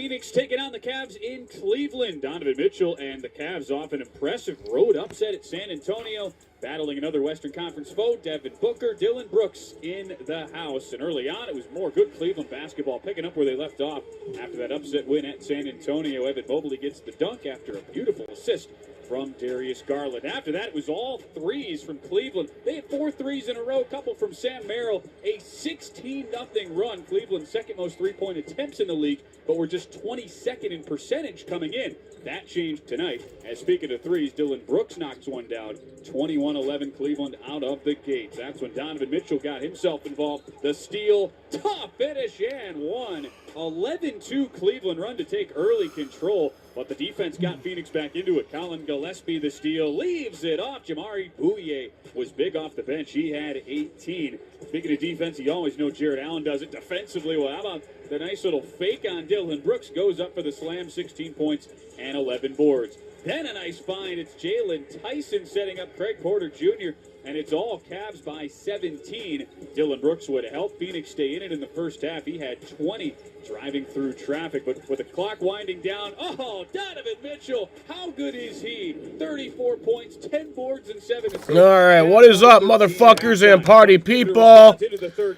Phoenix taking on the Cavs in Cleveland. Donovan Mitchell and the Cavs off an impressive road upset at San Antonio. Battling another Western Conference foe, Devin Booker, Dillon Brooks in the house. And early on, it was more good Cleveland basketball, picking up where they left off after that upset win at San Antonio. Evan Mobley gets the dunk after a beautiful assist from Darius Garland. After that, it was all threes from Cleveland. They had 4 threes in a row, a couple from Sam Merrill. A 16-0 run. Cleveland's second most three-point attempts in the league, but were just 22nd in percentage coming in. That changed tonight. As speaking of threes, Dillon Brooks knocks one down. 21-11 Cleveland out of the gates. That's when Donovan Mitchell got himself involved. The steal, tough finish, and one. 11-2 Cleveland run to take early control, but the defense got Phoenix back into it. Colin Gillespie, the steal, leaves it off. Jamari Bouye was big off the bench. He had 18. Speaking of defense, you always know Jared Allen does it defensively. Well, how about the nice little fake on Dillon Brooks? Goes up for the slam, 16 points and 11 boards. Then a nice find. It's Jalen Tyson setting up Craig Porter Jr., and it's all Cavs by 17. Dillon Brooks would help Phoenix stay in it in the first half. He had 20 driving through traffic, but with the clock winding down, oh, Donovan Mitchell, how good is he? 34 points, 10 boards, and 7 assists. All right, what is up, motherfuckers and party people?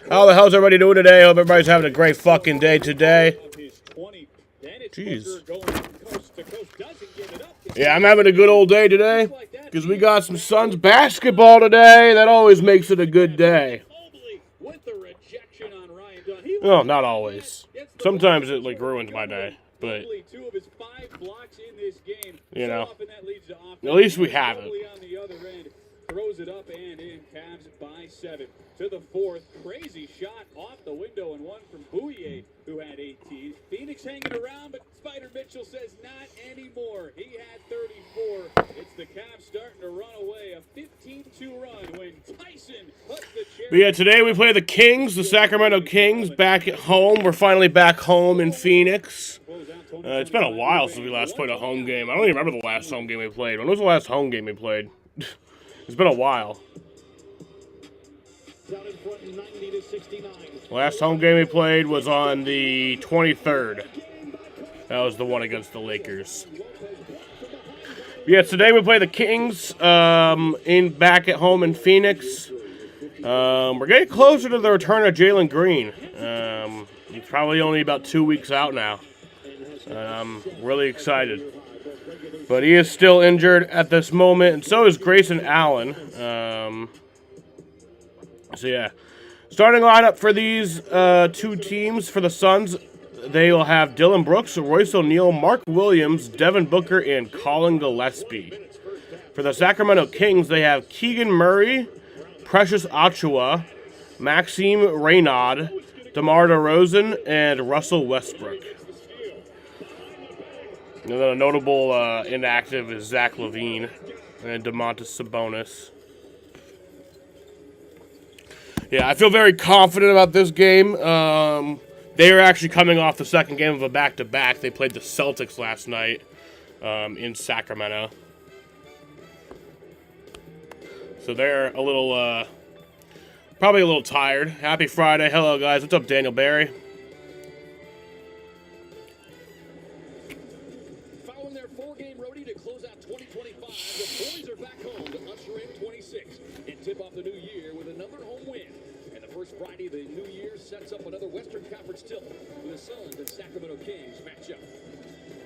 How the hell's everybody doing today? Hope everybody's having a great fucking day today. Jeez. Yeah, I'm having a good old day today because we got some Suns basketball today. That always makes it a good day. Well, not always. Sometimes it ruins my day, but you know, at least we have it. Throws it up and in. Cavs by 7 to the fourth. Crazy shot off the window and one from Bouye, who had 18. Phoenix hanging around, but Spider Mitchell says not anymore. He had 34. It's the Cavs starting to run away. A 15-2 run when Tyson puts the chair. But yeah, today we play the Kings, the Sacramento Kings, back at home. We're finally back home in Phoenix. It's been a while since we last played a home game. I don't even remember the last home game we played. When was the last home game we played? It's been a while. Last home game we played was on the 23rd. That was the one against the Lakers. Yeah, today we play the Kings back at home in Phoenix. We're getting closer to the return of Jalen Green. He's probably only about 2 weeks out now. I'm really excited. But he is still injured at this moment, and so is Grayson Allen. So, yeah. Starting lineup for these two teams, for the Suns, they will have Dillon Brooks, Royce O'Neal, Mark Williams, Devin Booker, and Colin Gillespie. For the Sacramento Kings, they have Keegan Murray, Precious Achiuwa, Maxime Reynaud, DeMar DeRozan, and Russell Westbrook. And then a notable inactive is Zach LaVine and Domantas Sabonis. Yeah, I feel very confident about this game. They are actually coming off the second game of a back-to-back. They played the Celtics last night in Sacramento. So they're a little, probably a little tired. Happy Friday. Hello, guys. What's up, Daniel Barry? Tip off the new year with another home win. And the first Friday of the new year sets up another Western Conference tilt with the Suns and Sacramento Kings matchup.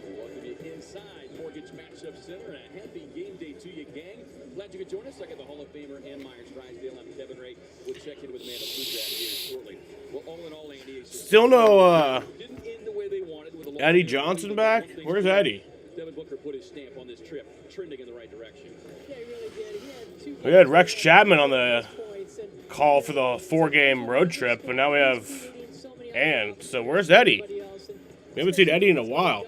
We welcome you inside Mortgage Matchup Center. A happy game day to you, gang. Glad you could join us. I got the Hall of Famer and Myers Drysdale. I'm Kevin Ray. We'll check in with Amanda Fludraft here shortly. Well, all in all, Andy, still no didn't end the way they wanted with a Eddie Johnson back? Where's Eddie? Devin Booker put his stamp on this trip, trending in the right direction. Yeah, he really did. We had Rex Chapman on the call for the 4-game road trip, and now we have Ann. So where's Eddie? We haven't seen Eddie in a while.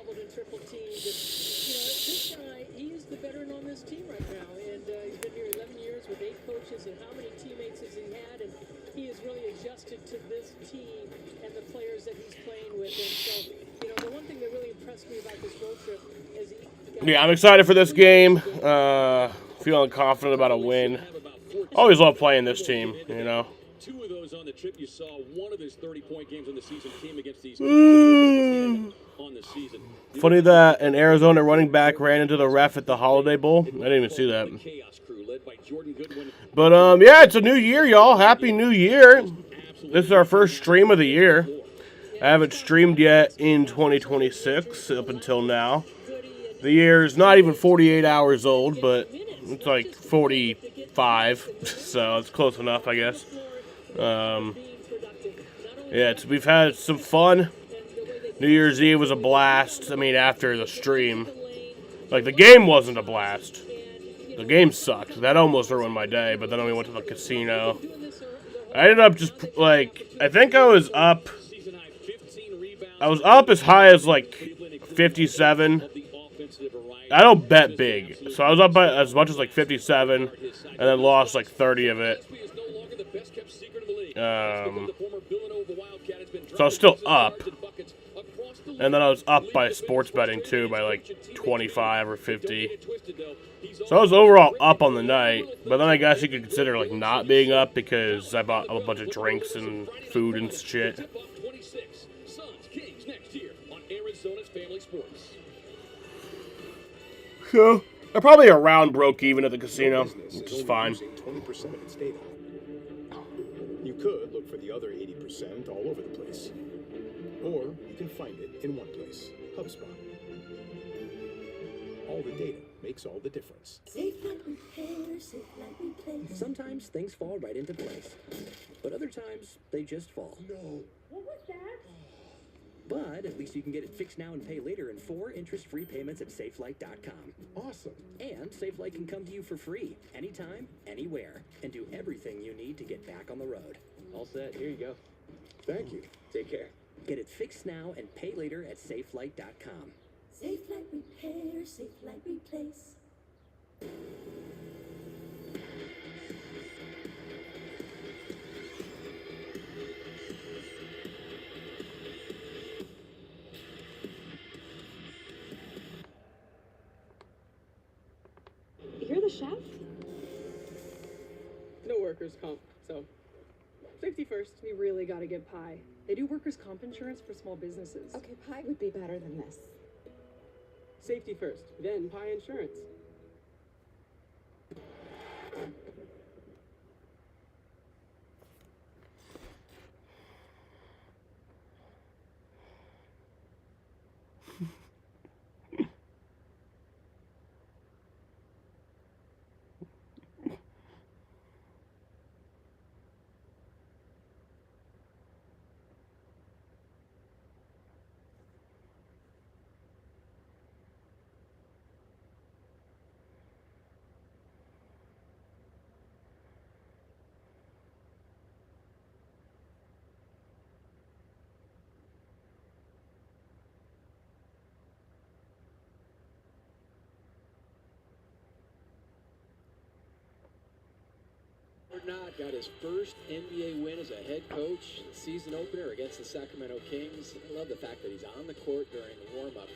This guy, he is the veteran on this team right now, and he's been here 11 years with 8 coaches, and how many teammates has he had? And he has really adjusted to this team and the players that he's playing with. And so, the one thing that really impressed me about this road trip is Yeah, I'm excited for this game. Feeling confident about a win. Always love playing this team, knows on the trip you saw one of his 30-point games on the season came against these on the season. Funny that an Arizona running back ran into the ref at the Holiday Bowl. I didn't even see that. Chaos crew led by Jordan Goodwin. But yeah, it's a new year, y'all. Happy New Year. This is our first stream of the year. I haven't streamed yet in 2026 up until now. The year's not even 48 hours old, but it's like 45, so it's close enough, I guess. Yeah, we've had some fun. New Year's Eve was a blast. I mean, after the stream. Like, the game wasn't a blast. The game sucked. That almost ruined my day, but then we went to the casino. I ended up just, like, I think I was up as high as, like, 57. I don't bet big. So I was up by as much as, like, 57, and then lost, like, 30 of it. So I was still up. And then I was up by sports betting, too, by, like, 25 or 50. So I was overall up on the night, but then I guess you could consider, like, not being up because I bought a bunch of drinks and food and shit. So, I probably around broke even at the casino, which is fine. 20% of its data. You could look for the other 80% all over the place. Or you can find it in one place, HubSpot. All the data makes all the difference. Safe like repair, safe like replace. Sometimes things fall right into place, but other times they just fall. No. What was that? But at least you can get it fixed now and pay later in 4 interest-free payments at SafeLight.com. Awesome. And SafeLight can come to you for free, anytime, anywhere, and do everything you need to get back on the road. All set. Here you go. Thank you. Take care. Get it fixed now and pay later at SafeLight.com. Safe like repair, safe like replace. You're the chef? No workers' comp, so safety first. We really gotta get Pie. They do workers' comp insurance for small businesses. Okay, Pie would be better than this. Safety first, then Pie Insurance. Not got his first NBA win as a head coach, season opener against the Sacramento Kings. I love the fact that he's on the court during the warm-up.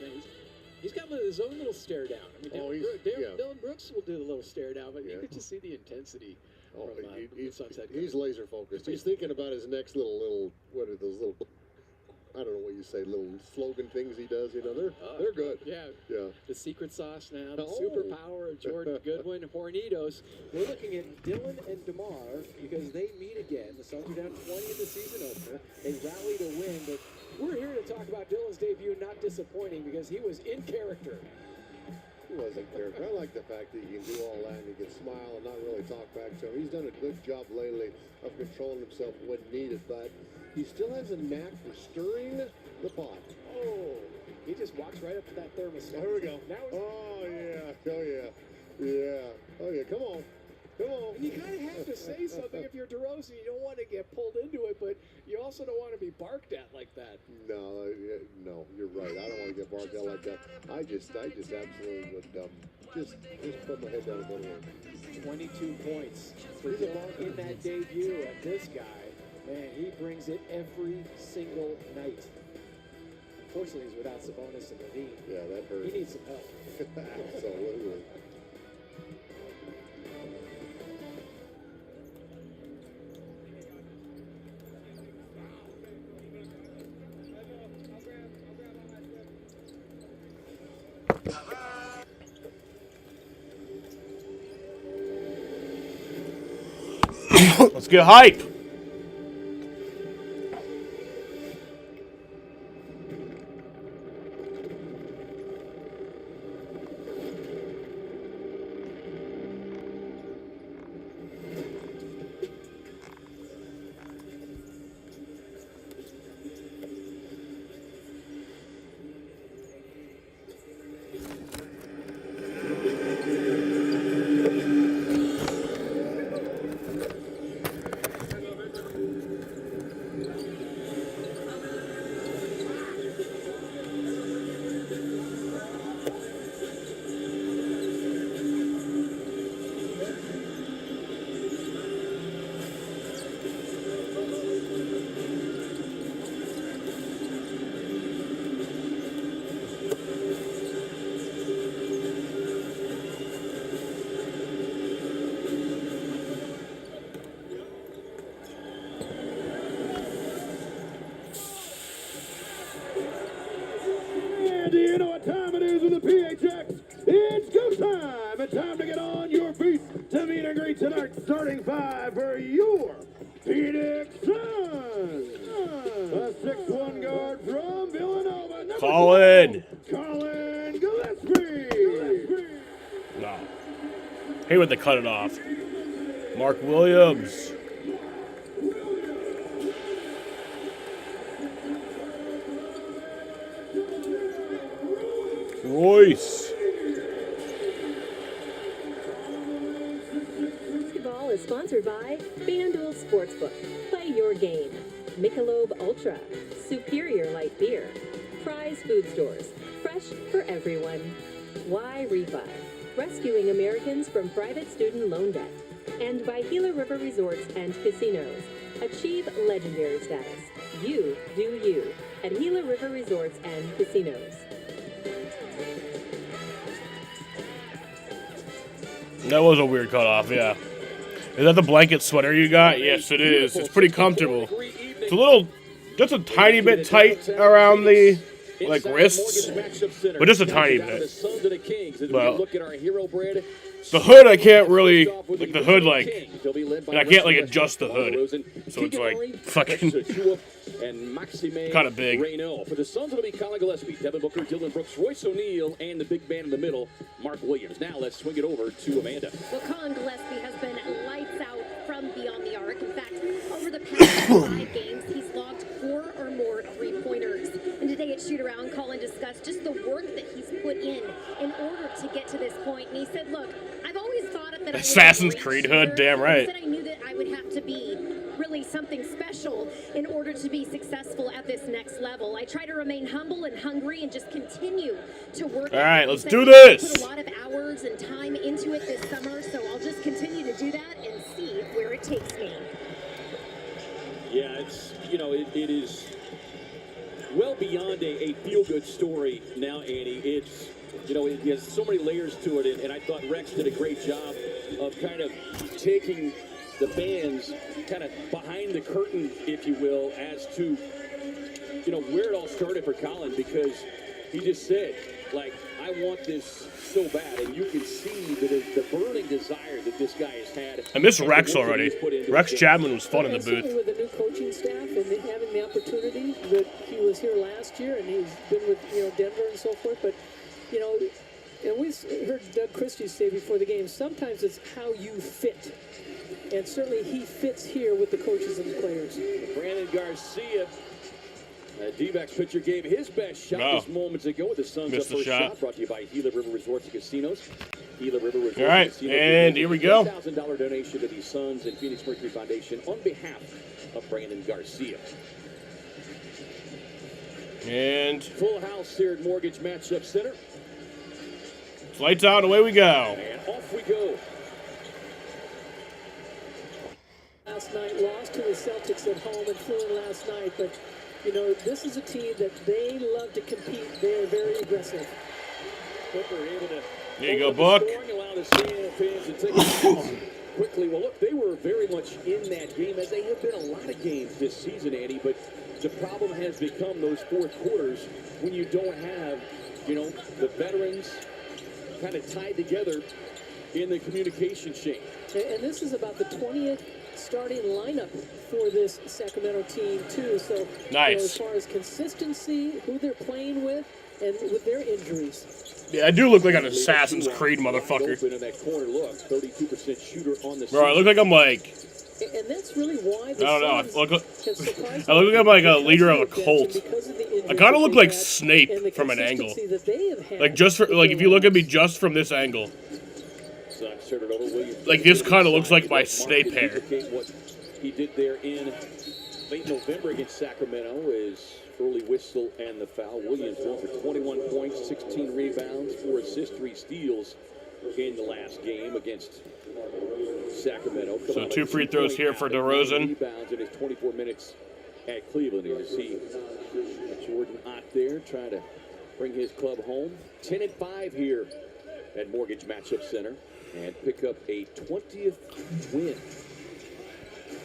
He's got his own little stare down. I mean, Dylan Brooks will do the little stare down, but you could just see the intensity from the Suns head coach. He's laser focused. He's thinking about his next little what are those little, I don't know what you say, little slogan things he does. You know, they're good. Yeah. Yeah. The secret sauce now, the superpower of Jordan Goodwin, Hornitos. We're looking at Dylan and DeMar because they meet again. The Suns are down 20 in the season opener. They rally to win, but we're here to talk about Dylan's debut, not disappointing because he was in character. He was in character. I like the fact that he can do all that and he can smile and not really talk back to him. He's done a good job lately of controlling himself when needed, but he still has a knack for stirring the pot. Oh, he just walks right up to that thermostat. Here we go. Now Oh, yeah. Oh, yeah. Yeah. Oh, yeah. Come on. Come on. And you kind of have to say something if you're DeRozan. You don't want to get pulled into it, but you also don't want to be barked at like that. No, you're right. I don't want to get barked at like that. I just absolutely would just put my head down and go to work. 22 points for Dylan in that debut. And this guy, man, he brings it every single night. Unfortunately, he's without Sabonis and Levine. Yeah, that hurts. He needs some help. Absolutely. Let's get hype. Do you know what time it is with the PHX? It's go time! It's time to get on your feet to meet and greet tonight. Starting five for your Phoenix Suns. A 6'1" guard from Villanova. Colin Gillespie. No. Hey, when they cut it off. Mark Williams. Royce. Basketball is sponsored by FanDuel Sportsbook. Play your game. Michelob Ultra. Superior Light Beer. Fry's Food Stores. Fresh for everyone. Y Refi. Rescuing Americans from private student loan debt. And by Gila River Resorts and Casinos. Achieve legendary status. You do you at Gila River Resorts and Casinos. That was a weird cutoff, yeah. Is that the blanket sweater you got? Yes, it is. It's pretty comfortable. It's a little, just a tiny bit tight around the, like, wrists, but just a tiny bit. Well, the hood, I can't really, like, the hood, like, and I can't, like, adjust the hood. So it's, like, fucking kind of big. For the Suns, it'll be Colin Gillespie, Devin Booker, Dylan Brooks, Royce O'Neal, and the big man in the middle, Mark Williams. Now let's swing it over to Amanda. Well, Colin Gillespie has been lights out from beyond the arc. In fact, over the past 5 games, he's logged 4 or more three-pointers. And today at Shoot-Around, Colin discussed just the work that he's put in order to get to this point. And he said, look, I've always thought that Assassin's Creed hood, damn right. He said I knew that I would have to be really something special in order to be successful at this next level. I try to remain humble and hungry and just continue to work. All right, let's do this. Put a lot of hours and time into it this summer, so I'll just continue to do that and see where it takes me. Yeah, it's, you know, it is well beyond a feel-good story now, Annie. It's, you know, it has so many layers to it, and I thought Rex did a great job of kind of taking the fans kind of behind the curtain, if you will, as to, you know, where it all started for Colin, because he just said, like, I want this so bad, and you can see the burning desire that this guy has had. I miss Rex already. Rex Chapman was fun in the booth. With the new coaching staff and having the opportunity that he was here last year, and he's been with, you know, Denver and so forth, but, you know, and we heard Doug Christie say before the game, sometimes it's how you fit. And certainly he fits here with the coaches and the players. Brandon Garcia, D-backs pitcher, gave his best shot just moments ago with the Suns' first shot. Brought to you by Gila River Resorts and Casinos. Gila River Resorts All right, and here we go. $1,000 donation to the Suns and Phoenix Mercury Foundation on behalf of Brandon Garcia. And full house here at Mortgage Matchup Center. Lights out, away we go. And off we go. Last night, lost to the Celtics at home and flew in last night, but you know, this is a team that they love to compete. They are very aggressive. Booker able to there you go, Book. Allow the fans to take it quickly. Well, look, they were very much in that game, as they have been a lot of games this season, Andy, but the problem has become those fourth quarters when you don't have You know, the veterans kind of tied together in the communication chain. And this is about the 20th starting lineup for this Sacramento team, too. So, nice. You know, as far as consistency, who they're playing with, and with their injuries. Yeah, I do look like an Assassin's Creed motherfucker. In that corner look, 32% shooter on the Bro, I look like I'm like... And that's really why the I don't know. I Suns look can like I'm like a leader of a surprise cult. because of the injuries I kind of that look they've like had Snape from an angle. consistency that they have had Like just for, like if you look at me just from this angle, like this kind of looks like my Snape hair. What he did there in late November against Sacramento is early whistle and the foul. Williams going for 21 points, 16 rebounds, 4 assists, 3 steals in the last game against Sacramento. So 2 free throws here for DeRozan. Rebounds in his 24 minutes at Cleveland. Here you see Jordan Ott there trying to bring his club home. 10-5 here at Mortgage Matchup Center and pick up a 20th win.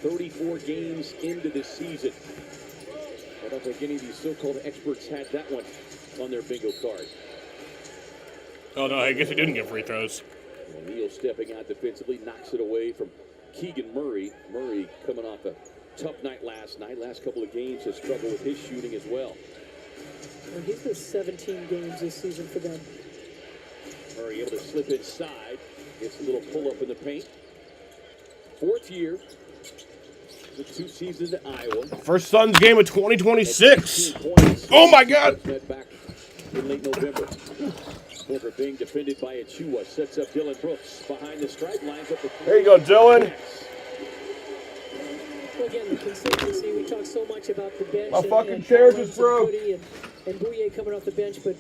34 games into this season. I don't think any of these so-called experts had that one on their bingo card. Oh no, I guess he didn't get free throws. O'Neal stepping out defensively, knocks it away from Keegan Murray. Murray coming off a tough night last night. Last couple of games has struggled with his shooting as well. And he's missed 17 games this season for them. Murray able to slip inside. Gets a little pull-up in the paint. 4th year. The 2 seasons at Iowa. First Suns game of 2026. Oh my God! Back in late November. Booker being defended by Achua. Sets up Dylan Brooks behind the stripe. Lines up the There you go, Dylan. Well, again, the consistency. We talk so much about the bench. My fucking chair just broke. And Bouye coming off the bench, but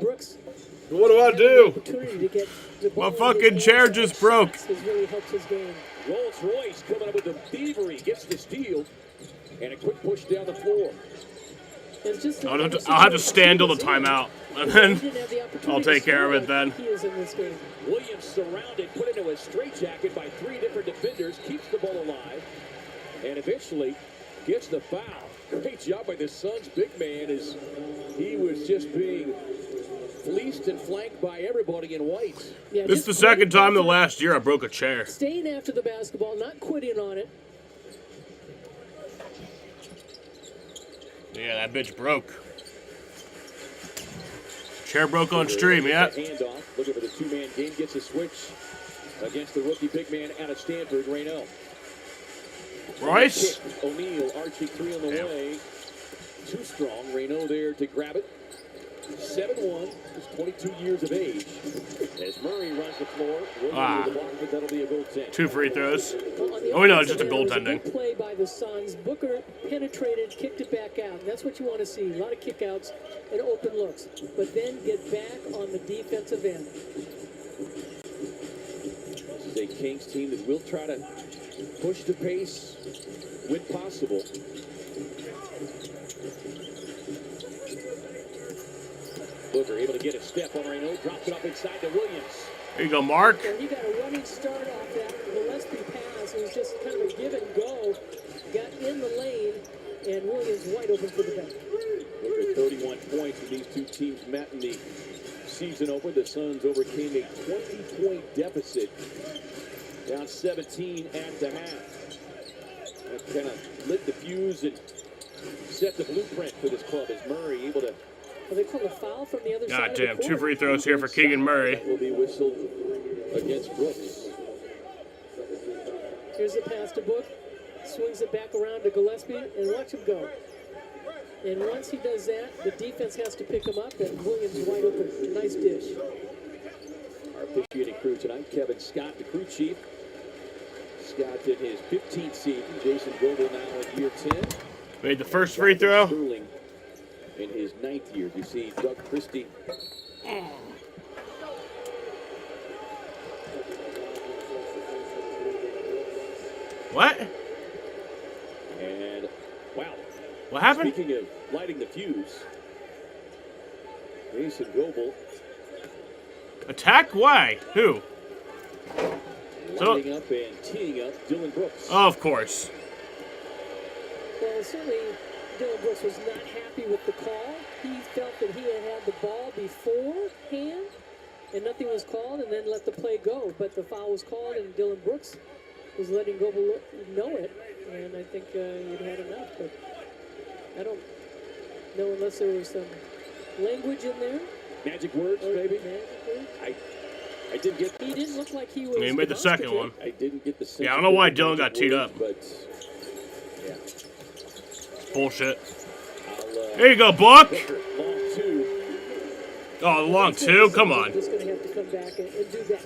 Brooks. What do I do? Opportunity to get the ball My fucking chair just broke. has really helped his game. Rolls Royce coming up with the thievery. Gets the steal. And a quick push down the floor. It's just I'll have to stand till the timeout, and then I'll take care of it then. He is in this game. Williams surrounded, put into a straitjacket by 3 different defenders, keeps the ball alive, and eventually gets the foul. Great job by the Suns' big man as he was just being fleeced and flanked by everybody in white. Yeah, This is the second time in the last year I broke a chair. Staying after the basketball, not quitting on it. Yeah, that bitch broke. Chair broke on stream, yeah. Handoff, looking for the 2-man game, gets a switch against the rookie big man out of Stanford, Reynaud. Royce? O'Neal arching 3 on the way. Too strong. Reynaud there to grab it. 7-1. He's 22 years of age. As Murray runs the floor. Ah. The block, but that'll be a goaltend. 2 free throws. Oh, no, it's just a It was a goaltending. good play by the Suns. Booker penetrated, kicked it back out. That's what you want to see. A lot of kickouts and open looks. But then get back on the defensive end. This is a Kings team that will try to push the pace when possible. Booker able to get a step on Reynaud, drops it up inside to Williams. There you go, Mark. And he got a running start off that Gillespie pass. It was just kind of a give and go. Got in the lane, and Williams wide open for the bench. Booker 31 points when these two teams met in the season opener. The Suns overcame a 20-point deficit, down 17 at the half. That kind of lit the fuse and set the blueprint for this club as Murray able to. Well, they called a foul from the other side. God of the damn, court. 2 free throws here for Keegan Murray. That will be whistled against Brooks. Here's the pass to Book. Swings it back around to Gillespie, and watch him go. And once he does that, the defense has to pick him up, and Williams wide open. Nice dish. Our officiating crew tonight, Kevin Scott, the crew chief. Scott in his 15th season. Jason Goble now in year 10. Made the first free throw. Sterling in his 9th year. You see Doug Christie. What? And wow. What happened? Speaking of lighting the fuse, Jason Goble Attack? Why? Who? lining up and teeing up Dylan Brooks. Oh, of course. Well, certainly Dylan Brooks was not happy with the call. He felt that he had the ball beforehand, and nothing was called, and then let the play go. But the foul was called, and Dylan Brooks was letting Goebel know it, and I think he'd had enough. But I don't know unless there was some language in there. Magic words, maybe? Magic words. I didn't get. He didn't look like he was. He made the second one. I didn't get the sense. Yeah, I don't know why Dylan got teed up. But yeah, Bullshit. There you go, Buck. long two. Oh, long two? Come on. Just going to have to come back and do that.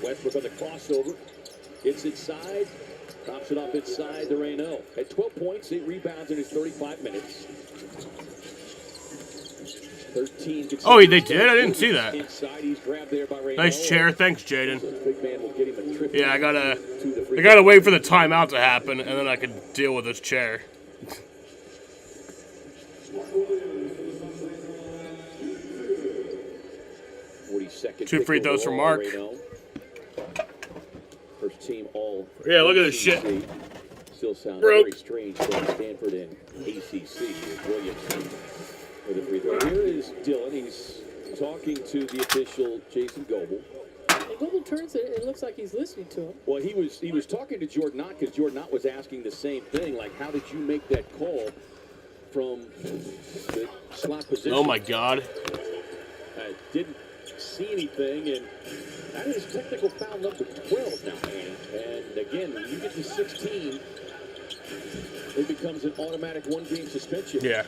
Westbrook on the crossover. Gets inside. Drops it off inside to Reynaud. At 12 points, 8 rebounds in his 35 minutes. 13. Oh, they did? I didn't see that. Inside, he's grabbed there by Reynaud. Nice chair. Thanks, Jaden. Big man will get him a trip. Yeah, I gotta wait for the timeout to happen, and then I can deal with this chair. Two free throws for Mark. First team all. Yeah, look at this shit. Still sounds Broke. very strange from Stanford and ACC. Williams for the free throw. Here is Dylan. He's talking to the official, Jason Goebel. And Goebel turns it. It looks like he's listening to him. Well, he was talking to Jordan Knott because Jordan Knott was asking the same thing, like, how did you make that call from the slot position? Oh my God. I didn't see anything, and that is technical foul number 12 now, Annie. And again, when you get to 16, it becomes an automatic one-game suspension. Yeah.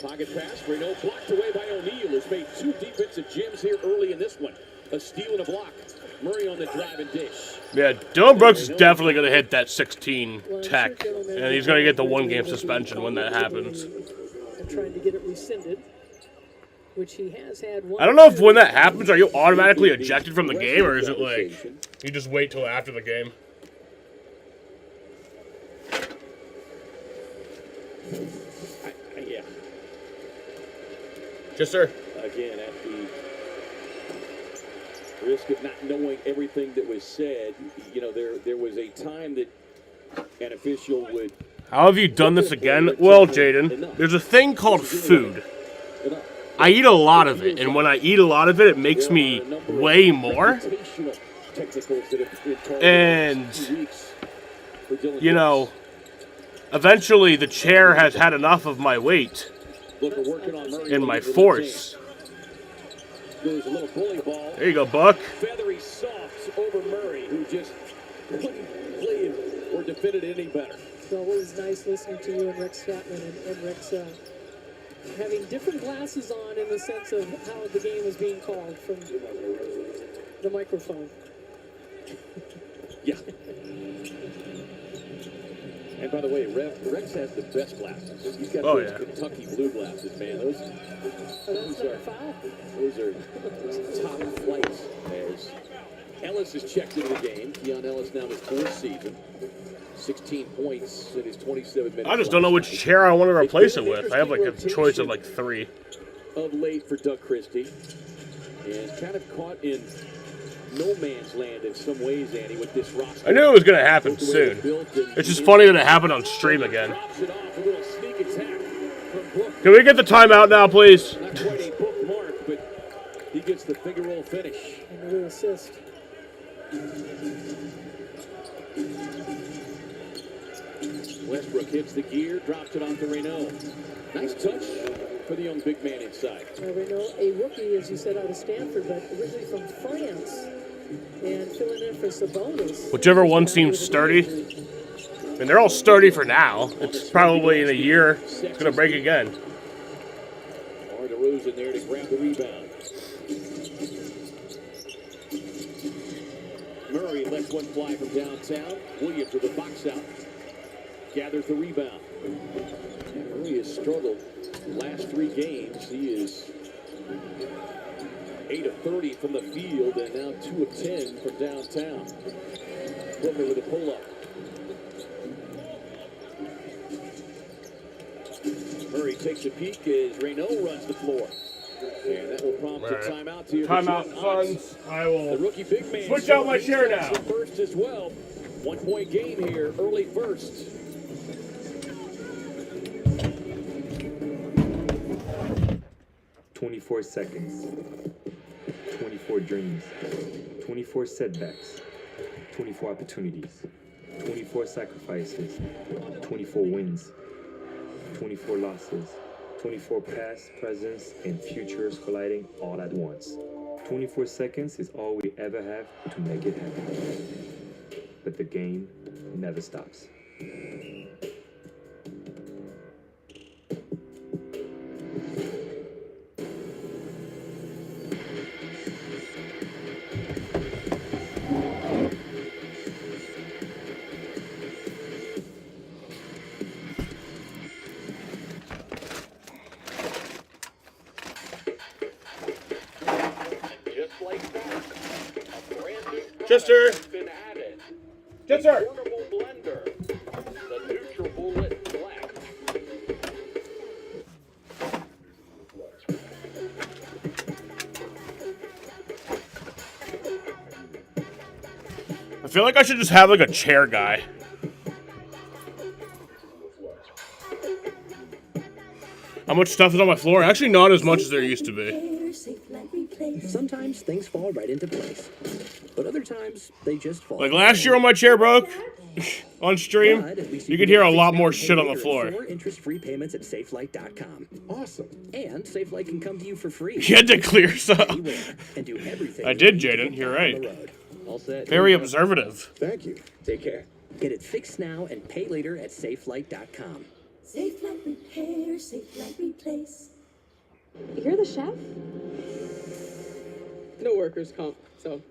Pocket pass, Reynaud blocked away by O'Neal, who's made 2 defensive gems here early in this one. A steal and a block. Murray on the drive and dish. Yeah, Dylan Brooks is definitely going to hit that 16 tech, and he's going to get the one-game suspension when that happens. And trying to get it rescinded, which he has had one. I don't know if when that happens, are you automatically ejected from the game, or is it like you just wait till after the game? Yeah. Yes, sir. Again, at the risk of not knowing everything that was said, you know, there was a time that an official would. How have you done this again? Well, Jaden, there's a thing called food. I eat a lot of it, and when I eat a lot of it, it makes me weigh more. And, you know, eventually the chair has had enough of my weight and my force. There you go, Buck. Feathery soft over Murray, who just couldn't play or defend it any better. So it was nice listening to you and Rex Chapman and Rex having different glasses on in the sense of how the game is being called from the microphone. Yeah. And by the way, Rex has the best glasses. He's got those Kentucky blue glasses, man. Those are top flights. As Ellis has checked into the game. Keon Ellis now his 4th season. 16 points in his 27 minutes. I just don't know which chair I want to replace it with. I have like a choice of like 3. Of late for Doug Christie. And kind of caught in no man's land in some ways, Andy, with this roster. I knew it was going to happen soon. It's just funny that it happened on stream again. Can we get the timeout now, please? Not quite a bookmark, but he gets the finger roll finish. And a little assist. Westbrook hits the gear, drops it onto Reynaud. Nice touch for the young big man inside. Reynaud, a rookie, as you said, out of Stanford, but originally from France, and filling in for Sabonis. Whichever one seems sturdy. I mean, they're all sturdy for now. It's probably in a year it's going to break again. DeRozan there to grab the rebound. Murray lets one fly from downtown. Williams with the box out. Gathers the rebound. Murray has struggled last 3 games. He is 8 of 30 from the field and now 2 of 10 from downtown. Booker with a pull-up. Murray takes a peek as Reynaud runs the floor. And that will prompt a timeout here. Timeout, Suns. I will the rookie big man switch out my chair now. First as well. 1-point game here, early first. 24 seconds, 24 dreams, 24 setbacks, 24 opportunities, 24 sacrifices, 24 wins, 24 losses, 24 past, presents, and futures colliding all at once. 24 seconds is all we ever have to make it happen. But the game never stops. Chester! Chester! Blender, the NutriBullet Black. I feel like I should just have like a chair guy. How much stuff is on my floor? Actually, not as much as there used to be. Sometimes things fall right into place, but other times they just fall. Like last year when my chair broke on stream, you could hear a lot more shit on the floor. 4 interest-free payments at SafeLight.com. Awesome. And SafeLight can come to you for free. You had to clear some. And do everything. I did, Jaden. You're right. All set. Very observative. Thank you. Take care. Get it fixed now and pay later at SafeLight.com. Safe Light Repair, Safe Light Replace. You're the chef? No workers' comp, so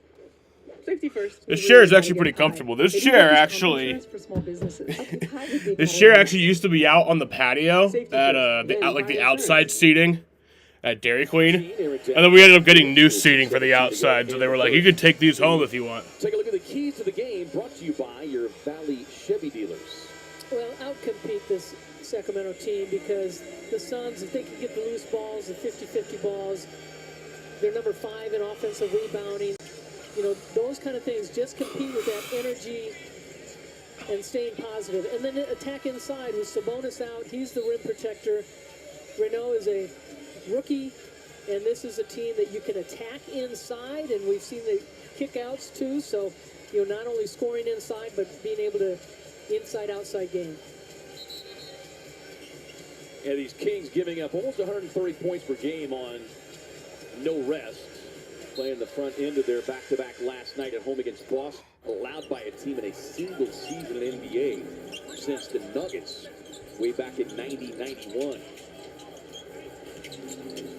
safety first. This chair is actually pretty comfortable. This chair actually, this chair actually used to be out on the patio at the outside seating at Dairy Queen, and then we ended up getting new seating for the outside. So they were like, "You could take these home if you want." Take a look at the keys to the game, brought to you by your Valley Chevy dealers. Well, outcompete this Sacramento team because the Suns, if they can get the loose balls, the 50-50 balls, they're number 5 in offensive rebounding. You know, those kind of things. Just compete with that energy and staying positive. And then attack inside with Sabonis out. He's the rim protector. Renault is a rookie, and this is a team that you can attack inside, and we've seen the kickouts too. So, you know, not only scoring inside, but being able to inside-outside game. Yeah, these Kings giving up almost 130 points per game on no rest. Playing the front end of their back-to-back last night at home against Boston. Allowed by a team in a single season in NBA since the Nuggets way back in 90-91.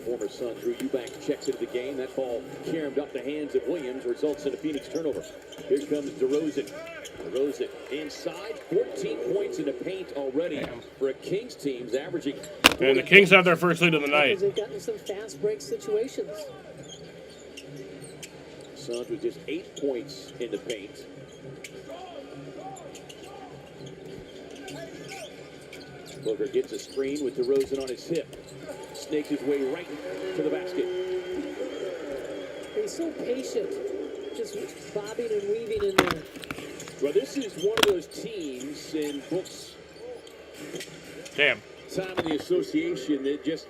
Former Sun Drew Eubanks checks into the game. That ball caromed up the hands of Williams, results in a Phoenix turnover. Here comes DeRozan. DeRozan inside, 14 points in the paint already for a Kings team, averaging. And the Kings have their first lead of the night. They've gotten some fast break situations. Suns with just 8 points in the paint. Booker gets a screen with DeRozan on his hip. Snakes his way right to the basket. He's so patient, just bobbing and weaving in there. Well, this is one of those teams in Book's time in the association that just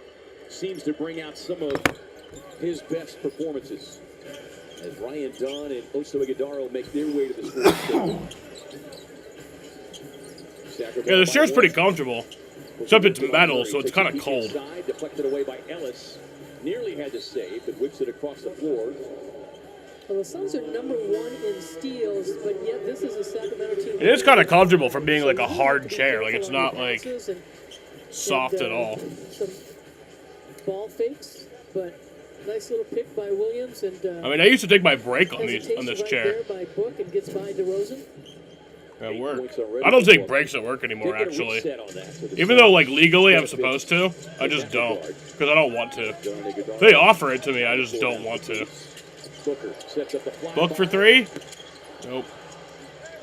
seems to bring out some of his best performances. As Ryan Dunn and Oso Ighodaro make their way to the score. Yeah, the chair's pretty comfortable. Except it's metal, so it's kind of cold. Inside, deflected away by Ellis. Nearly had to save, but whips it across the floor. Well, the Suns are number 1 in steals, but yet this is a Sacramento team. It is kind of comfortable for being like a hard chair. Like it's not like soft at all. Some ball fakes, but nice little pick by Williams. And I mean, I used to take my break on this chair. There by Book and gets by DeRozan. At work. I don't take breaks at work anymore, actually. Even though, like, legally I'm supposed to, I just don't. Because I don't want to. They offer it to me, I just don't want to. Book for 3? Nope.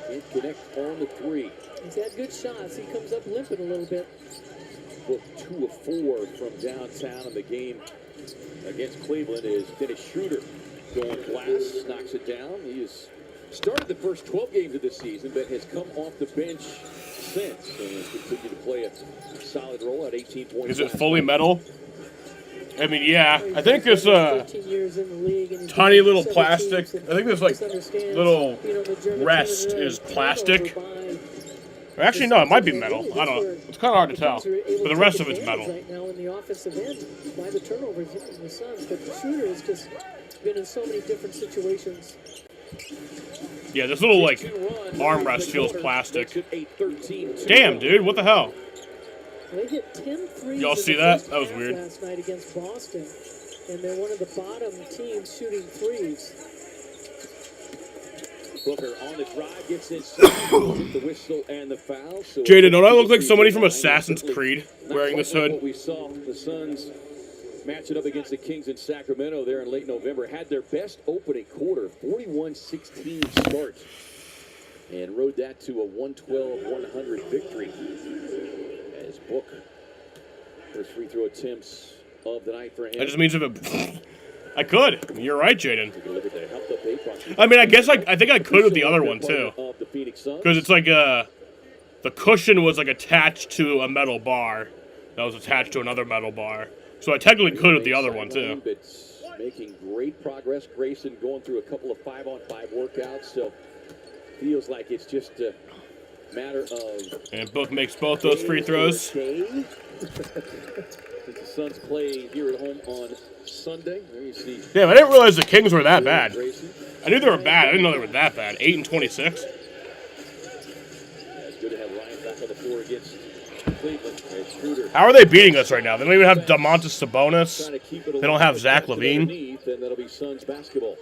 Can't connect on the 3. He's had good shots. He comes up limping a little bit. Book 2 of 4 from downtown in the game against Cleveland is Dennis Schroeder going glass, knocks it down. He is started the first 12 games of this season, but has come off the bench since and has continued to play a solid role at 18 points. Is it fully metal? I mean, yeah. I think this 13 years in the league, and he's tiny been little several plastic. teams, I think this like understands, little you know, the German rest turnover is plastic. by Or actually, no, it might be metal. I don't know. It's kind of hard to tell. Kings are able But the to rest take of it's advantage metal. right now in the offensive end by the turnovers in the Suns, but the shooter has just been in so many different situations. Yeah, this little like armrest feels plastic. Damn, dude, what the hell? They hit 10 threes Y'all in see the that? first That was half weird. last night against Boston, and they're one of the bottom teams shooting threes. Booker on the drive gets inside, the whistle and the foul. So Jaden, don't I look like somebody from Assassin's Creed wearing this What hood? we saw the Suns matching up against the Kings in Sacramento there in late November had their best opening quarter, 41-16 start, and rode that to a 112-100 victory. As Book, first free throw attempts of the night for him. That just means if it. I could. You're right, Jaden. Take a look at the helped up eight. I mean, I guess I think I could with the other one too, Of the Phoenix Suns. because it's like the cushion was like attached to a metal bar that was attached to another metal bar, so I technically could with the other one too. But making great progress. Grayson going through a couple of 5-on-5 workouts, so feels like it's just a matter of. And Book makes both those free throws. Since the Suns play here at home on Sunday. There you see. Damn, I didn't realize the Kings were that bad. I knew they were bad. I didn't know they were that bad. 8-26. Yeah, it's good to have Ryan back on the floor against Cleveland. Schroeder. How are they beating us right now? They don't even have Domantas Sabonis. They don't have Zach LaVine. And that'll be Suns basketball.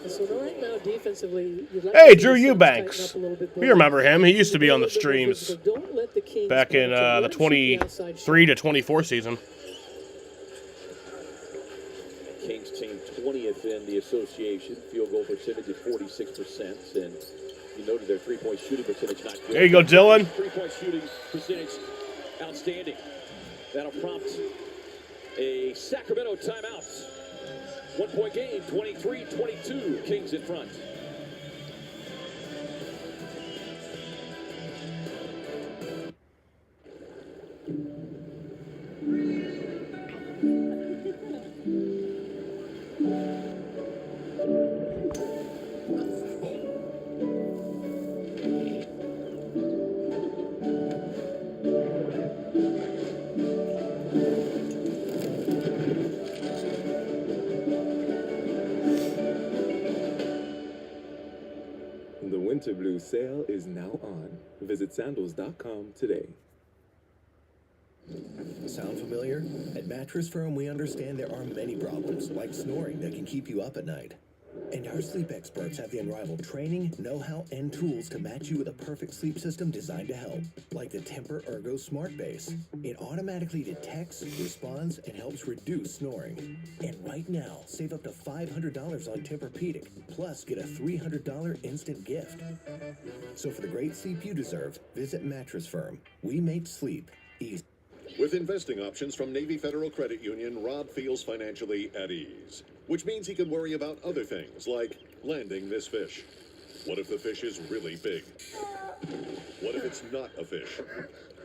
So right now, defensively, you'd like Hey, to see Drew the Suns Eubanks. tighten up a little bit We more. remember him. He used to be on the streams Don't let the Kings back in the 23 to 24 season. Kings team 20th in the association. Field goal percentage at 46%. And you noted their three-point shooting percentage not good. There you go, Dylan. Three-point shooting percentage outstanding. That'll prompt a Sacramento timeout. 1-point game, 23-22. Kings in front. The Winter Blue sale is now on. Visit sandals.com today. Sound familiar? At Mattress Firm, we understand there are many problems, like snoring, that can keep you up at night. And our sleep experts have the unrivaled training, know-how, and tools to match you with a perfect sleep system designed to help, like the Tempur Ergo Smart Base. It automatically detects, responds, and helps reduce snoring. And right now, save up to $500 on Tempur-Pedic, plus get a $300 instant gift. So for the great sleep you deserve, visit Mattress Firm. We make sleep easy. With investing options from Navy Federal Credit Union, Rob feels financially at ease, which means he can worry about other things like landing this fish. What if the fish is really big? What if it's not a fish?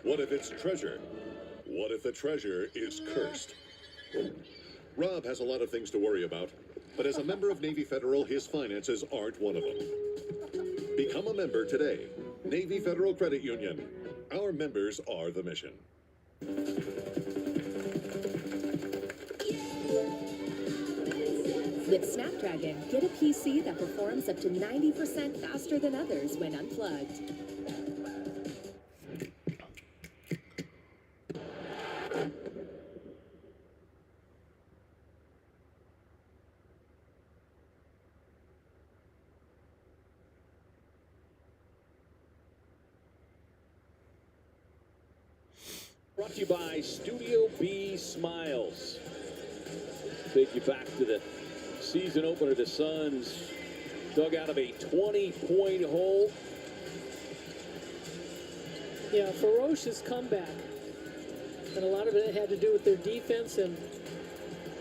What if it's treasure? What if the treasure is cursed? Rob has a lot of things to worry about, but as a member of Navy Federal, his finances aren't one of them. Become a member today. Navy Federal Credit Union. Our members are the mission. With Snapdragon, get a PC that performs up to 90% faster than others when unplugged. Brought to you by Studio B Smiles. Take you back to the season opener. The Suns dug out of a 20-point hole. Yeah, ferocious comeback. And a lot of it had to do with their defense and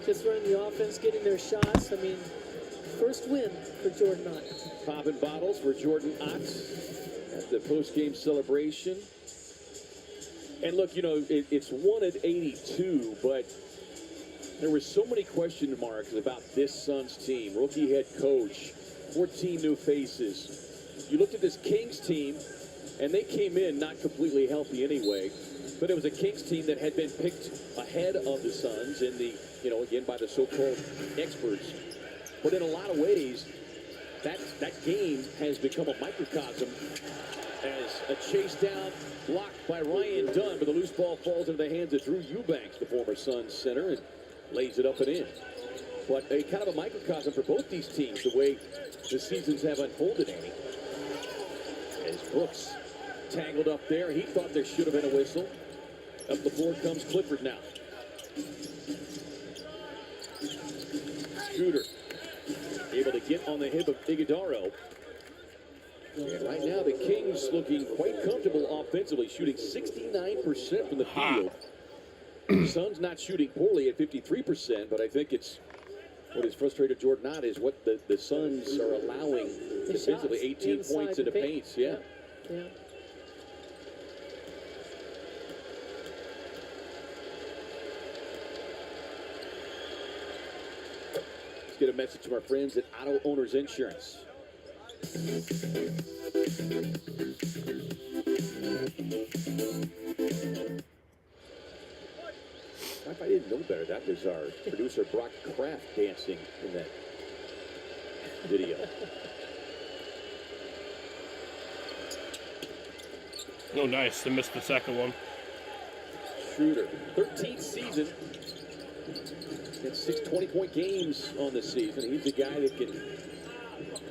just running the offense, getting their shots. I mean, first win for Jordan Ott. Popping bottles for Jordan Ott at the post-game celebration. And look, you know, it's 1 at 82, but There were so many question marks about this Suns team. Rookie head coach, 14 new faces. You looked at this Kings team, and they came in not completely healthy anyway, but it was a Kings team that had been picked ahead of the Suns in the, again, by the so-called experts. But in a lot of ways, that game has become a microcosm as a chase down blocked by Ryan Dunn, but the loose ball falls into the hands of Drew Eubanks, the former Suns center, and lays it up and in. But a kind of a microcosm for both these teams, the way the seasons have unfolded, Andy. As Brooks tangled up there, he thought there should have been a whistle. Up the floor comes Clifford now. Scooter able to get on the hip of Iguodaro. And right now, the Kings looking quite comfortable offensively, shooting 69% from the field. The Suns not shooting poorly at 53%, but I think it's what has frustrated Jordan Ott is what the Suns are allowing defensively. 18 points in the paint. Yeah. Let's get a message from our friends at Auto Owners Insurance. If I didn't know better, that was our producer Brock Kraft dancing in that video. Oh, nice. They missed the second one. Schroeder, 13th season. Got 6 20-point games on the season. He's the guy that can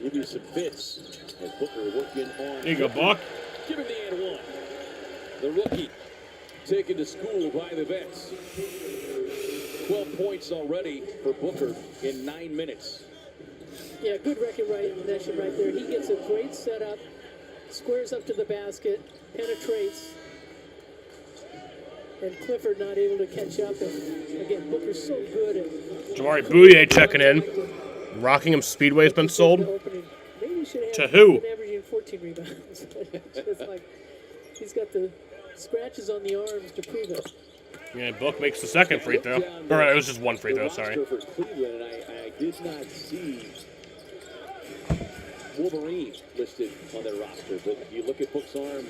give you some fits. As Booker working on. There you go, Buck. Give him the and one. The rookie taken to school by the vets. 12 points already for Booker in 9 minutes. Yeah, good recognition right there. He gets a great setup, squares up to the basket, penetrates, and Clifford not able to catch up. And again, Booker's so good at. Jamari Bouye checking in. Rockingham Speedway's been sold. Maybe we should have to who? been averaging 14 rebounds. Just like he's got the scratches on the arms to prove it. Yeah, Book makes the second free throw. Or it was just one free throw, sorry. For Cleveland, and I did not see Wolverine listed on their roster, but you look at Book's arm in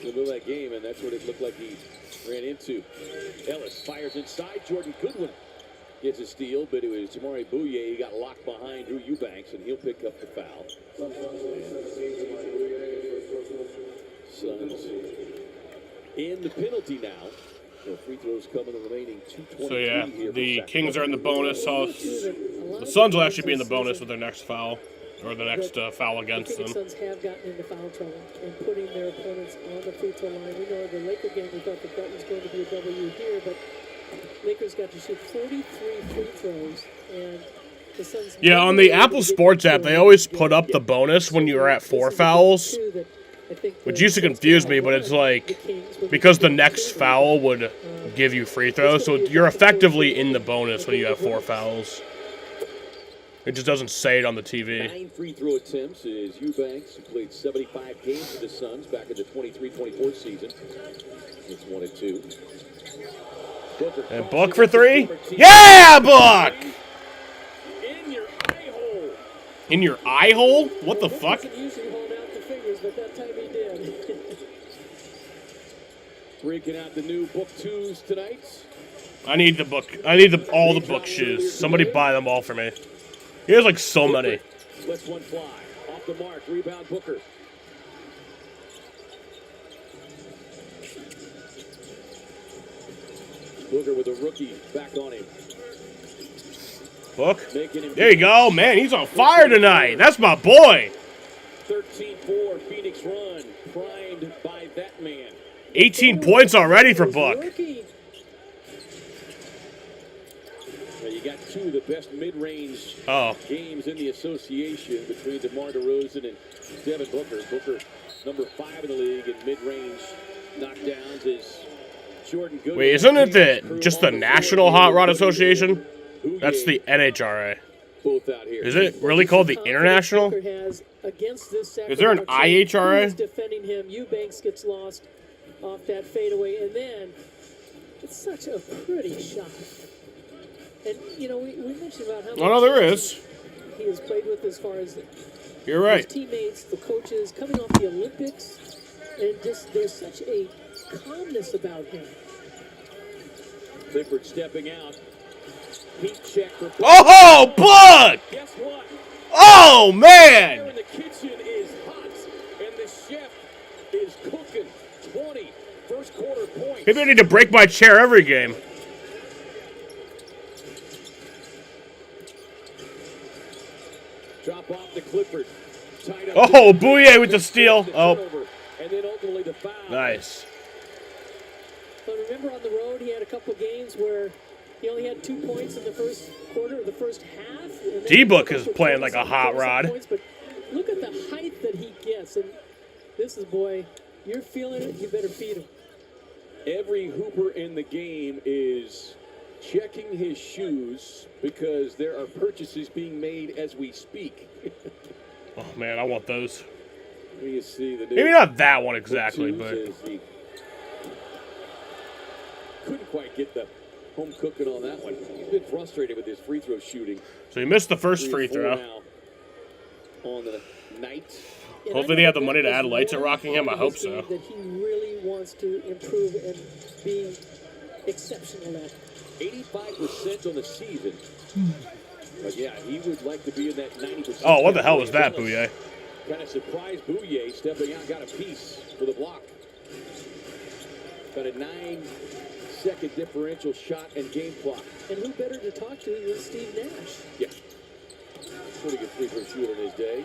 the middle of that game, and that's what it looked like he ran into. Ellis fires inside. Jordan Goodwin gets a steal, but it was Jamari Bouye. He got locked behind Drew Eubanks, and he'll pick up the foul. Suns in the penalty now. So free throws come in the remaining 2:23. So yeah, here the for Kings are in the bonus. So the Suns will actually be in the bonus with their next foul, or the next foul against them. The Suns have gotten into foul trouble and putting their opponents on the free throw line. We know the Laker game, we thought that was going to be a W here, but Lakers got to shoot 43 free throws, and the Suns. Yeah, on the Apple Sports app, they always put up the bonus when you are at 4 fouls, which used to confuse me, but it's like, because the next foul would give you free throws, so you're effectively in the bonus when you have 4 fouls. It just doesn't say it on the TV. 9 free throw attempts is Eubanks, who played 75 games for the Suns back in the 23-24 season. It's 1 and 2. Booker And Book for 3? Yeah, Book! In your eye hole. In your eye hole? What the fuck? Doesn't usually hold out the fingers, but that time he did. Breaking out the new Book 2s tonight. I need the Book. I need all the Book shoes. Somebody buy them all for me. He has like so many. Lets one fly. Off the mark. Rebound Booker. Booker with a rookie back on him. Book. There you go. Man, he's on fire tonight. That's my boy. 13-4 Phoenix run. Primed by that man. 18 points already for Book. You got 2 of the best mid-range games in the association between DeMar DeRozan and Devin Booker. Booker, number 5 in the league in mid-range knockdowns, is Jordan Goodwin. Wait, isn't it just the National Hot Rod Association? That's the NHRA. Both out here. Is it really called the International? Is there an IHRA? Defending him, Eubanks gets lost off that fadeaway, and then it's such a pretty shot. And, you know, we mentioned about how Oh, no, there is. he has played with as far as You're right. his teammates, the coaches, coming off the Olympics, and just there's such a calmness about him. Clifford stepping out. Heat check for Oh, Buck! Guess what? Oh, man! Here in the kitchen is hot, and the chef is cooking. 20 first quarter points. Maybe I need to break my chair every game. Drop off to Clifford. Tied up Oh, Bouye with the steal. Oh, and then ultimately the foul. nice. But remember on the road, he had a couple games where he only had 2 points in the first quarter, or the first half. D-Book is playing like a hot rod. Points, but look at the height that he gets. And this is, boy, you're feeling it, you better feed him. Every Hooper in the game is checking his shoes because there are purchases being made as we speak. Oh, man, I want those. You see the Maybe not that one exactly, but... He couldn't quite get the home cooking on that one. He's been frustrated with his free throw shooting. So he missed the first free throw. Now on the night. Hopefully they have the money to add lights at Rockingham. I hope so. That he really wants to improve and be exceptional at. 85% on the season. But yeah, he would like to be in that 90%. Oh, what the hell was that, Bouye? Kind of surprised Bouye stepping out, got a piece for the block. Got a 9-second differential shot and game clock. And who better to talk to than Steve Nash? Yeah. Pretty good free throw shooter on his day.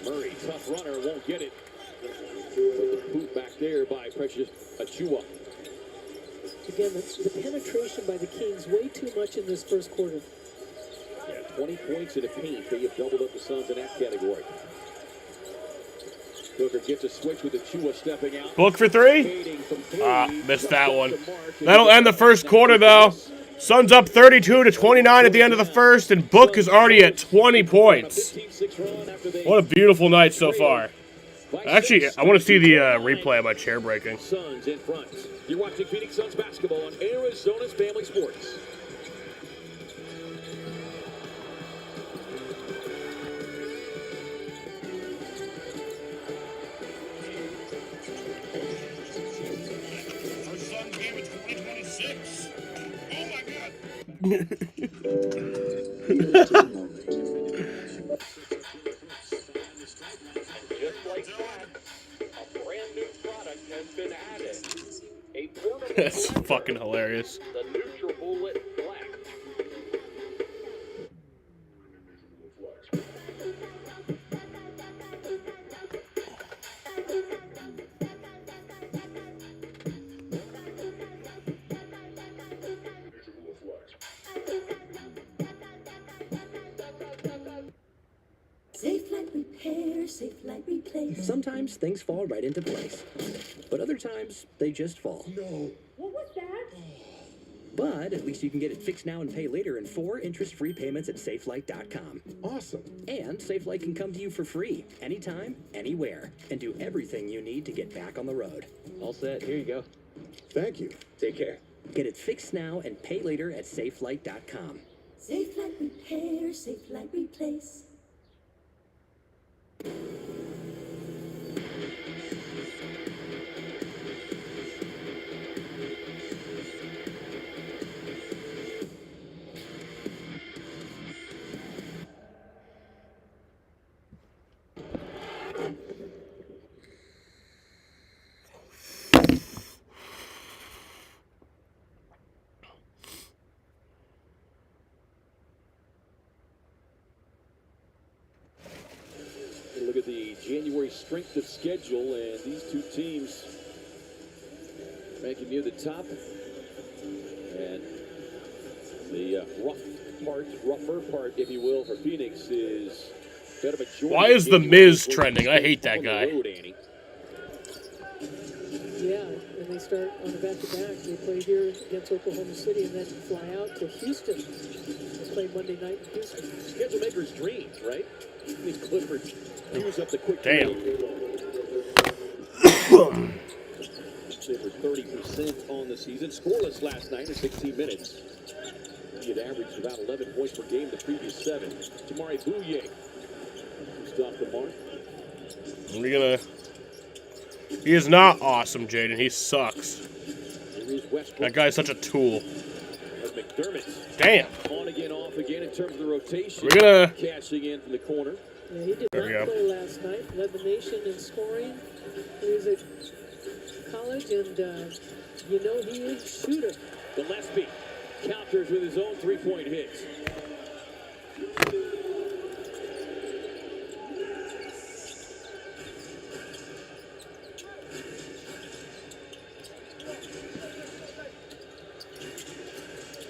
Murray, tough runner, won't get it. But the boot back there by Precious Achua. Again, the penetration by the Kings way too much in this first quarter. Yeah, 20 points in the paint. They have doubled up the Suns in that category. Booker gets a switch with Achua stepping out. Book for three? Missed that one. That'll end the first quarter, though. Suns up 32-29 at the end of the first, and Book is already at 20 points. What a beautiful night so far. Actually, I want to see the replay of my chair breaking. Suns in front. You're watching Phoenix Suns basketball on Arizona's Family Sports. That's fucking hilarious. The NutriBullet Black. Safe Light Repair, Safe Light Replace. Sometimes things fall right into place, but other times they just fall. No. What was that? But at least you can get it fixed now and pay later in 4 interest-free payments at SafeLight.com. Awesome. And SafeLight can come to you for free, anytime, anywhere, and do everything you need to get back on the road. All set. Here you go. Thank you. Take care. Get it fixed now and pay later at SafeLight.com. Safe Light Repair, Safe Light Replace. Look at the January strength of schedule, and these two teams ranking near the top. And the rougher part, if you will, for Phoenix is got a majority. Why is the Miz trending? I hate that guy. Yeah, and they start on a back-to-back. They play here against Oklahoma City and then fly out to Houston. They play Monday night in Houston. Schedule maker's dreams, right? These Clifford use up the quick. Damn. Over 30% on the season. Scoreless last night in 16 minutes. He had averaged about 11 points per game the previous 7. Tamari Bouye, just off the mark. We're gonna. He is not awesome, Jaden. He sucks. That guy's such a tool. McDermott. Damn. On again, off again in terms of the rotation. We're gonna. Cashing in from the corner. Yeah, he did not play last night. Led the nation in scoring. He was at college, and you know he is a shooter. Gillespie counters with his own three-point hits.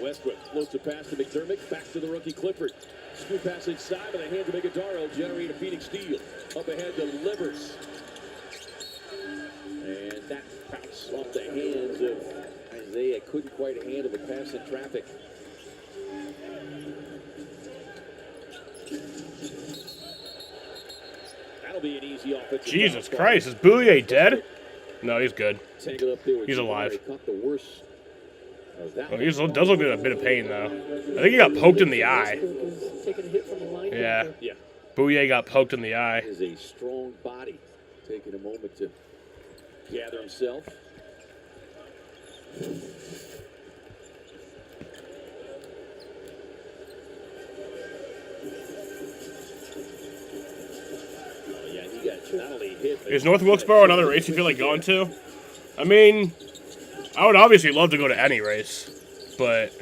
Westbrook floats a pass to McDermott, back to the rookie Clifford. Scoop pass inside with the hands of Iguodala, generate a Phoenix steal. Up ahead, delivers. And that bounce off the hands of Isaiah. Couldn't quite handle the pass in traffic. That'll be an easy offensive. Jesus Christ, is Bouye dead? No, he's good. He's alive. Caught the worst. Oh, he does look in a bit of pain, though. I think he got poked in the eye. Taking a hit from the line. Yeah. Yeah. Bouye got poked in the eye. Is a strong body. Taking a moment to gather himself. Yeah, he got not only hit. Is North Wilkesboro another race you feel like going to? I mean, I would obviously love to go to any race, but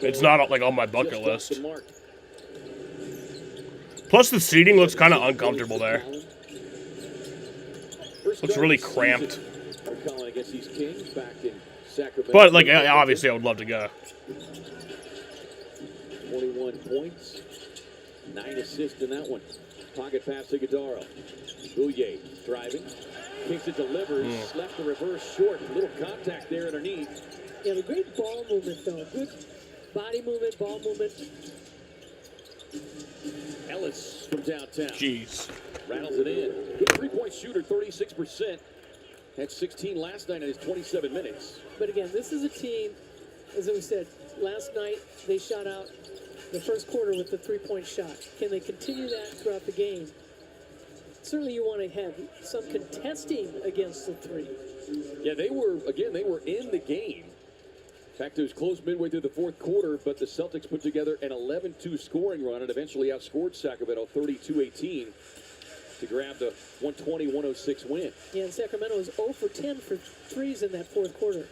it's not like on my bucket list. Plus, the seating looks kind of uncomfortable there. Looks really cramped. But like, obviously, I would love to go. 21 points, 9 assists in that one. Pocket pass to Iguodala. Bouye driving. Kicks it, delivers. Left the reverse short. A little contact there underneath. Yeah, the great ball movement, though. Good body movement, ball movement. Ellis from downtown. Jeez. Rattles it in. Good three-point shooter, 36%. Had 16 last night in his 27 minutes. But again, this is a team, as we said, last night they shot out the first quarter with the three-point shot. Can they continue that throughout the game? Certainly you want to have some contesting against the three. Yeah, they were in the game. In fact, it was close midway through the fourth quarter, but the Celtics put together an 11-2 scoring run and eventually outscored Sacramento 32-18 to grab the 120-106 win. Yeah, and Sacramento was 0 for 10 for threes in that fourth quarter.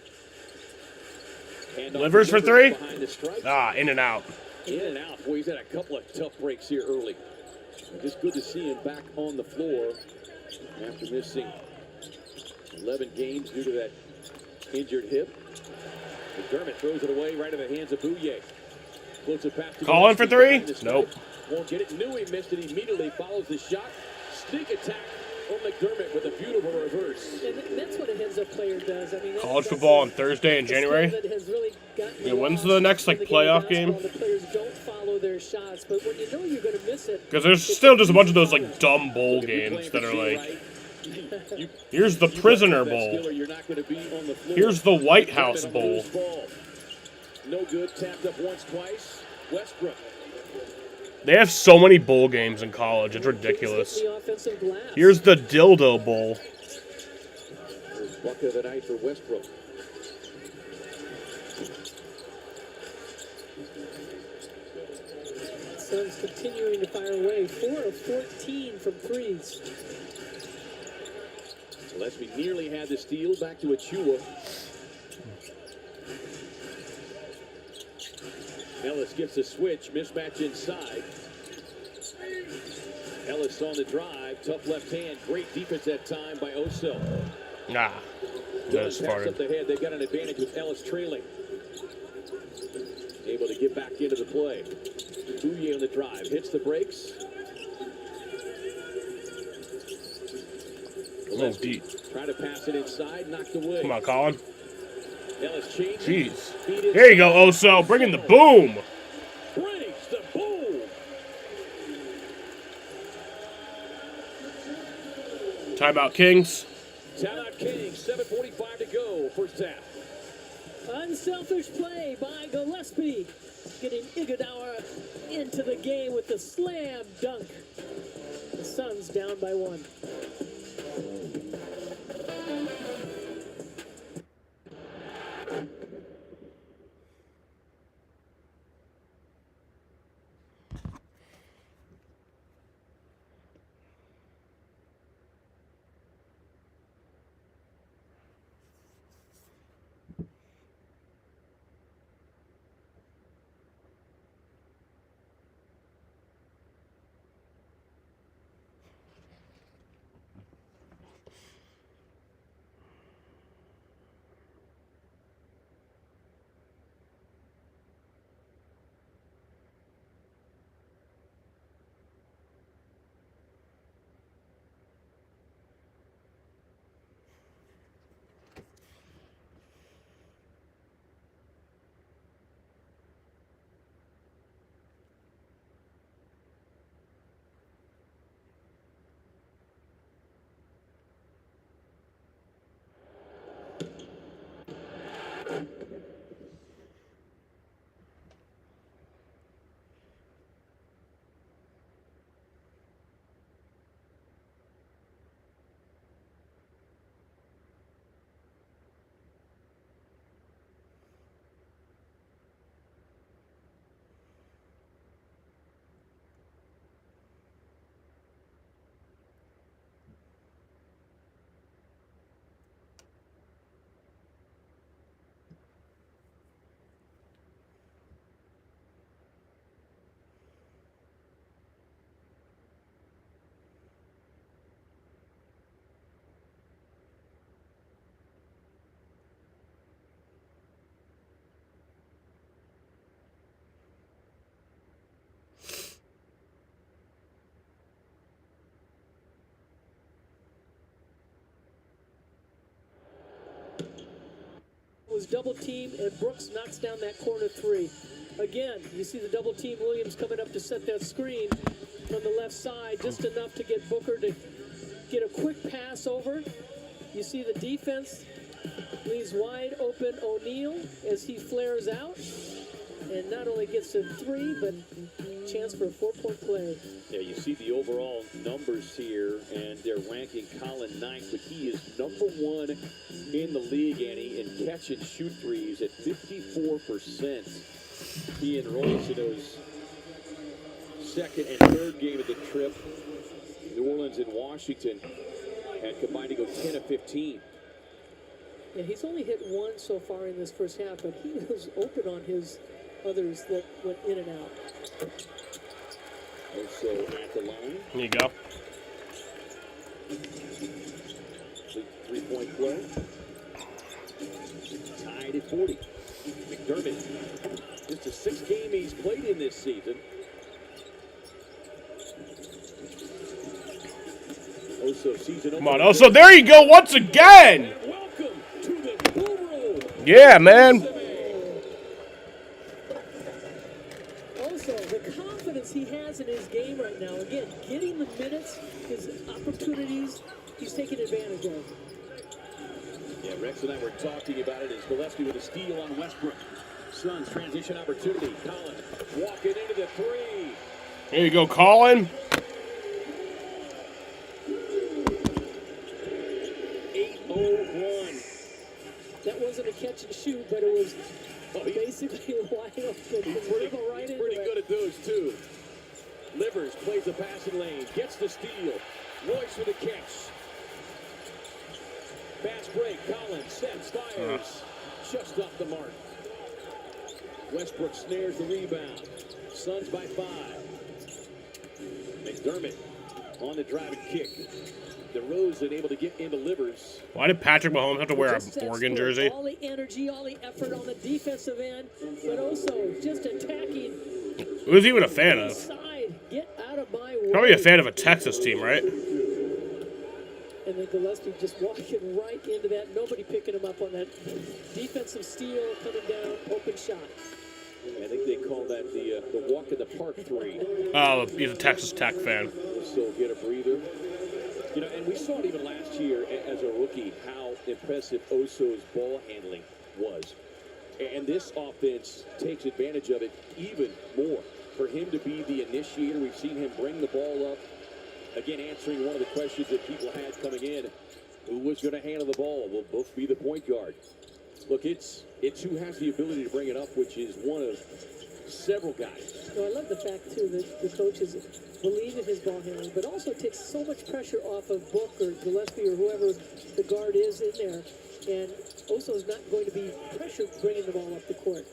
Livers for three? In and out. In and out. Boy, he's had a couple of tough breaks here early. Just good to see him back on the floor after missing 11 games due to that injured hip. McDermott throws it away right in the hands of Bouye. Floats it past. Calling for three? Nope. Won't get it. Knew he missed it. Immediately follows the shot. Sneak attack from McDermott with a beautiful reverse. And that's what a heads-up player does. I mean, College football on Thursday in January. Yeah, when's the next playoff game? The players don't follow their shots, but when you know you're going to miss it, because there's still just a bunch of those dumb bowl games that are like, here's the Prisoner Bowl. Here's the White House Bowl. No good. Tapped up once, twice. Westbrook. They have so many bowl games in college. It's ridiculous. Here's the Dildo Bowl. Buck of the night for Westbrook. Suns continuing to fire away. 4 of 14 from threes. Gillespie nearly had the steal. Back to Achua. Ellis gets a switch. Mismatch inside. Ellis on the drive. Tough left hand. Great defense that time by Oso. Nah. That's far. Up the head. They've got an advantage with Ellis trailing. Able to get back into the play. Bouye on the drive. Hits the brakes. A little deep. Try to pass it inside. Knocked away. Come on, Colin. Ellis changes. Jeez. There you go, Oso. Bringing the boom. Brings the boom. Timeout, Kings. Timeout, Kings. 7:45 to go. First half. Unselfish play by Gillespie, getting Iguodala into the game with the slam dunk. The Suns down by 1. Was double teamed, and Brooks knocks down that corner 3. Again, you see the double team. Williams coming up to set that screen from the left side, just enough to get Booker to get a quick pass over. You see the defense leaves wide open O'Neal as he flares out, and not only gets a 3, but chance for a 4-point play. Yeah, you see the overall numbers here, and they're ranking Colin 9th, but he is number 1 in the league, Annie, in catch and shoot threes at 54%. He enrolls in those second and third game of the trip. New Orleans and Washington had combined to go 10 of 15. Yeah, he's only hit 1 so far in this first half, but he was open on his others that went in and out. Also at the line. There you go. 3-point play. Tied at 40. McDermott. Just the 6th game he's played in this season. Oso season. Come on, Oso. There you go once again. Welcome to the Guru. Yeah, man. Also, the confidence he has in his game right now, again, getting the minutes, his opportunities, he's taking advantage of. Yeah, Rex and I were talking about it as Gillespie with a steal on Westbrook. Suns transition opportunity. Collins walking into the 3. There you go, Colin. 8-0-1. That wasn't a catch and shoot, but it was basically wide open. He's pretty good at those, too. Livers plays the passing lane, gets the steal. Royce with a catch. Fast break, Collins sets, fires. Just off the mark. Westbrook snares the rebound. Suns by 5. McDermott on the driving kick. DeRozan able to get into Livers. Why did Patrick Mahomes have to wear a Oregon jersey? All the energy, all the effort on the defensive end, but also just attacking. Who was he even a fan of? Side. Get out of my way. Probably a fan of a Texas team, right? And then Gillespie just walking right into that. Nobody picking him up on that defensive steal coming down, open shot. I think they call that the walk in the park 3. Oh, he's a Texas Tech fan. So get a breather. You know, and we saw it even last year as a rookie how impressive Oso's ball handling was. And this offense takes advantage of it even more. For him to be the initiator, we've seen him bring the ball up. Again, answering one of the questions that people had coming in. Who was going to handle the ball? Will Book be the point guard? Look, it's who has the ability to bring it up, which is one of several guys. I love the fact, too, that the coaches believe in his ball handling, but also takes so much pressure off of Book or Gillespie or whoever the guard is in there. And Oso's not going to be pressured bringing the ball up the court.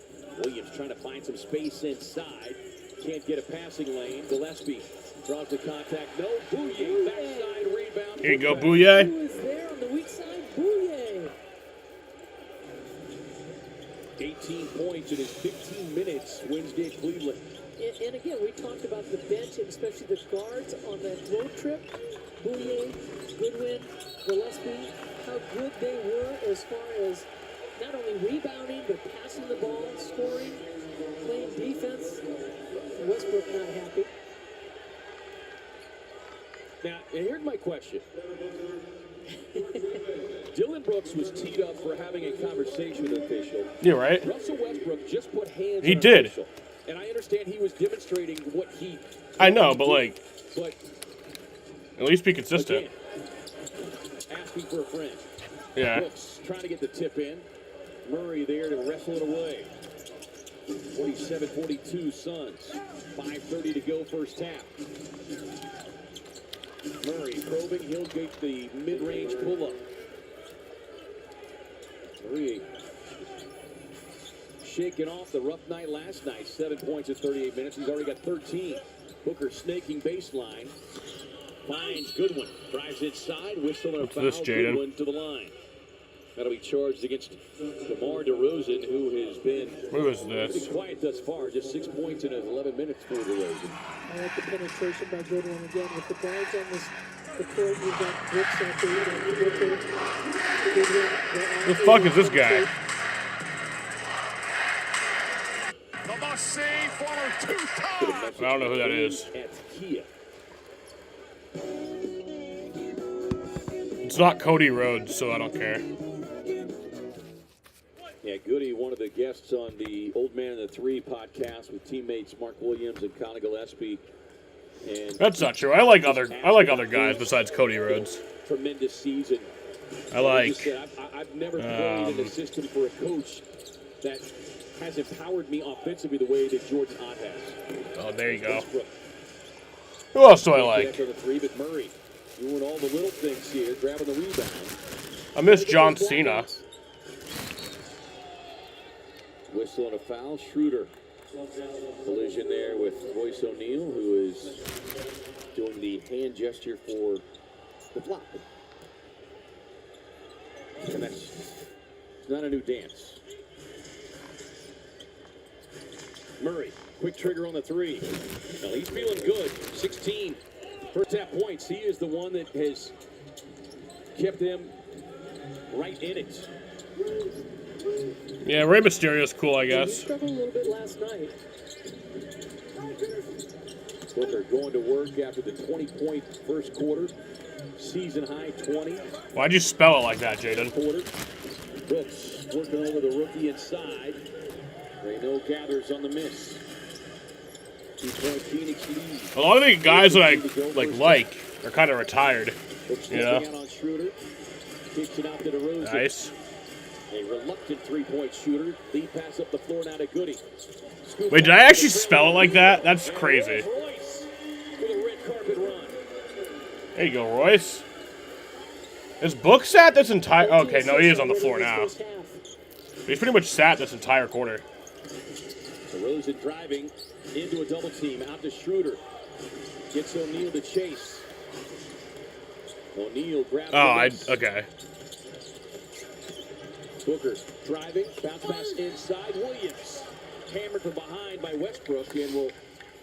Williams trying to find some space inside. Can't get a passing lane. Gillespie draws the contact. No. Bouye, backside rebound. Here you go, Bouye. Who is there on the weak side? Bouye. 18 points in his 15 minutes. Wednesday, Cleveland. And again, we talked about the bench and especially the guards on that road trip. Bouye, Goodwin, Gillespie, how good they were as far as not only rebounding, but passing the ball, scoring, playing defense. Westbrook not happy. Now, and here's my question. Dillon Brooks was teed up for having a conversation with an official. You're right. Russell Westbrook just put hands He on did. an official. And I understand he was demonstrating what he... I know, but like... But at least be consistent. again, asking for a friend. Yeah. Brooks trying to get the tip in. Murray there to wrestle it away. 47-42 Suns. 5:30 to go first half. Murray probing. He'll get the mid-range pull-up. Murray shaking off the rough night last night. 7 points in 38 minutes. He's already got 13. Booker snaking baseline. Finds Goodwin. Drives inside. Whistle and a foul. What's this, Jaden? Goodwin to the line. That'll be charged against DeMar DeRozan, who has been Who is this? pretty quiet thus far. Just 6 points in 11 minutes for DeRozan. I like the penetration by Goodwin again with the guards on the court. You've got Brooks out there, and Booker, Goodwin. The fuck is this guy? The must-see former two-time. I don't know who that is. At Kia. It's not Cody Rhodes, so I don't care. Yeah, Goody, one of the guests on the Old Man and the Three podcast with teammates Mark Williams and Conor Gillespie. And That's not true. I like other guys besides Cody Rhodes. tremendous season. I like. Just said, I've never played in a system for a coach that has empowered me offensively the way that Jordan Ott has. Oh, there you go. Westbrook. Who else do I like? After the three, but Murray doing all the little things here, grabbing the rebound. I miss John Cena. Whistle and a foul. Schroeder. Collision there with Royce O'Neal, who is doing the hand gesture for the flop. And that's not a new dance. Murray, quick trigger on the three. Well, he's feeling good. 16 first half points. He is the one that has kept them right in it. Yeah, Rey Mysterio's cool, I He guess. struggled a little bit last night. Booker going to work after the 20-point first quarter. Season high 20. Why'd you spell it like that, Jaden? Quarter. Brooks working over the rookie inside. Reno gathers on the miss. 2-point Phoenix lead. A lot of the guys that I like are kind of retired. Brooks You know? stepping out on Schroeder. Kicks it out to DeRozan. Nice. A reluctant three-point shooter. Lead pass up the floor now to Goody. Scoop Wait, did I actually spell it like that? That's crazy. Royce with a red carpet run. There you go, Royce. Is Book sat this entire... Okay, no, he is on the floor now. He's pretty much sat this entire quarter. DeRozan driving into a double team. Out to Schroeder. Gets O'Neal to chase. O'Neal grabs Okay. Booker driving. Bounce pass inside. Williams hammered from behind by Westbrook and will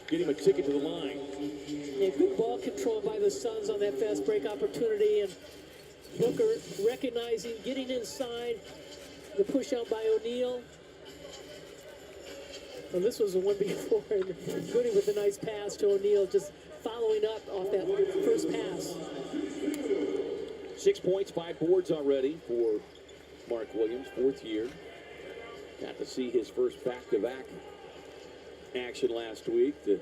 get him a ticket to the line. Yeah, good ball control by the Suns on that fast break opportunity, and Booker recognizing, getting inside, the push out by O'Neal. And this was the one before, and Goody with a nice pass to O'Neal, just following up off that first pass. 6 points, 5 boards already for Mark Williams, fourth year. Got to see his first back-to-back action last week to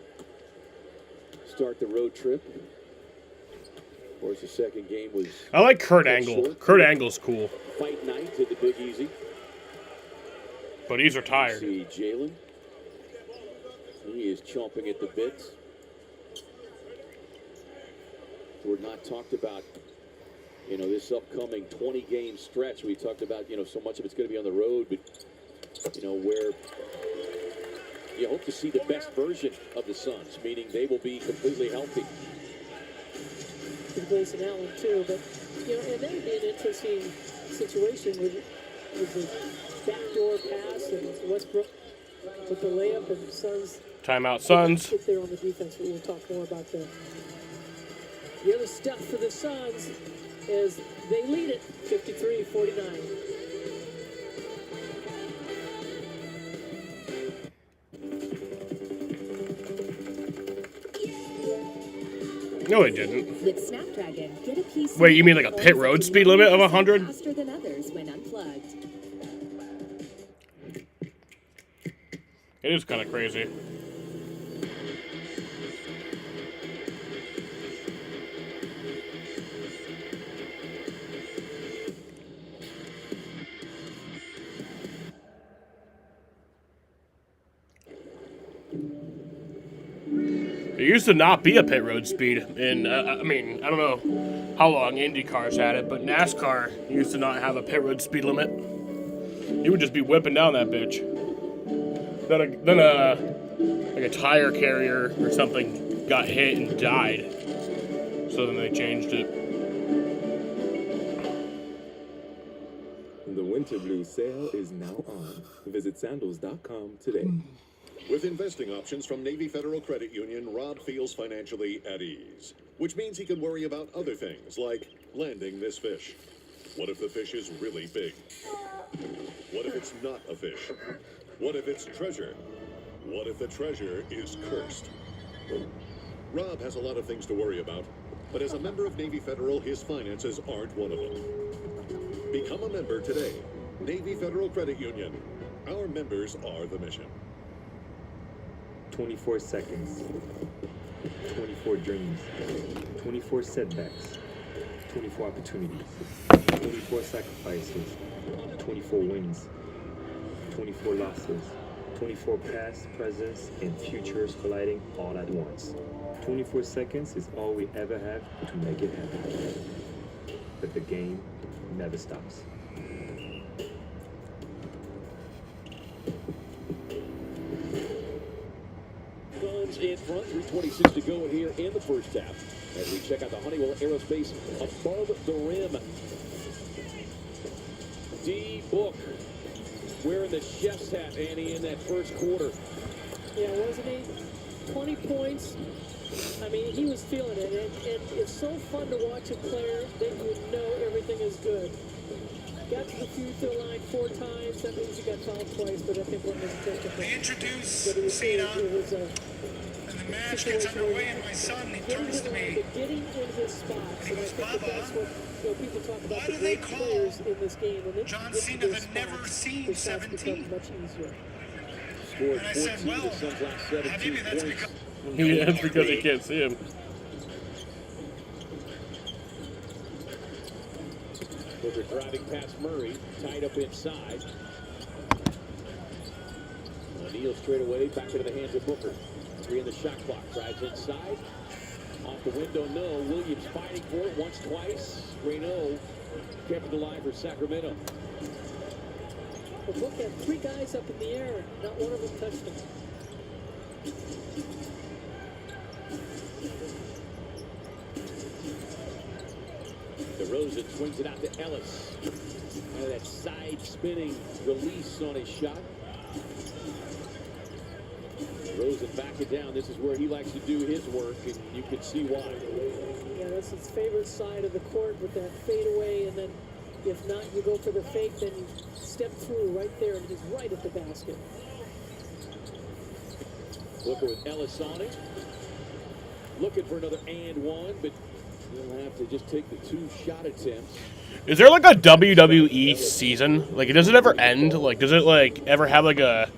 start the road trip. Of course, the second game was... I like Kurt Angle. Kurt Angle's cool. Fight night at the Big Easy. But he's retired. See Jalen. He is chomping at the bit. We're not talked about, this upcoming 20-game stretch. We talked about, so much of it's going to be on the road, but, where you hope to see the best version of the Suns, meaning they will be completely healthy. Grayson Allen too, but and that would be an interesting situation with the backdoor pass and Westbrook with the layup and Suns. Timeout, Suns. Sit there on the defense, but we'll talk more about that. The other step for the Suns is they lead it 53-49. No, it didn't. With Snapdragon, get a PC. Wait, you mean like a pit road speed limit of 100? Faster than others when unplugged. It is kind of crazy. There used to not be a pit road speed, and I don't know how long Indy cars had it, but NASCAR used to not have a pit road speed limit. You would just be whipping down that bitch. Then a tire carrier or something got hit and died, so then they changed it. The Winter Blue sale is now on. Visit sandals.com today. With investing options from Navy Federal Credit Union, Rod feels financially at ease, which means he can worry about other things like landing this fish. What if the fish is really big? What if it's not a fish? What if it's treasure? What if the treasure is cursed? Rob has a lot of things to worry about, but as a member of Navy Federal, his finances aren't one of them. Become a member today. Navy Federal Credit Union. Our members are the mission. 24 seconds, 24 dreams, 24 setbacks, 24 opportunities, 24 sacrifices, 24 wins, 24 losses, 24 past, presents, and futures colliding all at once. 24 seconds is all we ever have to make it happen. But the game never stops. Suns in front, 3:26 to go here in the first half. As we check out the Honeywell Aerospace above the rim. D-Book wearing the chef's hat, Annie, in that first quarter. Yeah, wasn't he? 20 points. I mean, he was feeling it, and it's so fun to watch a player that you know everything is good. Got to the free throw line 4 times. That means he got fouled twice, but I think one was technical. They introduce Cena, and the match gets underway, and my son, he turns to me. Getting in his spots. He goes, Baba, that's what people talk about. why do they call players in this game? And John Cena the never seen 17? Much easier. Scored And I said, 14 well, the Suns last 17 maybe that's points. Yeah, that's because he can't see him. Booker driving past Murray, tied up inside. O'Neal straight away, back into the hands of Booker. 3 in the shot clock, drives inside. Off the window, no. Williams fighting for it once, twice. Reno kept it alive for Sacramento. But Book had 3 guys up in the air. Not one of them touched him. DeRozan swings it out to Ellis. Kind of that side spinning release on his shot. DeRozan back it down. This is where he likes to do his work, and you can see why. Yeah, that's his favorite side of the court with that fadeaway, and then if not, you go for the fake, then you step through right there, and he's right at the basket. Booker with Ellis on it. Looking for another and one, but He'll have to just take the 2 shot attempts. Is there like a WWE season? Like, does it ever end? Like, does it like ever have like a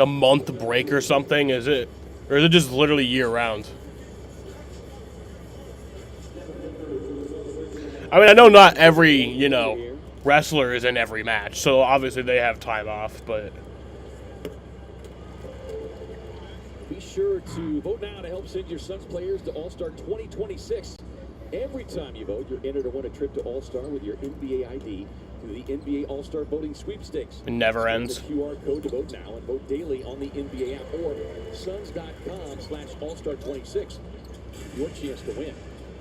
month break or something? Or is it just literally year round? I mean, I know not every, wrestler is in every match, so obviously they have time off, but Be sure to vote now to help send your Suns players to All-Star 2026. Every time you vote, you're entered to win a trip to All-Star with your NBA ID through the NBA All-Star Voting Sweepstakes. it never Scan ends. the QR code to vote now and vote daily on the NBA app or suns.com/All-Star26. Your chance to win.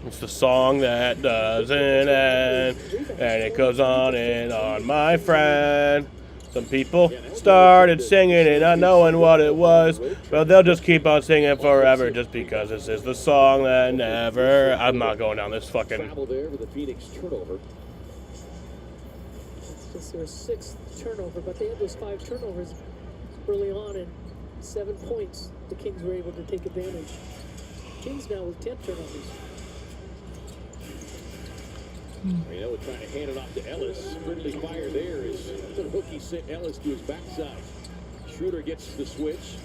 It's the song that doesn't end, and it goes on and on, my friend. Some people started singing it not knowing what it was, but they'll just keep on singing forever just because this is the song that never... I'm not going down this fucking... Travel there with the Phoenix turnover. It's just their 6th turnover, but they had those 5 turnovers early on, and 7 points the Kings were able to take advantage. Kings now with 10 turnovers. We're trying to hand it off to Ellis. Friendly fire there is the hook he sent Ellis to his backside. Schroeder gets the switch.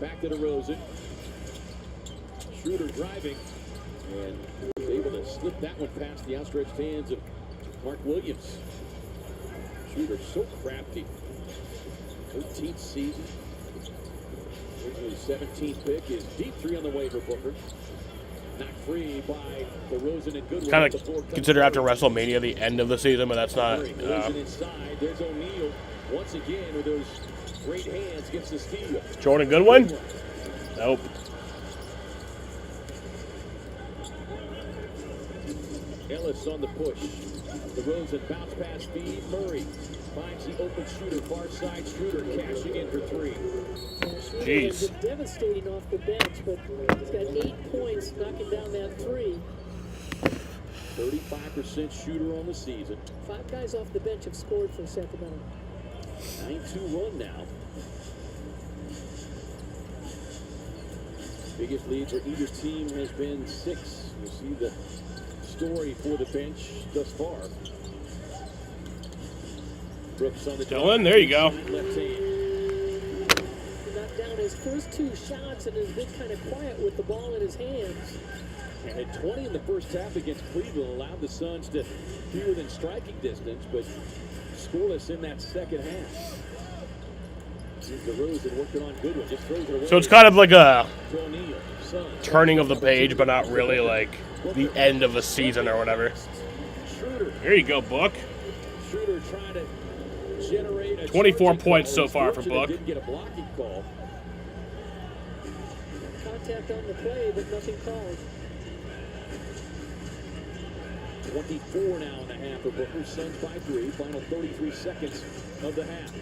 Back to DeRozan. Schroeder driving. And was able to slip that one past the outstretched hands of Mark Williams. Schroeder so crafty. 13th season. Originally 17th pick. His deep 3 on the way for Booker. Knocked free by DeRozan and Goodwin. Kind of consider after WrestleMania the end of the season, but that's not... DeRozan inside. There's O'Neal once again with those great hands, gets the steal. Jordan Goodwin? Nope. Ellis on the push. DeRozan bounce pass feed. Murray finds the open shooter, far side. Schroeder cashing in for 3. Schroeder has been devastating off the bench, but he's got 8 points knocking down that 3. 35% shooter on the season. 5 guys off the bench have scored for Sacramento. 9-2 run now. Biggest lead for either team has been 6. You see the story for the bench thus far. Brooks on the Dylan, there you go. Left hand. He knocked down his first 2 shots and has been kind of quiet with the ball in his hands. And had 20 in the first half against Cleveland, allowed the Suns to be within striking distance, but scoreless in that second half. DeRozan working on Goodwin, just throws it away. So it's kind of like a turning of the page, but not really like the end of the season or whatever. There you go, Book. Schroeder trying to generate a 24 points so far for Book. Didn't get a blocking call. Contact on the play, but nothing called. 24 now in the half for Booker. Suns by 3. Final 33 seconds of the half.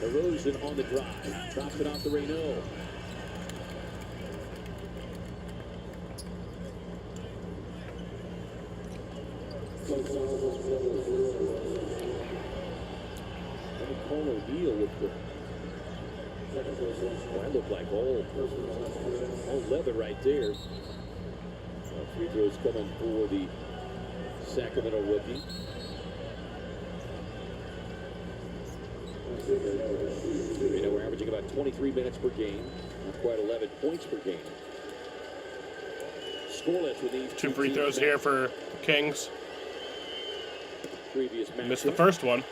DeRozan on the drive. Drops it off the Reynaud. Cole O'Neal with the... That looked like all leather right there. Free throws coming for the Sacramento rookie. We're averaging about 23 minutes per game. Not quite 11 points per game. Scoreless with these 2 free throws here for Kings. Previous match. Missed the first one.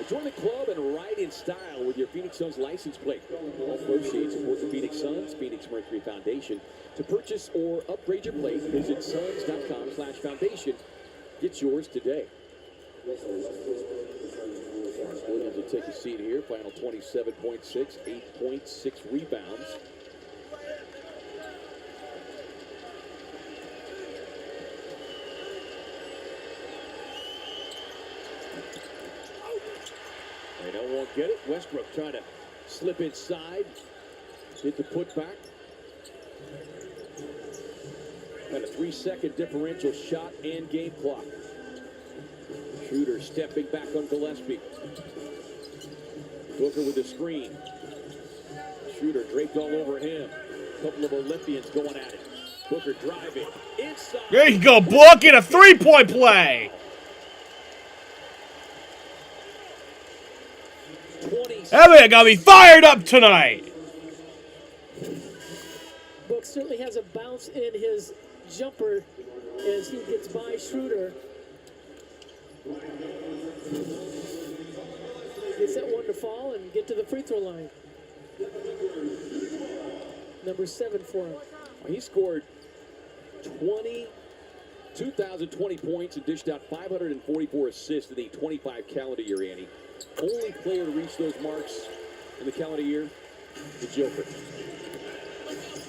Join the club and ride in style with your Phoenix Suns license plate. All proceeds support the Phoenix Suns, Phoenix Mercury Foundation. To purchase or upgrade your plate, visit suns.com/foundation. Get yours today. Williams will take a seat here. Final 27.6, 8.6 rebounds. Reynaud won't get it. Westbrook trying to slip inside. Hit the putback. Got a 3-second differential shot and game clock. Schroeder stepping back on Gillespie. Booker with the screen. Schroeder draped all over him. A couple of Olympians going at it. Booker driving inside. There you go, Book. Get a three-point play. 20. That got me fired up tonight. Book certainly has a bounce in his jumper as he gets by Schroeder. Gets that one to fall and get to the free throw line. Number 7 for him. He scored 2,020 points and dished out 544 assists in the 25 calendar year, Andy. Only player to reach those marks in the calendar year, the Joker.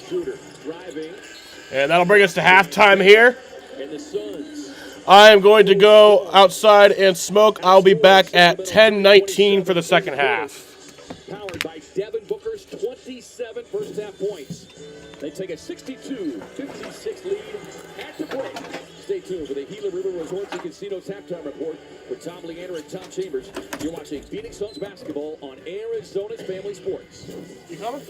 Shooter driving. And that'll bring us to halftime here. And the Suns. I am going to go outside and smoke. I'll be back at 10:19 for the second half. Powered by Devin Booker's 27 first half points. They take a 62-56 lead at the break. Stay tuned for the Gila River Resorts and Casinos halftime report with Tom Leander and Tom Chambers. You're watching Phoenix Suns basketball on Arizona's Family Sports. You coming?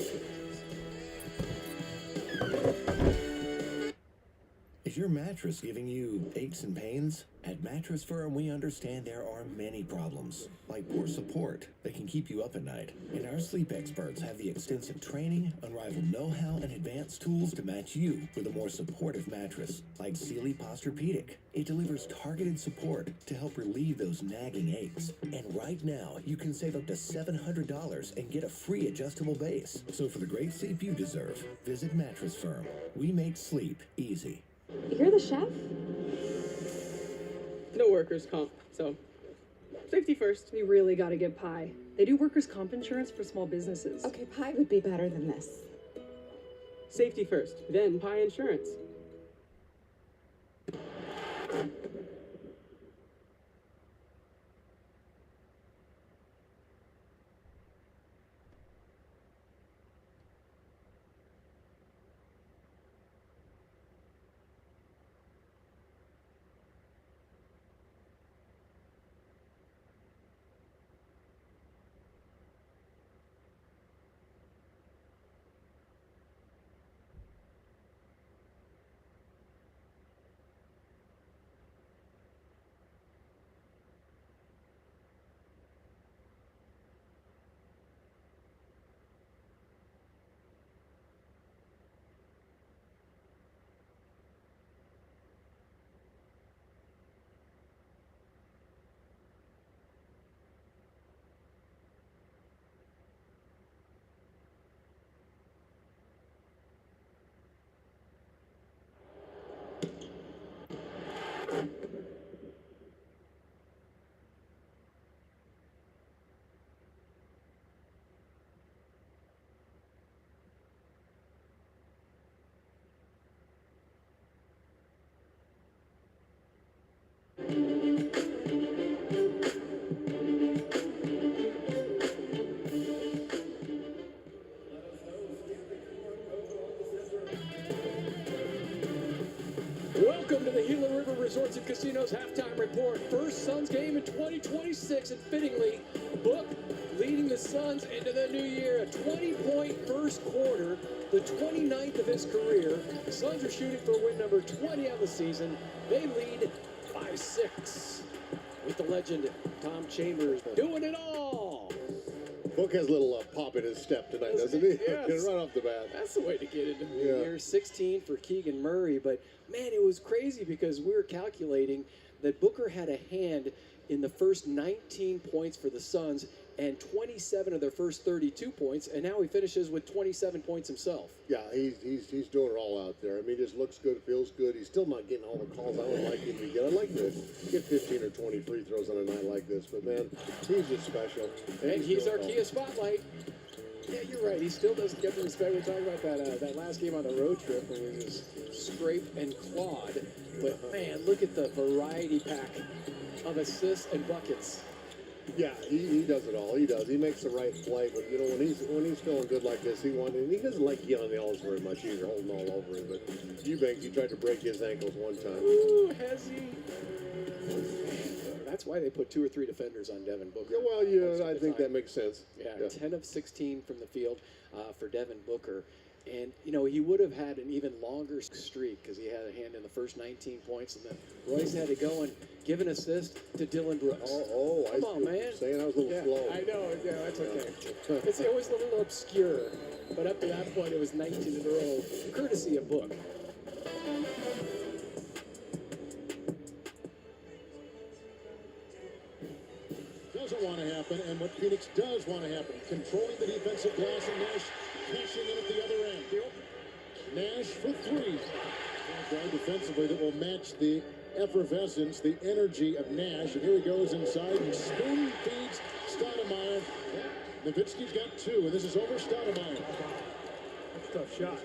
Is your mattress giving you aches and pains? At Mattress Firm, we understand there are many problems, like poor support that can keep you up at night. And our sleep experts have the extensive training, unrivaled know-how, and advanced tools to match you with a more supportive mattress, like Sealy Posturepedic. It delivers targeted support to help relieve those nagging aches. And right now, you can save up to $700 and get a free adjustable base. So for the great sleep you deserve, visit Mattress Firm. We make sleep easy. You're the chef? No workers' comp, so safety first. You really gotta get Pie. They do workers' comp insurance for small businesses. Okay, Pie would be better than this. Safety first, then Pie Insurance. Welcome to the Gila River Resorts and Casinos halftime report. First Suns game in 2026, and fittingly, Book leading the Suns into the new year. A 20-point first quarter, the 29th of his career. The Suns are shooting for win number 20 of the season. They lead 5-6 with the legend Tom Chambers doing it all. Book has a little pop in his step tonight, doesn't he? Yes. Right off the bat. That's the way to get into the new Yeah. year. 16 for Keegan Murray, but man, it was crazy because we were calculating that Booker had a hand in the first 19 points for the Suns and 27 of their first 32 points, and now he finishes with 27 points himself. Yeah, he's doing it all out there. I mean, he just looks good, feels good. He's still not getting all the calls I would like him to get. I'd like to get 15 or 20 free throws on a night like this, but man, he's just special. And he's our doing it Kia Spotlight. Yeah, you're right. He still doesn't get the respect. We're talking about that last game on the road trip where he was scraped and clawed. But man, look at the variety pack of assists and buckets. Yeah, he does it all. He does. He makes the right play, but you know when he's feeling good like this, he doesn't like getting on the elbows very much either, holding all over him. But Eubanks, he tried to break his ankles one time. Ooh, has he? That's why they put 2 or 3 defenders on Devin Booker. Yeah, well, yeah, I think that makes sense. Yeah, 10 of 16 from the field for Devin Booker. And, you know, he would have had an even longer streak because he had a hand in the first 19 points, and then Royce had to go and give an assist to Dylan Brooks. Come on, man. Saying I was a little slow. I know, yeah, that's okay. It's always a little obscure, but up to that point, it was 19 in a row, courtesy of Book. Doesn't want to happen, and what Phoenix does want to happen, controlling the defensive glass, and Nash cashing in at the other end. Nash for three. Guard defensively that will match the effervescence, the energy of Nash. And here he goes inside and spoon feeds Stoudemire. Nowitzki's got two, and this is over Stoudemire. That's a tough shot.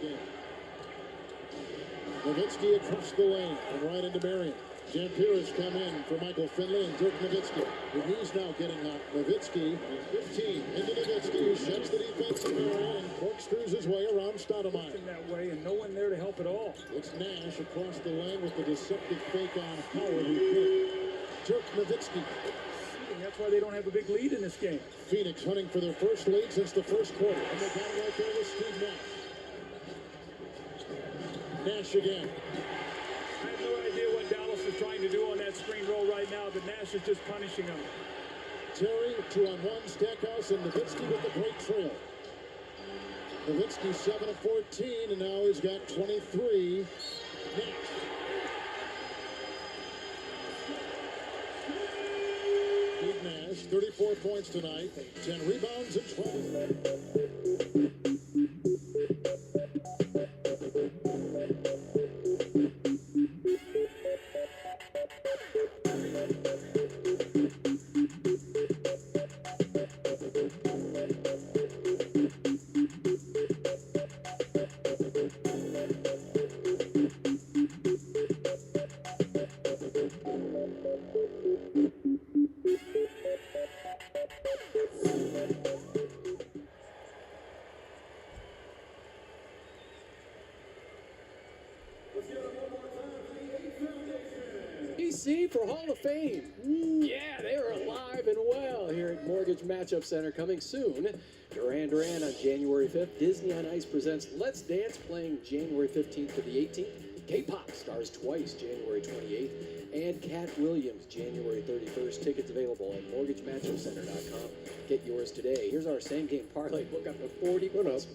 Nowitzki across the lane and right into Marion. Jean-Pierre has come in for Michael Finley and Dirk Nowitzki. He's now getting hot. Nowitzki, 15, into Nowitzki, who shuts the defense of Marion and corkscrews his way around Stoudemire. In that way, and no one there to help at all. It's Nash across the lane with the deceptive fake on Howard, who hit Dirk Nowitzki. And that's why they don't have a big lead in this game. Phoenix hunting for their first lead since the first quarter. And they got it right there with Steve Nash. Nash again. I have no idea what Dallas is trying to do on that screen roll right now, but Nash is just punishing them. Terry, 2-on-1, Stackhouse, and Nowitzki with the great trail. Nowitzki 7 of 14, and now he's got 23. Nash. Steve Nash, 34 points tonight, 10 rebounds and 12. BC for Hall of Fame. Yeah, they are alive and well here at Mortgage Matchup Center. Coming soon. Duran Duran on January 5th. Disney on Ice presents Let's Dance, playing January 15th to the 18th. K-Pop stars twice, January 28th. And Cat Williams, January 31st. Tickets available at mortgagematchupcenter.com. Get yours today. Here's our same game parlay. Book up to 40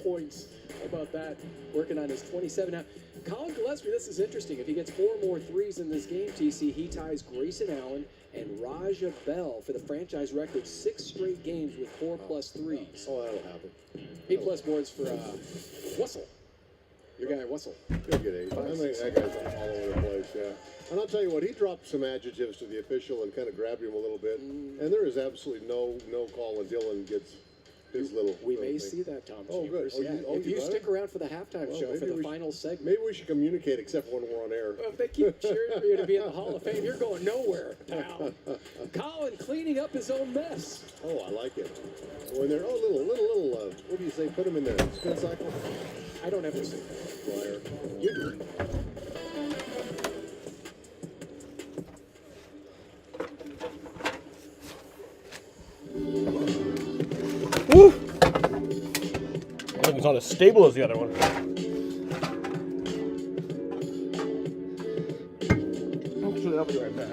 points. How about that? Working on his 27 now. Colin Gillespie, this is interesting. If he gets 4 more threes in this game, TC, he ties Grayson Allen and Raja Bell for the franchise record 6 straight games with 4+ threes. Oh, that'll happen. 8+ boards for Wussel. Your guy Wussel. He'll get 8. I think that guy's all over the place, yeah. And I'll tell you what, he dropped some adjectives to the official and kind of grabbed him a little bit. And there is absolutely no call when Dylan gets his little. We may see that, Tom. Oh, good. Chambers. If you stick around for the halftime show for the final segment. Maybe we should communicate except when we're on air. If they keep cheering for you to be in the Hall of Fame, you're going nowhere, pal. Colin cleaning up his own mess. Oh, I like it. When they're little, what do you say? Put them in the spin cycle. I don't ever say that. Liar. You do. Woo! It's not as stable as the other one. Actually, I'll be right back.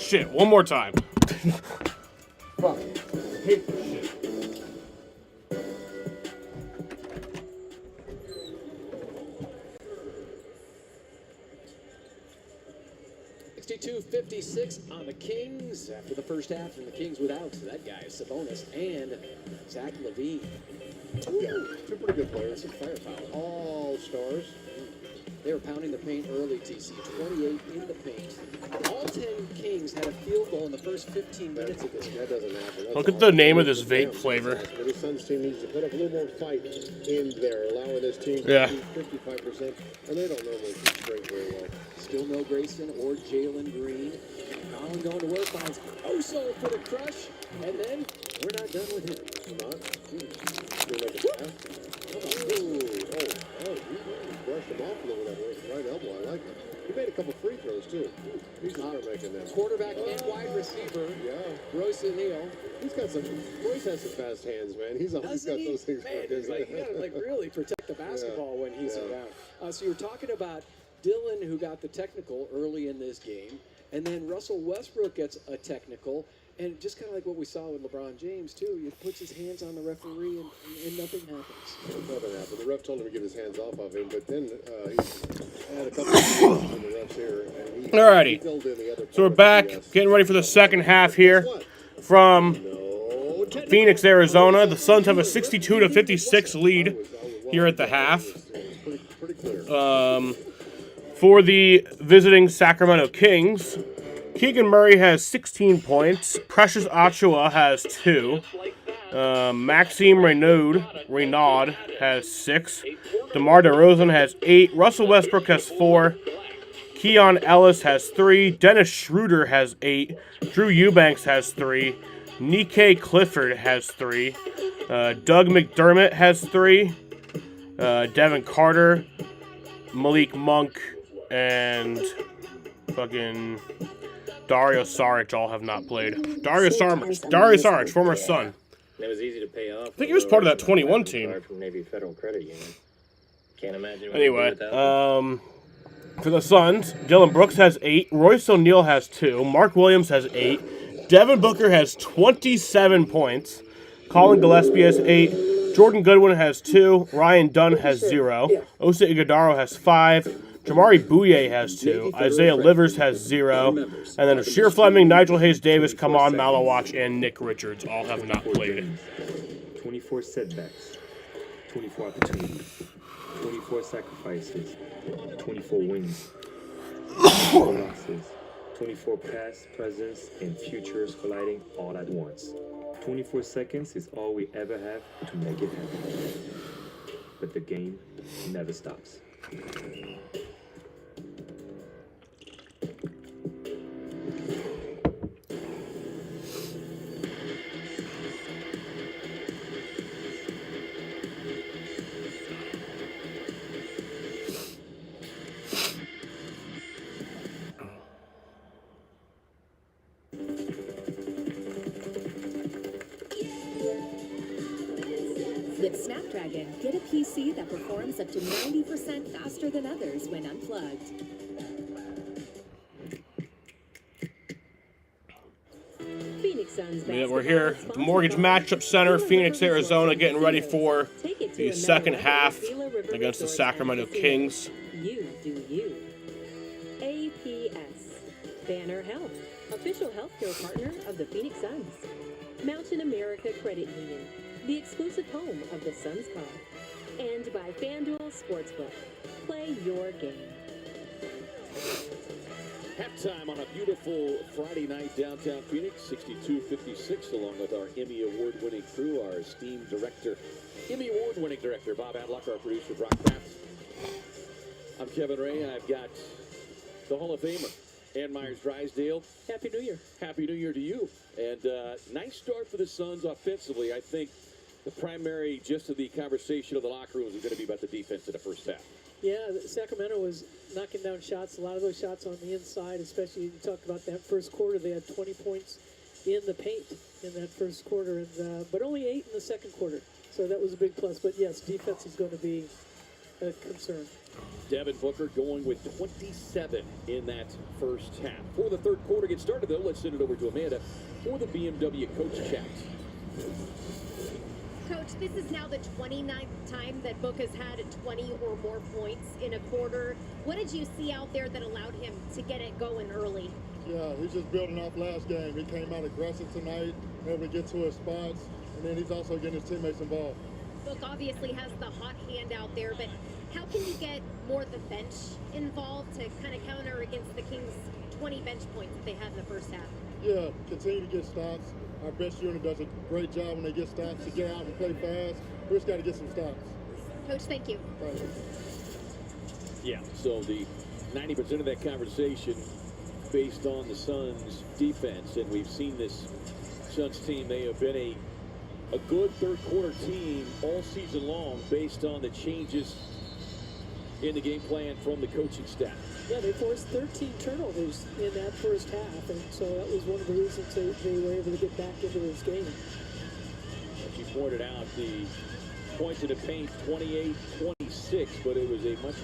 shit one more time. Fuck. Hate this shit. $62-56 on the Kings after the first half, and the Kings without that guy, Sabonis, and Zach LaVine. Yeah, two pretty good players. Some firepower. All stars. They were pounding the paint early, TC. 28 in the paint. All 10 Kings had a field goal in the first 15 minutes of this game. That doesn't happen. Look at the name of this vape flavor. The Suns team needs to put up a little more fight in there, allowing this team Yeah. to shoot 55%, and they don't normally shoot straight very well. Still no Grayson or Jalen Green. Colin going to work, finds Oso for the crush, and then we're not done with him. Not? Doing like a pass. Oh, you brushed him off a little that right elbow. I like it. He made a couple free throws, too. He's not making that. Quarterback and wide receiver. Yeah. Royce O'Neal. Royce has some fast hands, man. He's got those things. Man, he's like, you gotta really protect the basketball when he's around. So you're talking about Dylan, who got the technical early in this game, and then Russell Westbrook gets a technical, and just kind of like what we saw with LeBron James too, he puts his hands on the referee and nothing happens. Nothing happened. The ref told him to get his hands off of him, but then he had a couple of from the refs here, and he Alrighty. filled in the other So we're back, getting ready for the second half here from Phoenix, Arizona. The Suns have a 62-56 lead here at the half. For the visiting Sacramento Kings, Keegan Murray has 16 points. Precious Achiuwa has 2. Maxime Reynaud has 6. DeMar DeRozan has 8. Russell Westbrook has 4. Keon Ellis has 3. Dennis Schroeder has 8. Drew Eubanks has 3. Nikkei Clifford has 3. Doug McDermott has 3. Devin Carter, Malik Monk, and fucking Dario Saric all have not played. Dario Saric, former Sun. It was easy to pay off. I think he was part of that 21 team. From Navy Federal Credit Union. Can't imagine. Anyway, for the Suns, Dylan Brooks has 8. Royce O'Neal has 2. Mark Williams has 8. Devin Booker has 27 points. Colin Gillespie has 8. Jordan Goodwin has 2. Ryan Dunn has 0. Osa Iguodala has 5. Jamari Bouye has 2. Isaiah Livers has 0. And then Sheer Fleming, Nigel Hayes-Davis, Kaman Malawach, and Nick Richards all have not played. 24 setbacks, 24 opportunities, 24 sacrifices, 24 wins, 24 losses, 24 past, presents, and futures colliding all at once. 24 seconds is all we ever have to make it happen. But the game never stops. With Snapdragon, get a PC that performs up to 90% faster than others when unplugged. Phoenix Suns Yeah, we're here at the Mortgage Matchup Center, Phoenix, Arizona, getting ready for the second half against the Sacramento Kings. You do you. APS. Banner Health, official healthcare partner of the Phoenix Suns. Mountain America Credit Union, the exclusive home of the Suns Club. And by FanDuel Sportsbook. Play your game. Halftime on a beautiful Friday night downtown Phoenix, 62-56, along with our Emmy Award-winning crew, our esteemed director, Emmy Award-winning director, Bob Adlock, our producer, Brock Kraft. I'm Kevin Ray, and I've got the Hall of Famer, Ann Myers-Drysdale. Happy New Year. Happy New Year to you. And nice start for the Suns offensively. I think the primary gist of the conversation of the locker room is going to be about the defense in the first half. Yeah, Sacramento was knocking down shots, a lot of those shots on the inside, especially you talked about that first quarter. They had 20 points in the paint in that first quarter, and but only 8 in the second quarter. So that was a big plus. But yes, defense is going to be a concern. Devin Booker going with 27 in that first half. For the third quarter gets started, though, let's send it over to Amanda for the BMW Coach Chat. Coach, this is now the 29th time that Book has had 20 or more points in a quarter. What did you see out there that allowed him to get it going early? Yeah, he's just building off last game. He came out aggressive tonight, able to get to his spots, and then he's also getting his teammates involved. Book obviously has the hot hand out there, but how can you get more of the bench involved to kind of counter against the Kings' 20 bench points that they had in the first half? Yeah, continue to get stops. Our bench unit does a great job when they get stops to get out and play fast. We just got to get some stops. Coach, thank you. Right. Yeah, so the 90% of that conversation based on the Suns' defense, and we've seen this Suns team. They have been a good third quarter team all season long based on the changes in the game plan from the coaching staff. Yeah, they forced 13 turnovers in that first half, and so that was one of the reasons they were able to get back into this game. As you pointed out, the points in the paint, 28-26, but it was a much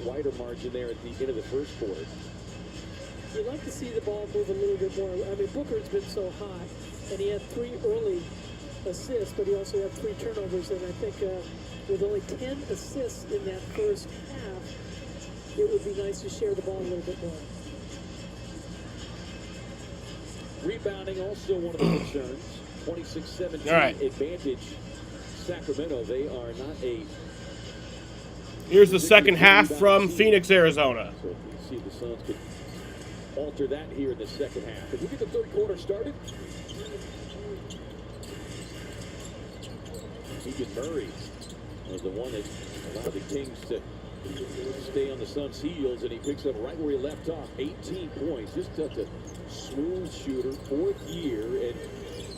wider margin there at the end of the first quarter. You'd like to see the ball move a little bit more. I mean, Booker's been so hot, and he had 3 early assists, but he also had 3 turnovers, and I think with only 10 assists in that first half, it would be nice to share the ball a little bit more. Rebounding also one of the concerns. 26-17 right. advantage. Sacramento, they are not a... Here's the second half from Phoenix, Arizona. So you see the Suns could alter that here in the second half. If we get the third quarter started, Keegan Murray was the one that allowed the Kings to stay on the Suns' heels, and he picks up right where he left off. 18 points. Just such a smooth shooter, 4th year, and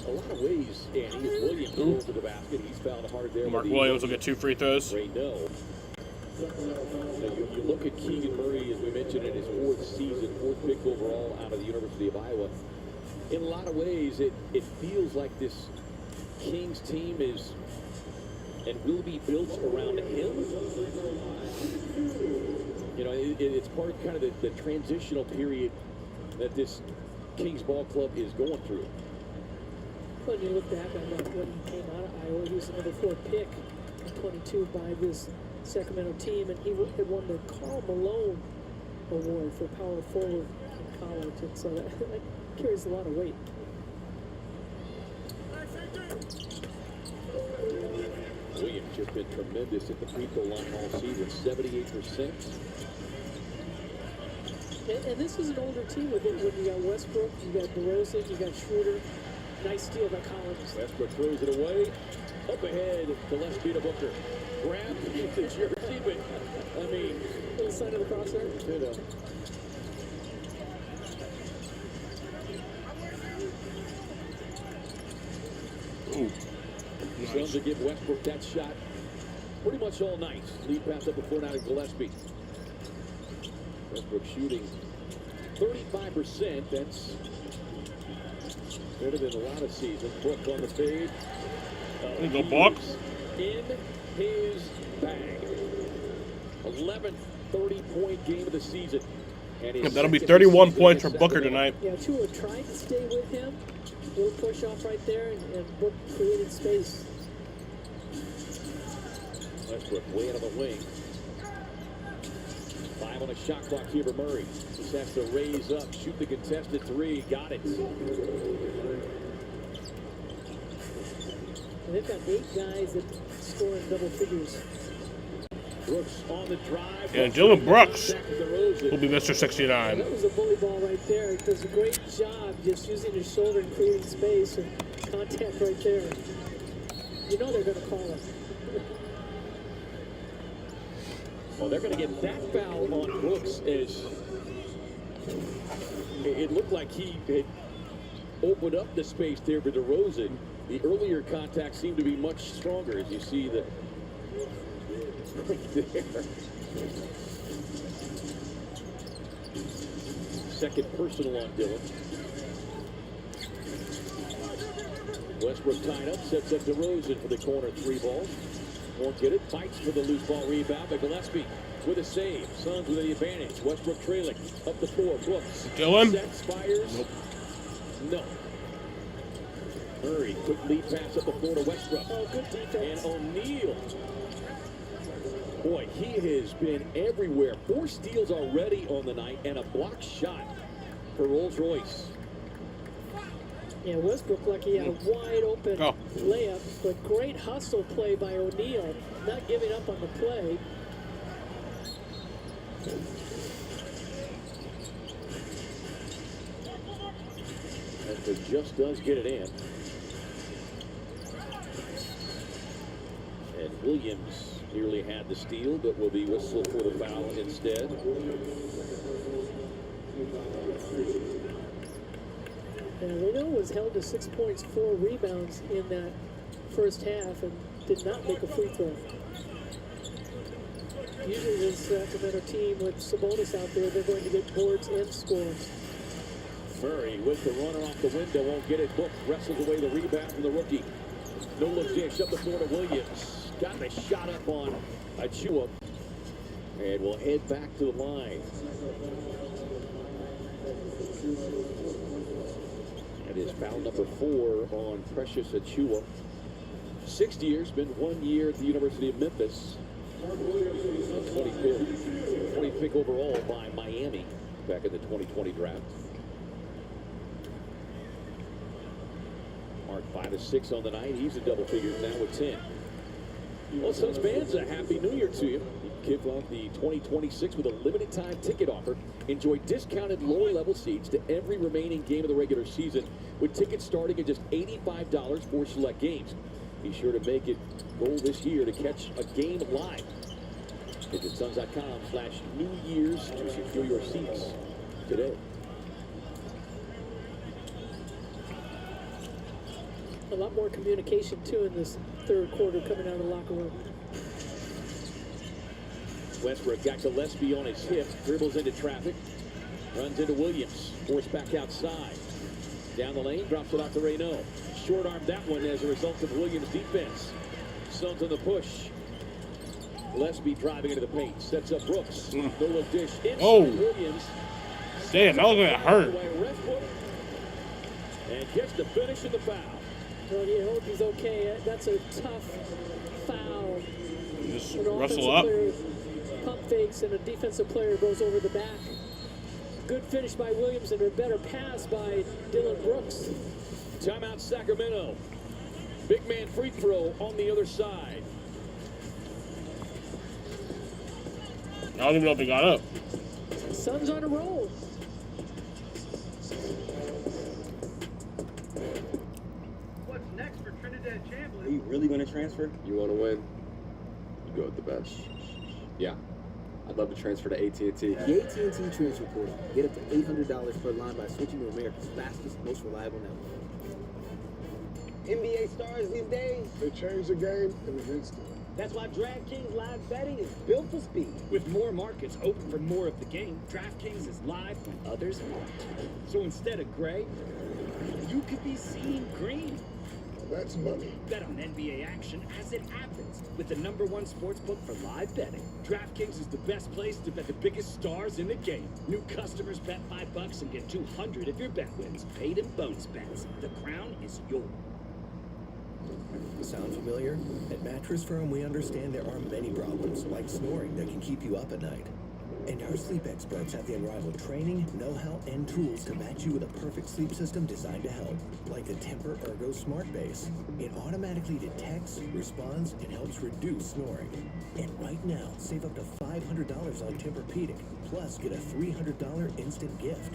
a lot of ways, Danny, as Williams goes to the basket. He's fouled hard there. Mark Williams will get 2 free throws. Ray no. You look at Keegan Murray, as we mentioned, in his 4th season, 4th pick overall out of the University of Iowa. In a lot of ways, it feels like this Kings team is and will be built around him. You know, it's part of kind of the transitional period that this Kings ball club is going through. When you look back on when he came out of Iowa, he was the number 4 pick in 22 by this Sacramento team, and he had won the Karl Malone Award for power forward in college, and so that carries a lot of weight. Williams has been tremendous at the free throw line all season, 78%. And this is an older team with it. When you got Westbrook, you got DeRozan, you got Schroeder. Nice steal by Collins. Westbrook throws it away. Up ahead, Gillespie to Booker. Grab the jersey, but I mean, little side of the crosshair. You know. Ooh. The Suns will give Westbrook that shot pretty much all night. Lead pass up the floor now to Gillespie. Westbrook shooting 35%. That's better than a lot of seasons. Book on the fade. There you go, Book. In his bag. 11th 30-point game of the season. And that'll be 31 points for Booker tonight. Yeah, Tua tried to stay with him. A little push off right there, and Book created space. Westbrook way out of the wing. 5 on a shot clock here for Murray. Just has to raise up, shoot the contested 3. Got it. And they've got 8 guys that score in double figures. Brooks on the drive. And Dylan Brooks will be Mr. 69. That was a bully ball right there. He does a great job just using his shoulder and creating space and contact right there. You know they're going to call it. Well, they're going to get that foul on Brooks as it looked like he had opened up the space there for DeRozan. The earlier contact seemed to be much stronger, as you see the right there. Second personal on Dylan. Westbrook tied up, sets up DeRozan for the corner 3 ball. won't get it. Fights for the loose ball rebound, but Gillespie with a save. Suns with the advantage. Westbrook trailing up the floor. Brooks. Dylan? Sets, fires. Nope. No. Murray, quick lead pass up the floor to Westbrook. Oh, good defense. And O'Neal. Boy, he has been everywhere. 4 steals already on the night and a block shot for Rolls-Royce. Yeah, Westbrook lucky he had a wide open layup, but great hustle play by O'Neal, not giving up on the play. Edford just does get it in. And Williams nearly had the steal, but will be whistled for the foul instead. Yeah, Reno was held to 6 points, 4 rebounds in that first half and did not make a free throw. Usually this Sacramento team with Sabonis out there, they're going to get boards and scores. Murray with the runner off the window, won't get it. Book wrestles away the rebound from the rookie. No look dish up the floor to Williams. Got the shot up on Achua. And we'll head back to the line. That is foul number 4 on Precious Achua. 6 years, been 1 year at the University of Memphis. 25th pick overall by Miami back in the 2020 draft. Mark 5 of 6 on the night. He's in double figures now with 10. Well, Suns fans, a happy new year to you. You can kick off the 2026 with a limited time ticket offer. Enjoy discounted lower level seats to every remaining game of the regular season with tickets starting at just $85 for select games. Be sure to make it goal this year to catch a game live. Visit Suns.com/New Year's to secure your seats today. A lot more communication, too, in this third quarter coming out of the locker room. Westbrook got Gillespie on his hip, dribbles into traffic, runs into Williams, forced back outside. Down the lane, drops it off to Reynaud. Short arm that one as a result of Williams' defense. Suns on the push. Gillespie driving into the paint, sets up Brooks. No look dish inside Williams. Damn, that was going to hurt. And gets the finish in the foul. Well, you hope he's okay. That's a tough foul. Just An wrestle offensive up. player pump fakes and a defensive player goes over the back. Good finish by Williams and a better pass by Dylan Brooks. Timeout Sacramento. Big man free throw on the other side. I don't even know if he got up. Suns on a roll. What's next for Trinidad Chambliss? Are you really going to transfer? You want to win? You go with the best. Yeah. I'd love to transfer to AT&T. The AT&T Transfer Portal. Get up to $800 per line by switching to America's fastest, most reliable network. NBA stars these days, they change the game in an instant. That's why DraftKings Live Betting is built for speed. With more markets open for more of the game, DraftKings is live when others aren't. So instead of gray, you could be seeing green. That's money. Bet on NBA action as it happens with the #1 sportsbook for live betting. DraftKings is the best place to bet the biggest stars in the game. New customers bet $5 and get $200 if your bet wins. Paid in bonus bets. The crown is yours. Sound familiar? At Mattress Firm, we understand there are many problems, like snoring, that can keep you up at night. And our sleep experts have the unrivaled training, know-how, and tools to match you with a perfect sleep system designed to help, like the Temper Ergo Smart Base. It automatically detects, responds, and helps reduce snoring. And right now, save up to $500 on Tempur-Pedic, plus get a $300 instant gift.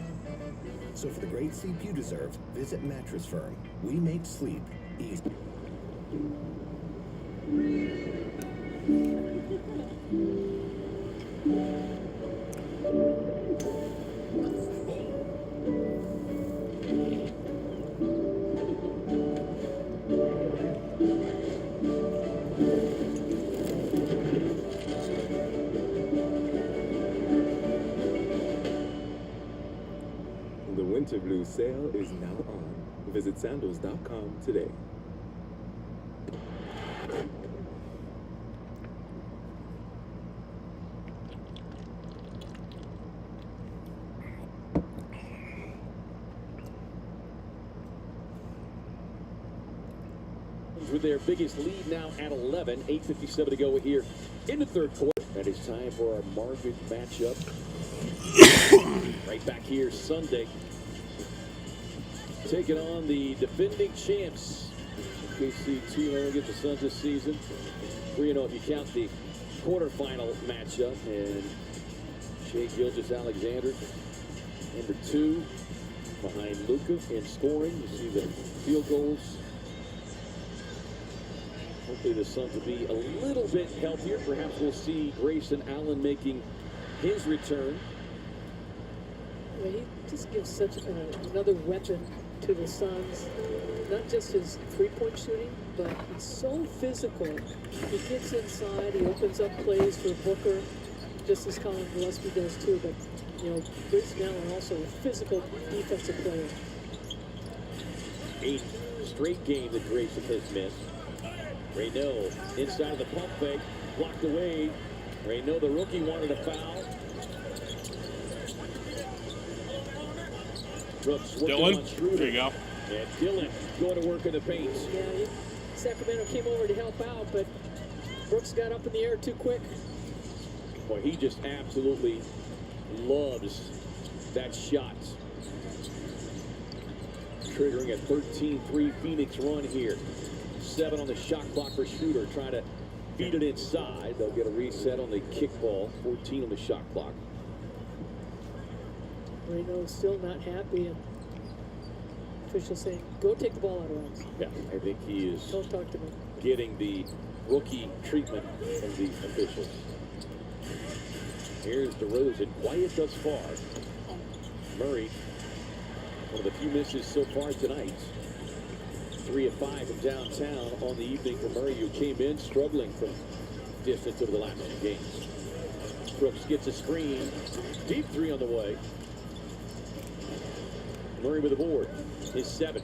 So for the great sleep you deserve, visit Mattress Firm. We make sleep easy. The Winter Blue sale is now on. Visit sandals.com today. with their biggest lead now at 11. 8:57 to go here in the third quarter. And it's time for our Marvin matchup. Right back here Sunday. Taking on the defending champs. KC 2-0 against the Suns this season. 3-0 if you count the quarterfinal matchup. And Shai Gilgeous-Alexander, number 2, behind Luka in scoring. You see the field goals. Hopefully the Suns will be a little bit healthier. Perhaps we'll see Grayson Allen making his return. Well, he just gives such another weapon to the Suns. Not just his three-point shooting, but he's so physical. He gets inside, he opens up plays for Booker, just as Colin Gillespie does too. But, you know, Grayson Allen also a physical defensive player. 8th straight game that Grayson has missed. Reynaud inside of the pump fake, blocked away. Reynaud, the rookie, wanted a foul. Brooks working on Schroeder. There you go. And Dillon going to work in the paint. Yeah, Sacramento came over to help out, but Brooks got up in the air too quick. Boy, he just absolutely loves that shot. Triggering a 13-3 Phoenix run here. 7 on the shot clock for Schroeder, trying to feed it inside. They'll get a reset on the kickball. 14 on the shot clock. Reynaud's still not happy, and officials saying, go take the ball out of bounds. Yeah, I think he is Don't talk to me. getting the rookie treatment from the officials. Here's DeRozan, quiet thus far. Murray, one of the few misses so far tonight. 3 of 5 from downtown on the evening for Murray, who came in struggling from distance over the last 2 games. Brooks gets a screen. Deep 3 on the way. Murray with the board. His 7th.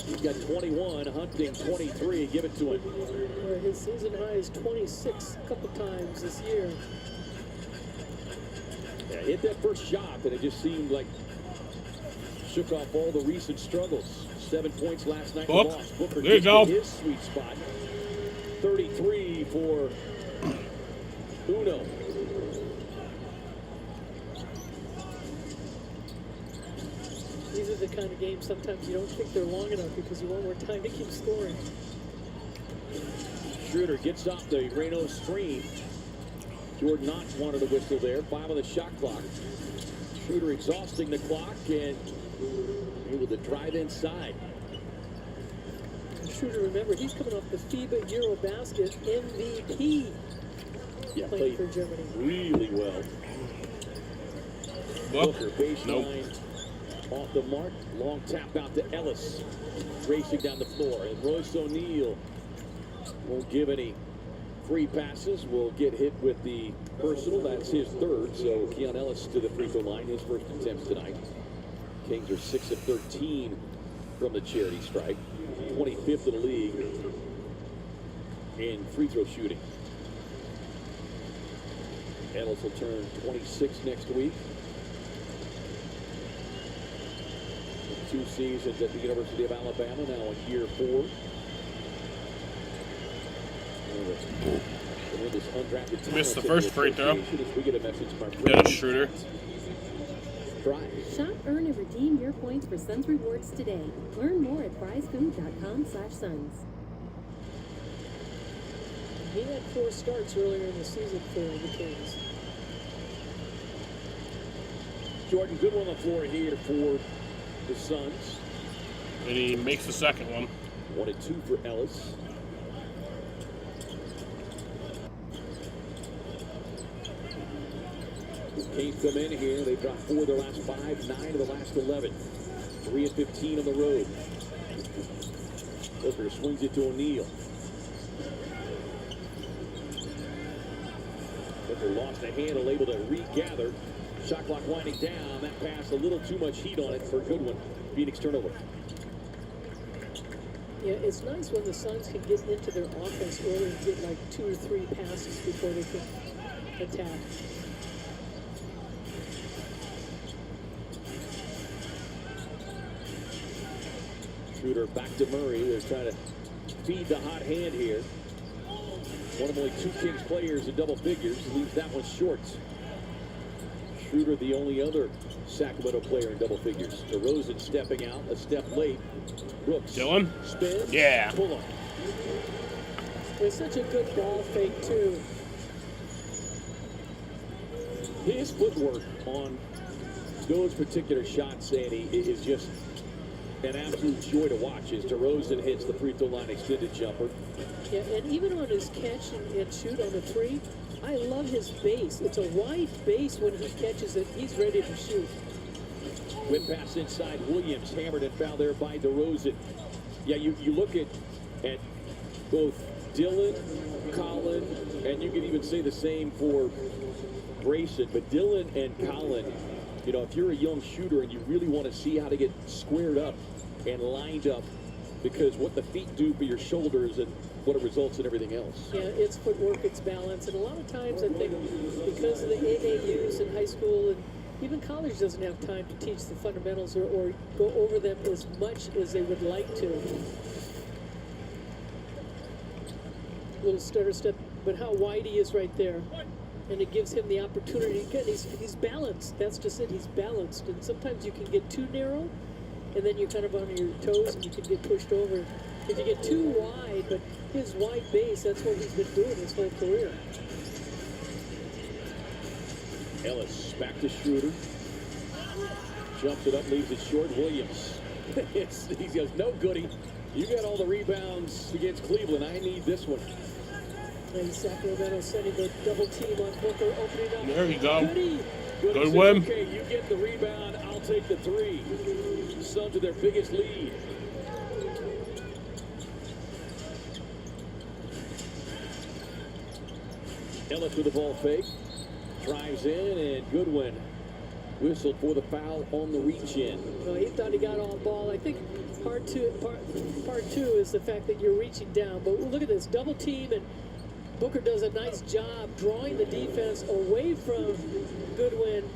He's got 21, Hunting 23. Give it to him. Where his season high is 26 a couple times this year. Yeah, hit that first shot, and it just seemed like shook off all the recent struggles. 7 points last night. Book. Lost. Booker There you gets go. to his sweet spot. 33 for Uno. These are the kind of games sometimes you don't think they're long enough because you want more time to keep scoring. Schroeder gets off the Reynaud screen. Jordan Knox wanted a whistle there. 5 on the shot clock. Schroeder exhausting the clock and able to drive inside. Schroeder, remember, he's coming off the FIBA Eurobasket MVP. Yeah, playing played for Germany. really well. Booker baseline off the mark. Long tap out to Ellis. Racing down the floor. And Royce O'Neal won't give any free passes. Will get hit with the personal. That's his 3rd. So Keon Ellis to the free throw line. His first attempts tonight. Kings are 6 of 13 from the charity stripe. 25th in the league in free throw shooting. Ellis will turn 26 next week. 2 seasons at the University of Alabama, now in year 4. This undrafted Missed the first free throw. We get a message from Dennis Schroeder. Shop, earn, and redeem your points for Suns Rewards today. Learn more at prizefoods.com/Suns. He had 4 starts earlier in the season for the Kings. Jordan, good one on the floor here for the Suns. And he makes the second one. 1 and 2 for Ellis. Kings come in here. They've got 4 of their last 5, 9 of the last 11. 3 and 15 on the road. Booker swings it to O'Neal. Booker lost the handle, able to regather. Shot clock winding down. That pass, a little too much heat on it for a good one. Phoenix turnover. Yeah, it's nice when the Suns can get into their offense early and get like 2 or 3 passes before they can attack. Schroeder back to Murray. They're trying to feed the hot hand here. One of only 2 Kings players in double figures leaves that one short. Schroeder, the only other Sacramento player in double figures. DeRozan stepping out, a step late. Brooks. Dylan? Spins. Yeah. Pull up. It's such a good ball fake, too. His footwork on those particular shots, Sandy, is just an absolute joy to watch as DeRozan hits the free throw line extended jumper. Yeah, and even on his catch and shoot on the three, I love his base. It's a wide base when he catches it. He's ready to shoot. Whip pass inside Williams, hammered and fouled there by DeRozan. Yeah, you look at both Dylan, Colin, and you could even say the same for Grayson, but Dylan and Colin, you know, if you're a young shooter and you really want to see how to get squared up and lined up, because what the feet do for your shoulders and what it results in everything else. Yeah, it's footwork, it's balance, and a lot of times I think because of the AAUs in high school and even college doesn't have time to teach the fundamentals or go over them as much as they would like to. Little stutter step, but how wide he is right there. And it gives him the opportunity. Again, he's balanced. That's just it. He's balanced. And sometimes you can get too narrow, and then you're kind of on your toes, and you can get pushed over. If you get too wide, but his wide base, that's what he's been doing his whole career. Ellis back to Schroeder. Jumps it up, leaves it short. Williams. He goes, no goody. You got all the rebounds against Cleveland. I need this one. And Sacramento sending the double team on Booker, opening up. There you go. Goody. Good win. Okay, you get the rebound. I'll take the three. Suns to their biggest lead. Ellis with the ball fake. Drives in, and Goodwin whistled for the foul on the reach-in. Well, he thought he got all ball. I think part two is the fact that you're reaching down. But look at this, double team, and Booker does a nice job drawing the defense away from Goodwin.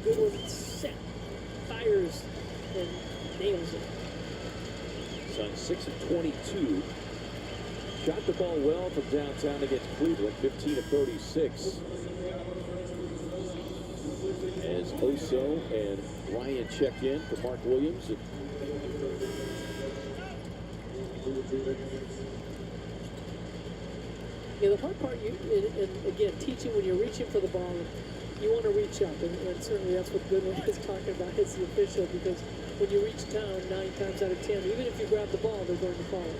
Goodwin fires and nails it. Suns 6 of 22. Shot the ball well from downtown against Cleveland, 15 of 36. As Oso and Ryan check in for Mark Williams. Yeah, the hard part, and again, teaching when you're reaching for the ball, you want to reach up, and certainly that's what Goodwin is talking about as the official, because when you reach down 9 times out of 10, even if you grab the ball, they're going to follow.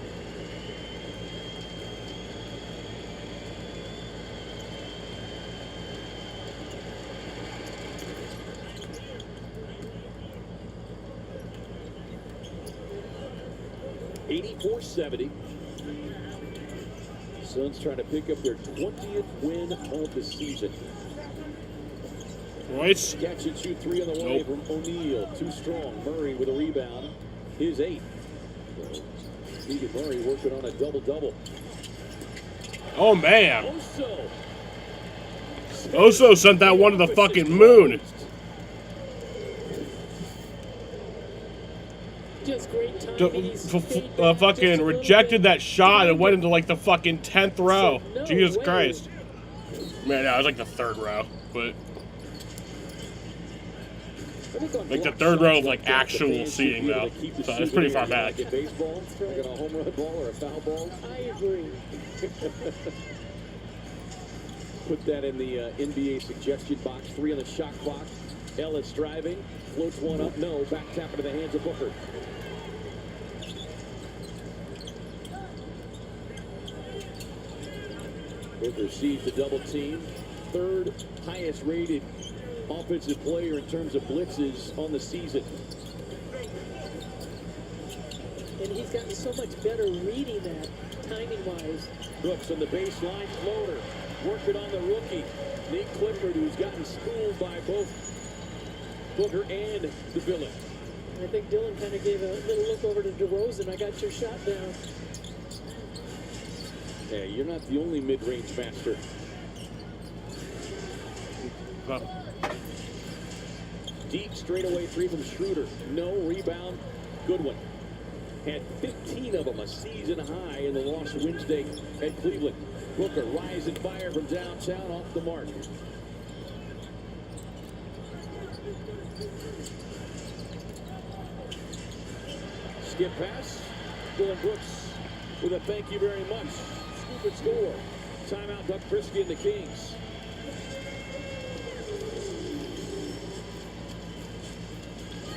.70. Suns trying to pick up their 20th win of the season. Nice. Catch and shoot three on the way from O'Neal. Too strong. Murray with a rebound. His 8th. Stephen Murray working on a double-double. Oh, man. Oso sent that one to the fucking moon. Just great timing. Fucking rejected that shot and went into like the fucking 10th row. No Jesus way. Christ. Man, no, it was like the 3rd row, but like the 3rd row of like actual seating though, so it's pretty far back. Like a baseball, like a home run ball or a foul ball. I agree. Put that in the NBA suggestion box. 3 on the shot clock. Ellis driving, floats one up. No, back tap into the hands of Booker. Booker sees the double team. 3rd highest rated offensive player in terms of blitzes on the season. And he's gotten so much better reading that, timing-wise. Brooks on the baseline floater. Working on the rookie, Nate Clifford, who's gotten schooled by both Booker and the villain. I think Dylan kind of gave a little look over to DeRozan. I got your shot down. Yeah, you're not the only mid-range master. Deep straightaway 3 from Schroeder. No rebound. Goodwin. had 15 of them, a season high in the loss Wednesday at Cleveland. Booker rising fire from downtown off the mark. Skip pass. Dylan Brooks with a thank you very much. Scoop and score. Timeout, Buck Prisky and the Kings.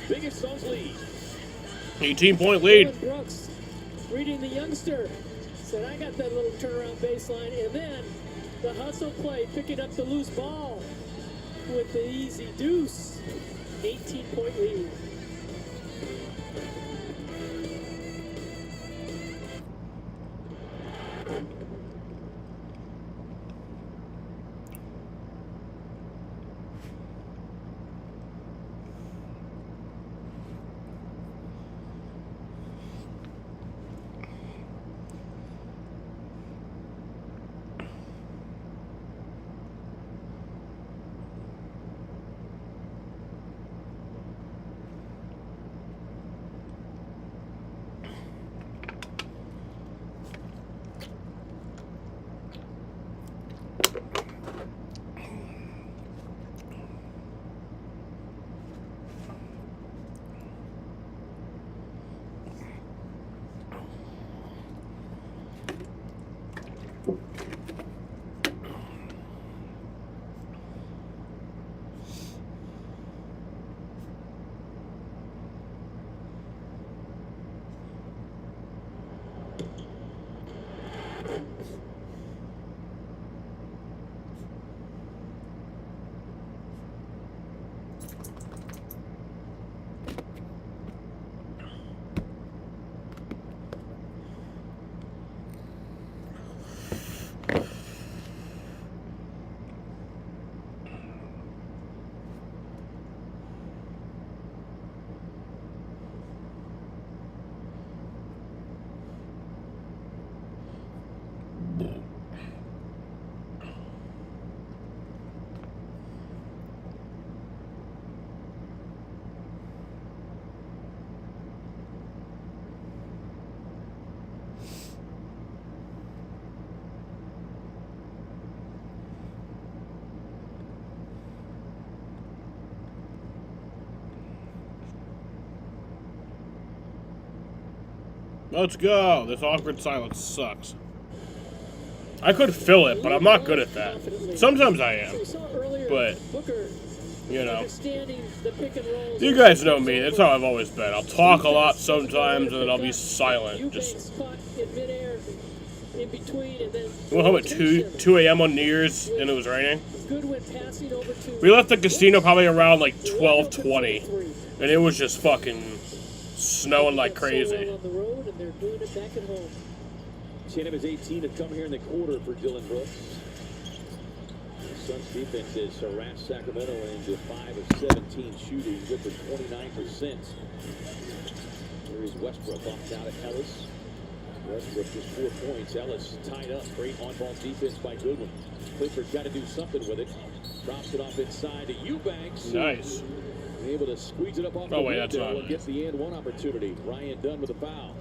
Biggest Suns lead. 18-point lead. Dylan Brooks reading the youngster. Said, I got that little turnaround baseline. And then the hustle play, picking up the loose ball with the easy deuce. 18-point lead. Let's go. This awkward silence sucks. I could fill it, but I'm not good at that. Sometimes I am. But, you know. You guys know me. That's how I've always been. I'll talk a lot sometimes, and then I'll be silent. Just. We went home at 2 a.m. on New Year's, and it was raining. We left the casino probably around like 12:20, and it was just fucking snowing like crazy. 10 of his 18 have come here in the quarter for Dylan Brooks. The Suns defense has harassed Sacramento into 5 of 17 shooting, good for 29%. Here is Westbrook off out at Ellis. Westbrook just 4 points. Ellis tied up. Great on-ball defense by Goodwin. Clifford's got to do something with it. Drops it off inside to Eubanks. Nice. Able to squeeze it up off the window and gets the and one opportunity. Ryan Dunn with a foul.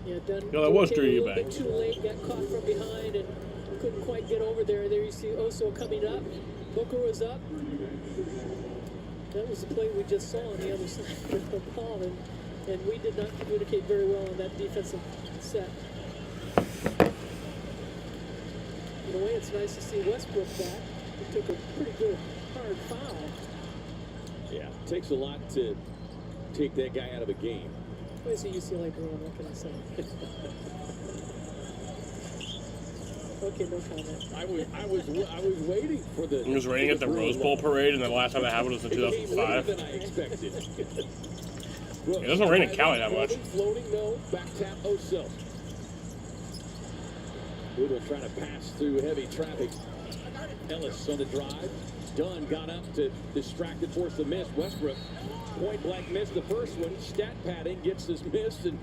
Yeah, Dunn. No, that was Drew Eubanks. Too late, got caught from behind and couldn't quite get over there. There you see Oso coming up. Booker was up. That was the play we just saw on the other side of the ball, and we did not communicate very well on that defensive set. In a way, it's nice to see Westbrook back. He took a pretty good hard foul. Yeah, it takes a lot to take that guy out of a game. Well, he's a UCLA girl, what can I say? Okay, no comment. I was waiting for the. It was raining at the Rose Bowl parade, and the last time that happened was in 2005. Than I expected. It doesn't rain in Cali that much. Floating, no. Back tap, Oso. Goodwin trying to pass through heavy traffic. Ellis on the drive. Dunn got up to distract and force the miss. Westbrook point blank missed the first one. Stat padding gets this miss and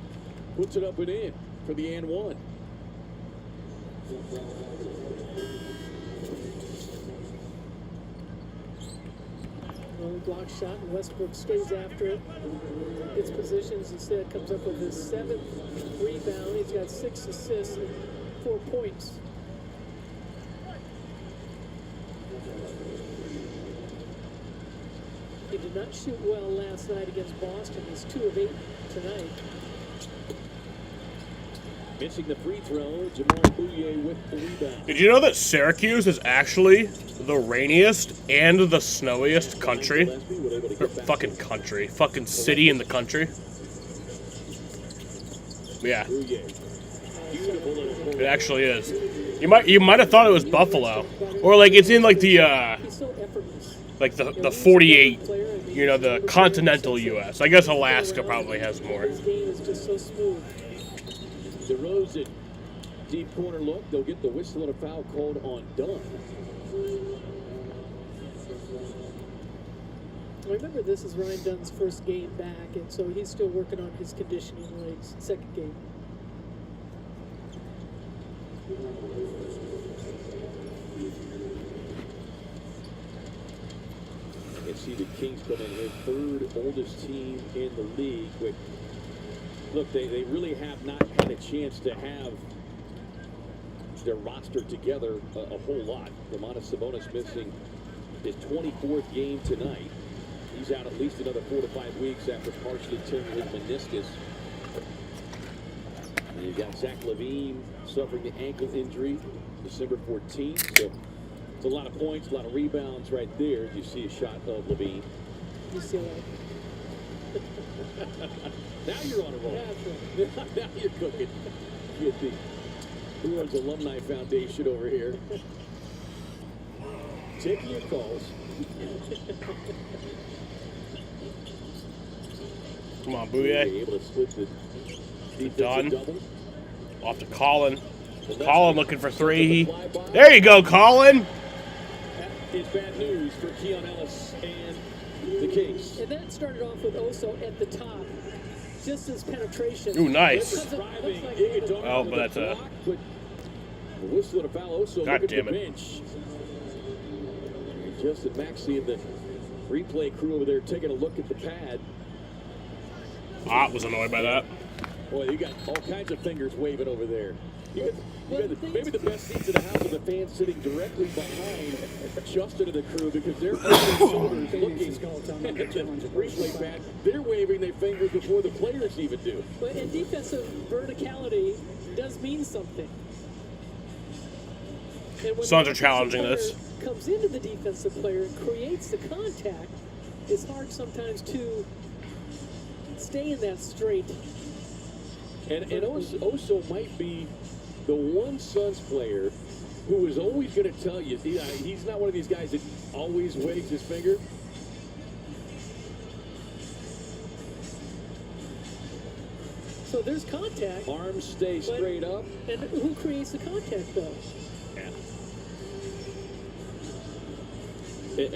puts it up and in for the and one. Well, block shot, and Westbrook stays after it. Gets positions instead, comes up with his 7th rebound. He's got 6 assists and 4 points. He did not shoot well last night against Boston. He's 2 of 8 tonight. Missing the free throw, Jamal Bouye with the rebound. Did you know that Syracuse is actually the rainiest and the snowiest country? Or fucking country. Fucking city in the country. Yeah. It actually is. You might have thought it was Buffalo. Or like it's in like the like the 48, you know, the continental US. I guess Alaska probably has more. His game is just so smooth. DeRozan, deep corner look. They'll get the whistle and a foul called on Dunn. Remember, this is Ryan Dunn's first game back, and so he's still working on his conditioning legs. Second game. You can see the Kings come in here, 3rd oldest team in the league. But look, they really have not had a chance to have their roster together a whole lot. Domantas Sabonis missing his 24th game tonight. He's out at least another 4 to 5 weeks after partially tearing his meniscus. And you've got Zach LaVine suffering the ankle injury December 14th. So it's a lot of points, a lot of rebounds right there. You see a shot of LaVine. UCLA. Now you're on a roll. Now you're cooking. Get the Who Runs Alumni Foundation over here. Taking your calls. Come on, Bouye. Able to split the Done. double. Off to Colin. Colin looking for 3. There you go, Colin. That is bad news for Keon Ellis and the Kings. And that started off with Oso at the top. Just his penetration. Ooh, nice. Oh, but that's a... The whistle and a foul. Oso God looking damn at the it. bench. And Justin Maxey and the replay crew over there taking a look at the pad. Was annoyed by that. Boy, you got all kinds of fingers waving over there. You got maybe the best seats in the house with the fans sitting directly behind Justin and the crew because they're on their shoulders looking at the replay pad. They're waving their fingers before the players even do. But in defensive verticality does mean something. And when Suns the are challenging defensive this. player comes into the defensive player and creates the contact, it's hard sometimes to stay in that straight. And Oso might be the one Suns player who is always going to tell you, he's not one of these guys that always waves his finger. So there's contact. Arms stay straight up. And who creates the contact, though? Yeah.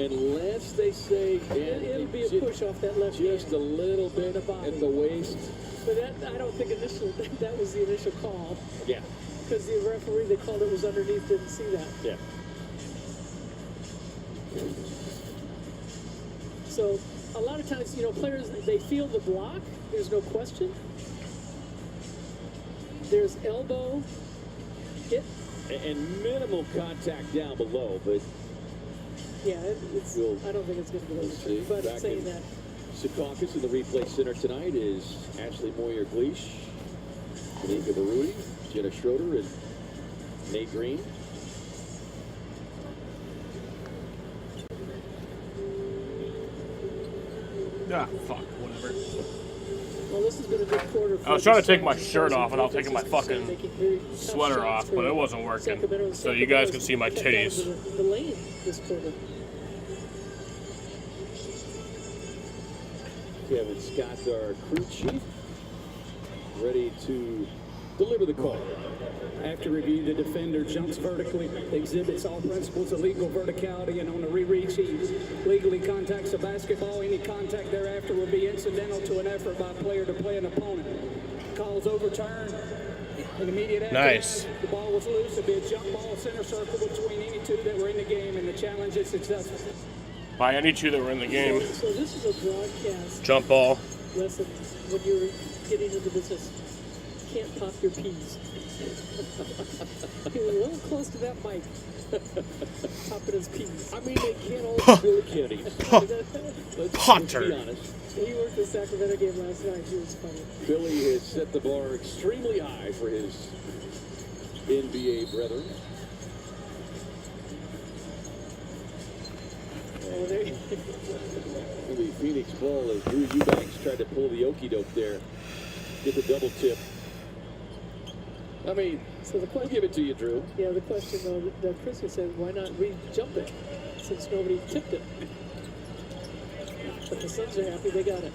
Unless they say It'll be a push off that left just hand. a little bit at the waist. But that, I don't think that was the initial call. Yeah. Because the referee that called it was underneath didn't see that. Yeah. So a lot of times, players, they feel the block. There's no question. There's elbow hit. And minimal contact down below, but yeah, I don't think it's going to be over. But back saying in that. Secaucus in the replay center tonight is Ashley Moyer-Gleish, Danica Baruti, Jenna Schroeder, and Nate Green. Fuck, whatever. Well, this has been a good quarter. I was trying to take my shirt off without taking my fucking sweater off, but it wasn't working. So you guys can see my titties. The lane this quarter. Kevin Scott, our crew chief, ready to deliver the call. After review, the defender jumps vertically, exhibits all principles of legal verticality, and on the re-reach, he legally contacts the basketball. Any contact thereafter will be incidental to an effort by a player to play an opponent. Calls overturn. An immediate after Nice. the ball was loose. It'd be a jump ball center circle between any two that were in the game, and the challenge is successful. by any two that were in the game. So this is a broadcast Jump ball. lesson when you're getting into business. Can't pop your peas. He was a little close to that mic. Popping his peas. I mean, they can't all be Billy Kennedy. Let's be honest. He worked the Sacramento game last night. He was funny. Billy has set the bar extremely high for his NBA brethren. Oh, there The Phoenix ball as Drew Eubanks tried to pull the okie doke there. Get the double tip. I mean, so the question, I'll give it to you, Drew. Yeah, the question though that Chris said, why not re-jump it since nobody tipped it? But the Suns are happy they got it.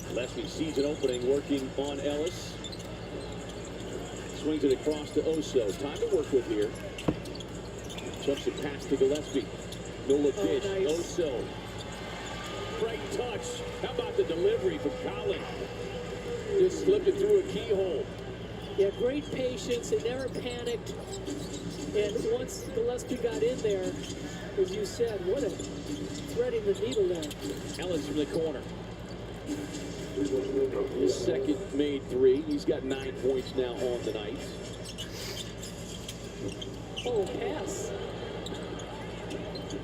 Gillespie sees an opening working on Ellis. Swings it across to Oso. Time to work with here. Jumps it past to Gillespie. No look dish. Nice. Oso. Great touch. How about the delivery from Collin? Just slipped it through a keyhole. Yeah, great patience. They never panicked. And once Gillespie got in there, as you said, what a threading the needle there. Ellis from the corner. His second made three. He's got 9 points now on the night. Oh, pass.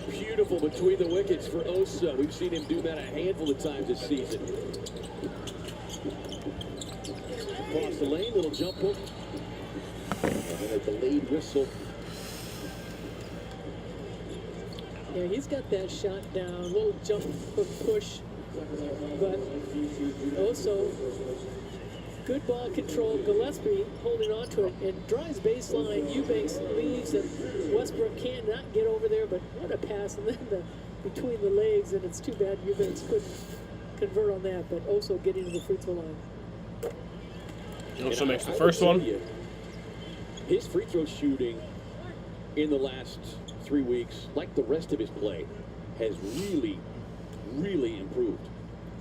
Beautiful between the wickets for Oso. We've seen him do that a handful of times this season. Across the lane, little jump hook. And then a delayed whistle. Yeah, he's got that shot down. Little jump hook push. But also, good ball control. Gillespie holding on to it and drives baseline. Eubanks leaves and Westbrook cannot get over there, but what a pass. And then between the legs, and it's too bad Eubanks couldn't convert on that, but also getting to the free throw line. He also makes the first one. His free throw shooting in the last 3 weeks, like the rest of his play, has really improved.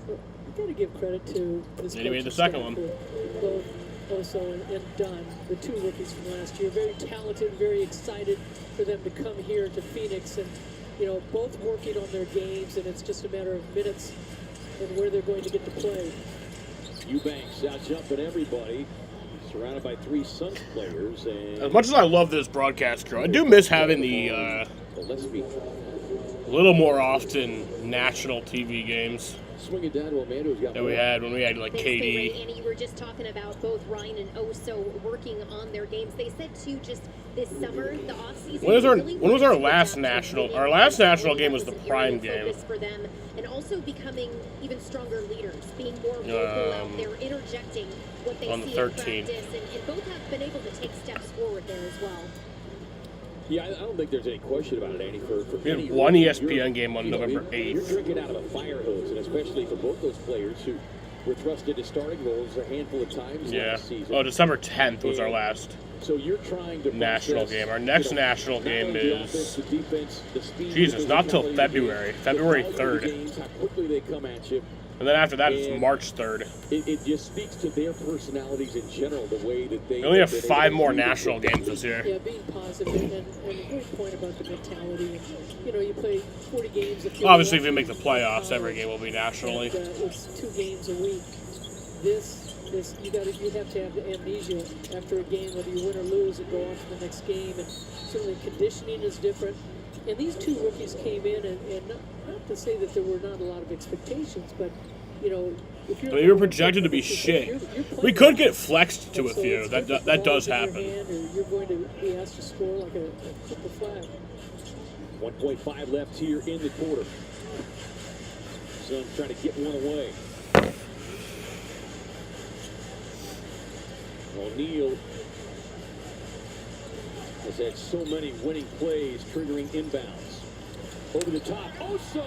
So you got to give credit to this. And he made the second one. Both Oso and Dunn, the two rookies from last year, very talented, very excited for them to come here to Phoenix, and both working on their games, and it's just a matter of minutes and where they're going to get to play. Eubanks out jumping everybody, surrounded by 3 Suns players. And as much as I love this broadcast crew, I do miss having the Gillespie. a little more often national TV games Swing it down to Amando's got that we had when we had like Thanks, KD. Ray. Annie, you were just talking about both Ryan and Oso working on their games. They said too, just this summer, the offseason. When was our last national? Our last national game was the Prime game. For them, and also becoming even stronger leaders, being more vocal out there, interjecting what they on the see 13th. in practice, and both have been able to take steps forward there as well. Yeah, I don't think there's any question about it, Andy. We had one ESPN game on November 8th. You're drinking out of a fire hose, and especially for both those players who were thrust into starting roles a handful of times last season. Oh, December 10th was our last So you're trying to national process, game. Our next national game is the offense, the speed, Jesus, not till February 3rd. games, how quickly they come at you. And then after that, it's March 3rd. It just speaks to their personalities in general, the way that they. We only have 5 more national games this year. Yeah, being positive, and a great point about the mentality. And, you play 40 games. Obviously, if we make the playoffs, every game will be nationally. And, it's 2 games a week. You have to have the amnesia after a game, whether you win or lose, and go on to the next game. And certainly conditioning is different. And these 2 rookies came in, and not to say that there were not a lot of expectations, but if you're. But you were projected to be shit. We could get flexed to a few. That does happen. You're going to be asked to score like a triple flag. 1.5 left here in the quarter. Suns trying to get one away. O'Neal has had so many winning plays, triggering inbounds. Over the top, Oso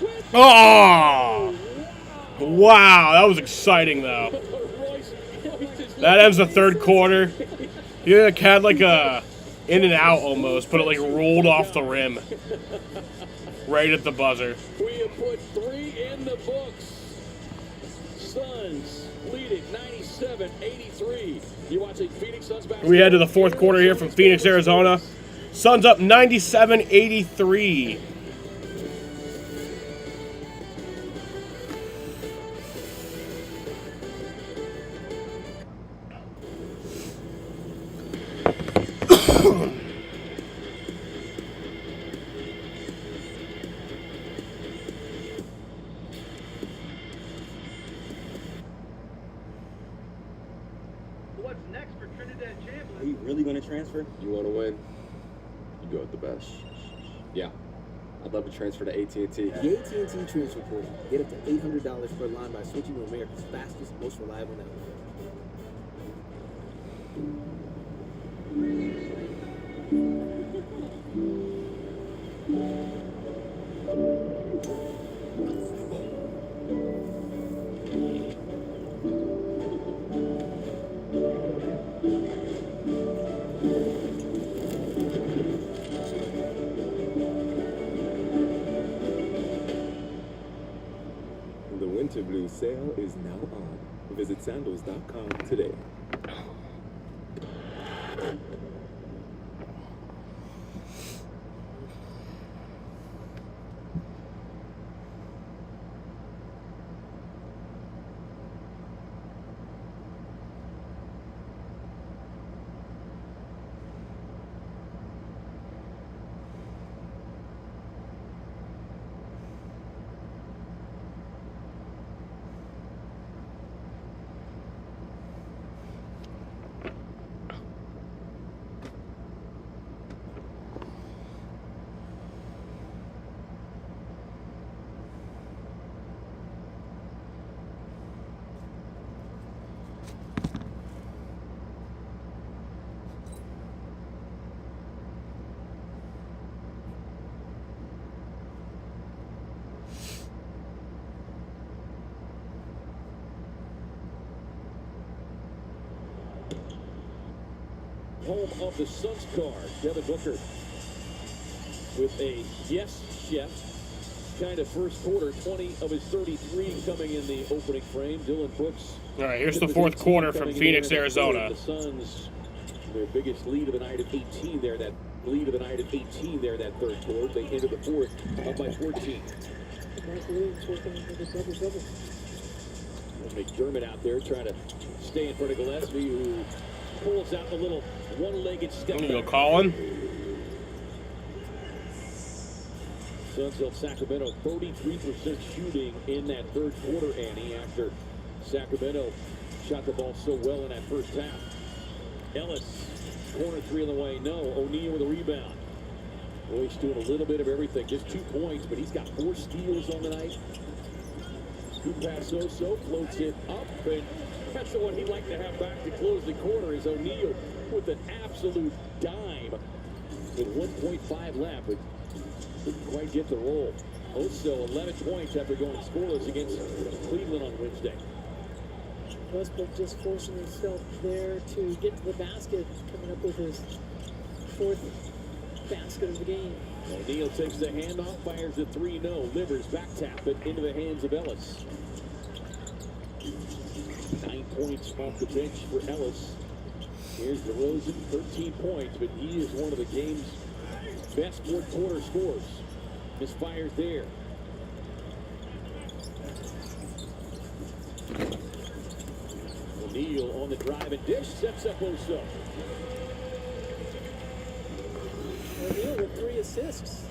with... Oh! Wow, that was exciting, though. That ends the 3rd quarter. He had like a in and out almost, but it like rolled off the rim. Right at the buzzer. We have put 3 in the books. Suns lead it 97-83. You watching Phoenix Suns basketball? We head to the 4th quarter here from Phoenix, Arizona. Suns up 97-83. What's next for Trinidad Chambliss? Are you really going to transfer? You want to win? You go with the best. Yeah. I'd love to transfer to AT&T. The AT&T transfer portal. Get up to $800 per line by switching to America's fastest, most reliable network. The Winter Blue sale is now on. Visit sandals.com today. Home of the Suns card, Devin Booker with a yes chef kind of first quarter, 20 of his 33 coming in the opening frame. Dylan Brooks. All right, here's the fourth quarter from Phoenix, Arizona. The Suns, their biggest lead of the night of 18 there, that lead of the night of 18 there, that third quarter. They entered the fourth up by 14. Mark Williams working with a double-double. McDermott out there trying to stay in front of Gillespie, who pulls out a little one-legged step. There you go, Colin. Suns of Sacramento 33% shooting in that third quarter, Annie, after Sacramento shot the ball so well in that first half. Ellis, corner three on the way, no. O'Neal with a rebound. Royce doing a little bit of everything, just 2 points, but he's got 4 steals on the night. Good pass, so floats it up, and that's the one he'd like to have back to close the quarter is O'Neal with an absolute dime with 1.5 left, but didn't quite get the roll. Also 11 points after going scoreless against Cleveland on Wednesday. Westbrook just forcing himself there to get to the basket, coming up with his 4th basket of the game. O'Neal takes the handoff, fires the 3, no. Livers back tap it into the hands of Ellis. 9 points off the bench for Ellis. Here's DeRozan, 13 points, but he is one of the game's best fourth quarter scorers. Misfires there. O'Neal on the drive and dish, sets up Oso. O'Neal with 3 assists.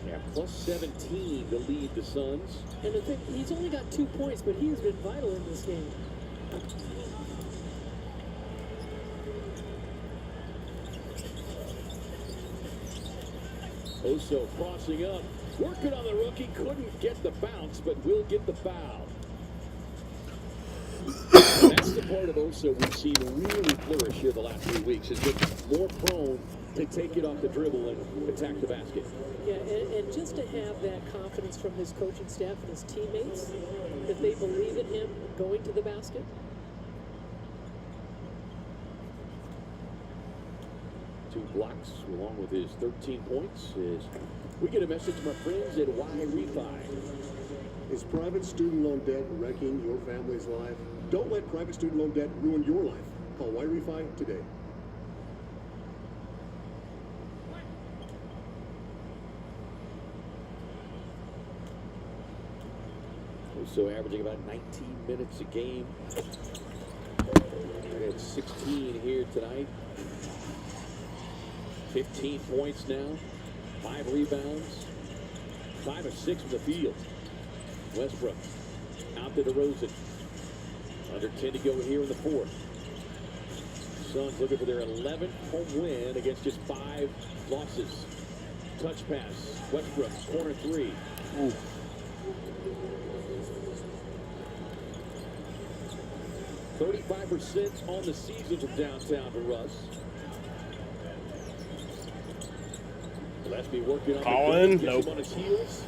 Yeah, plus 17 to lead the Suns. And the thing, he's only got 2 points, but he has been vital in this game. Oso crossing up, working on the rookie, couldn't get the bounce, but will get the foul. That's the part of Oso we've seen really flourish here the last 3 weeks, is been more prone to take it off the dribble and attack the basket. Yeah, and just to have that confidence from his coaching staff and his teammates, that they believe in him going to the basket. Two blocks along with his 13 points is we get a message from our friends at Y Refi. Is private student loan debt wrecking your family's life? Don't let private student loan debt ruin your life. Call Y Refi today. So averaging about 19 minutes a game. He had 16 here tonight. 15 points now. 5 rebounds. 5 of 6 from the field. Westbrook out to DeRozan. Under 10 to go here in the fourth. Suns looking for their 11th home win against just 5 losses. Touch pass. Westbrook, corner 3. Ooh. %35 on the season from downtown to Russ. Gillespie working on Colin, the nope. on his heels.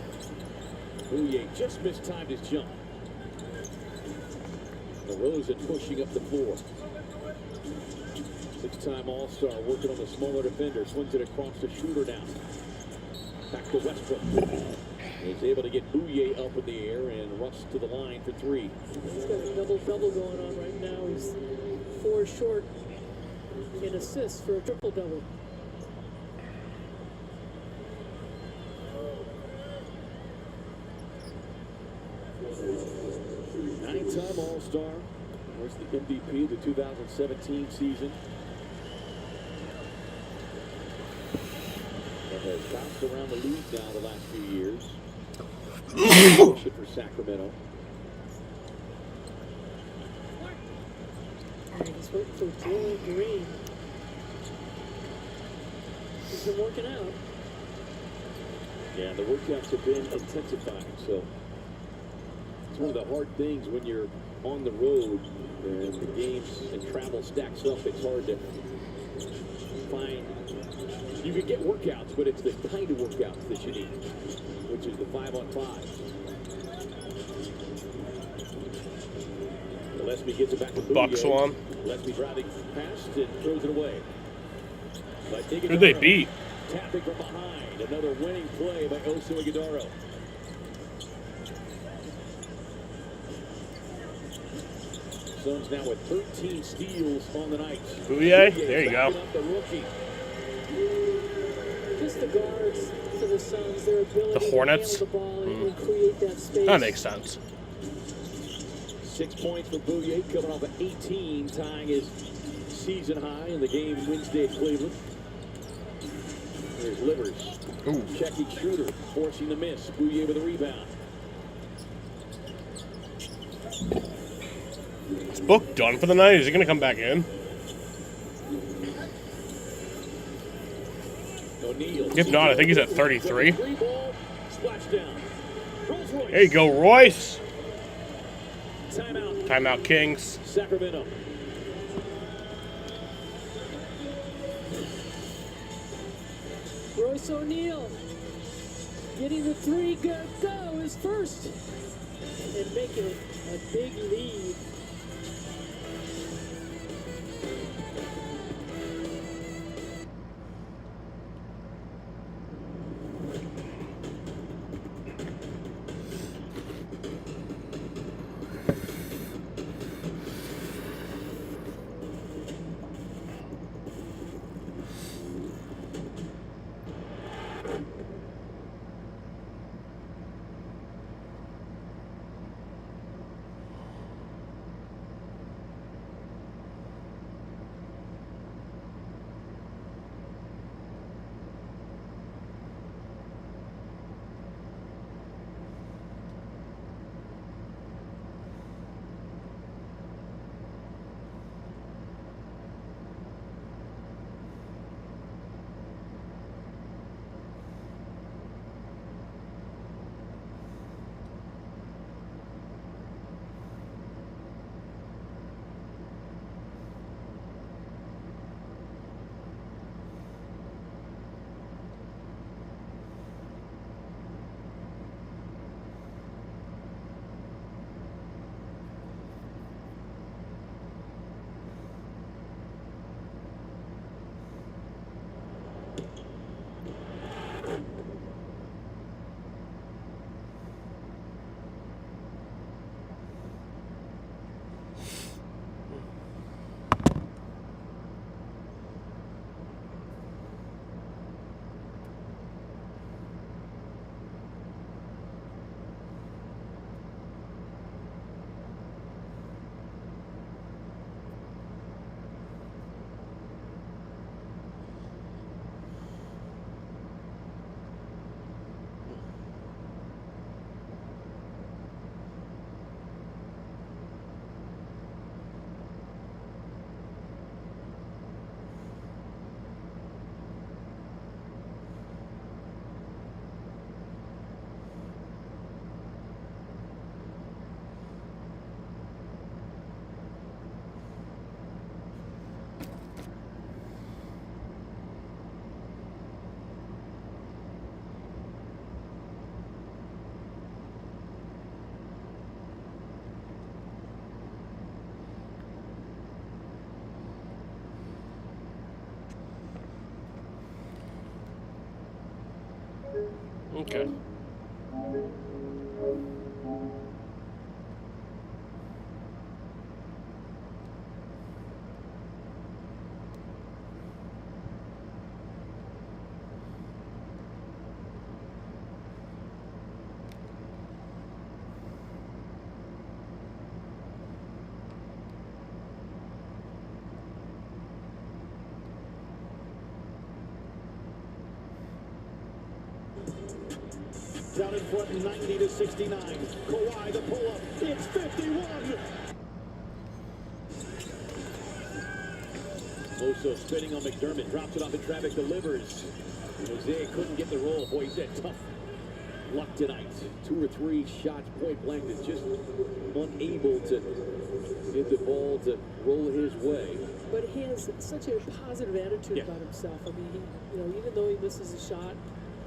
Bouye just mistimed his jump. DeRozan pushing up the floor. 6-time All-Star working on the smaller defender. Swings it across the shooter now. Back to Westbrook. He's able to get Bouye up in the air and Russ to the line for 3. He's got a double-double going on right now. He's 4 short in assists for a triple-double. Nine-time All-Star. Was the MVP of the 2017 season. And has bounced around the league now the last few years. For Sacramento. And he's waiting for Jalen Green. He's been working out. Yeah, the workouts have been intensifying, so it's one of the hard things when you're on the road and the games and travel stacks up. It's hard to find. You can get workouts, but it's the kind of workouts that you need, which is the 5-on-5. Gillespie gets it back to Bucks one. Gillespie driving past and throws it away. Who'd they beat? Tapping from behind. Another winning play by Oso Ighodaro. Suns now with 13 steals on the night. Bouye, there you go. The rookie. Just the guards for the Suns, their ability The Hornets? to handle the ball and create that space. That makes sense. 6 points for Bouye, coming off of 18, tying his season high in the game Wednesday at Cleveland. There's Livers. Checking shooter, forcing the miss. Bouye with a rebound. Is Book done for the night? Is he going to come back in? O'Neal. If not, I think he's at 33. Ball, splash down. Rolls-Royce. There you go, Royce. Timeout. Timeout, Kings. Sacramento. Royce O'Neal getting the 3 go is first and making it a big lead. Okay. Down in front, 90-69. Kawhi, the pull-up. It's 51. Moso spinning on McDermott. Drops it off the traffic, delivers. Jose couldn't get the roll. Boy, he's had tough luck tonight. 2 or 3 shots point blank that's just unable to get the ball to roll his way. But he has such a positive attitude about himself. I mean, even though he misses a shot,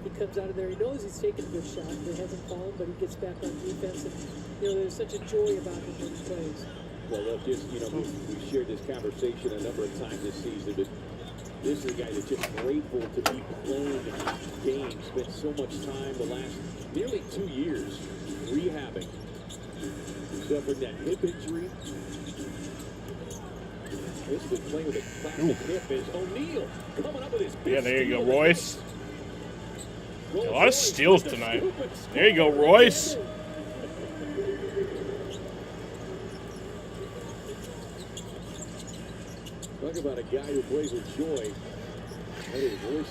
he comes out of there. He knows he's taken a good shot. It hasn't fallen, but he gets back on defense. And, there's such a joy about him when he plays. Well, look, we've shared this conversation a number of times this season, but this is a guy that's just grateful to be playing games. Spent so much time the last nearly 2 years rehabbing. Suffering that hip injury. This has been playing with a classic hip is O'Neal coming up with his Yeah, there you go, Royce. A lot of steals tonight. There you go, Royce. Talk about a guy who plays with joy.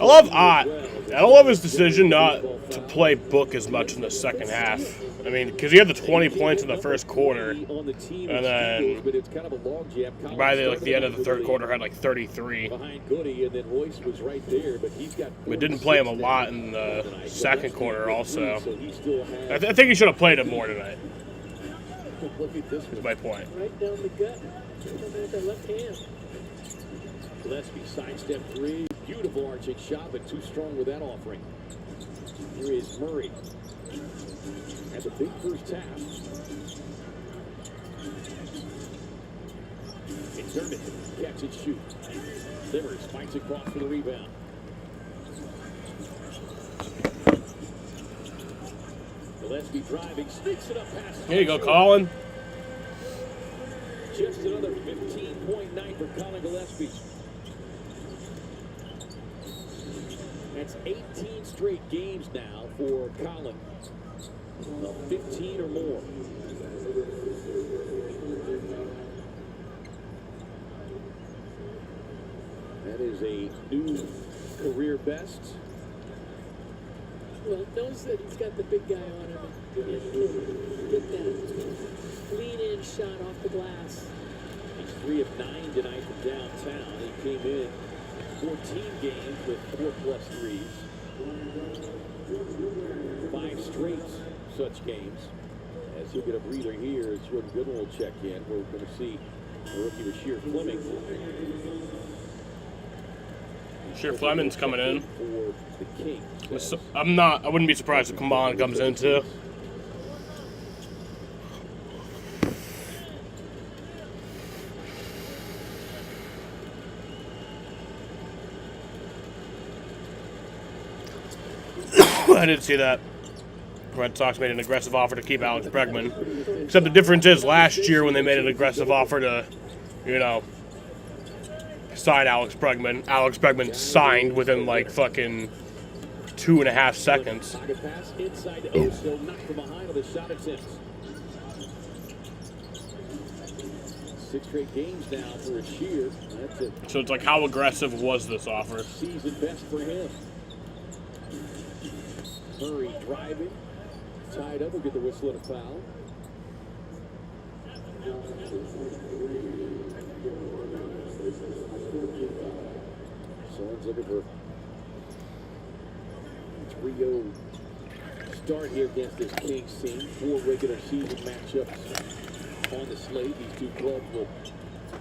I love Ott. I don't love his decision not to play Book as much in the second half. I mean, because he had the 20 points in the first quarter, and then by the end of the third quarter had like 33. We didn't play him a lot in the second quarter also. I think he should have played him more tonight. That's my point. Right down the gut. With that left hand. Gillespie sidestep 3. Beautiful arching shot, but too strong with that offering. Here is Murray. Has a big first half. McDermott, catch and shoot. Livers fights across for the rebound. Gillespie driving, sneaks it up past. Here you go, Colin. Just another 15-point night for Colin Gillespie. That's 18 straight games now for Colin. 15 or more. That is a new career best. Well, knows that he's got the big guy on him and can get that lean-in shot off the glass. He's 3 of 9 tonight from downtown. He came in 14 games with 4+ threes. 5 straight such games. As he'll get a breather here, as Jordan Goodwin will check in. We're going to see the rookie Rasheer Fleming. Rasheer Fleming's coming in. For the Kings. I wouldn't be surprised if Kaman comes in too. I didn't see that. Red Sox made an aggressive offer to keep Alex Bregman. Except the difference is last year when they made an aggressive offer to, sign Alex Bregman signed within like fucking 2.5 seconds. Pass inside to Oso, knocked from behind on the shot attempt. 6 straight games now for Rasheer. That's it. So it's like, how aggressive was this offer? Season best for him. Murray driving, tied up, will get the whistle and a foul. Suns looking for a 3-0 start here against this Kings team. 4 regular season matchups on the slate. These two clubs will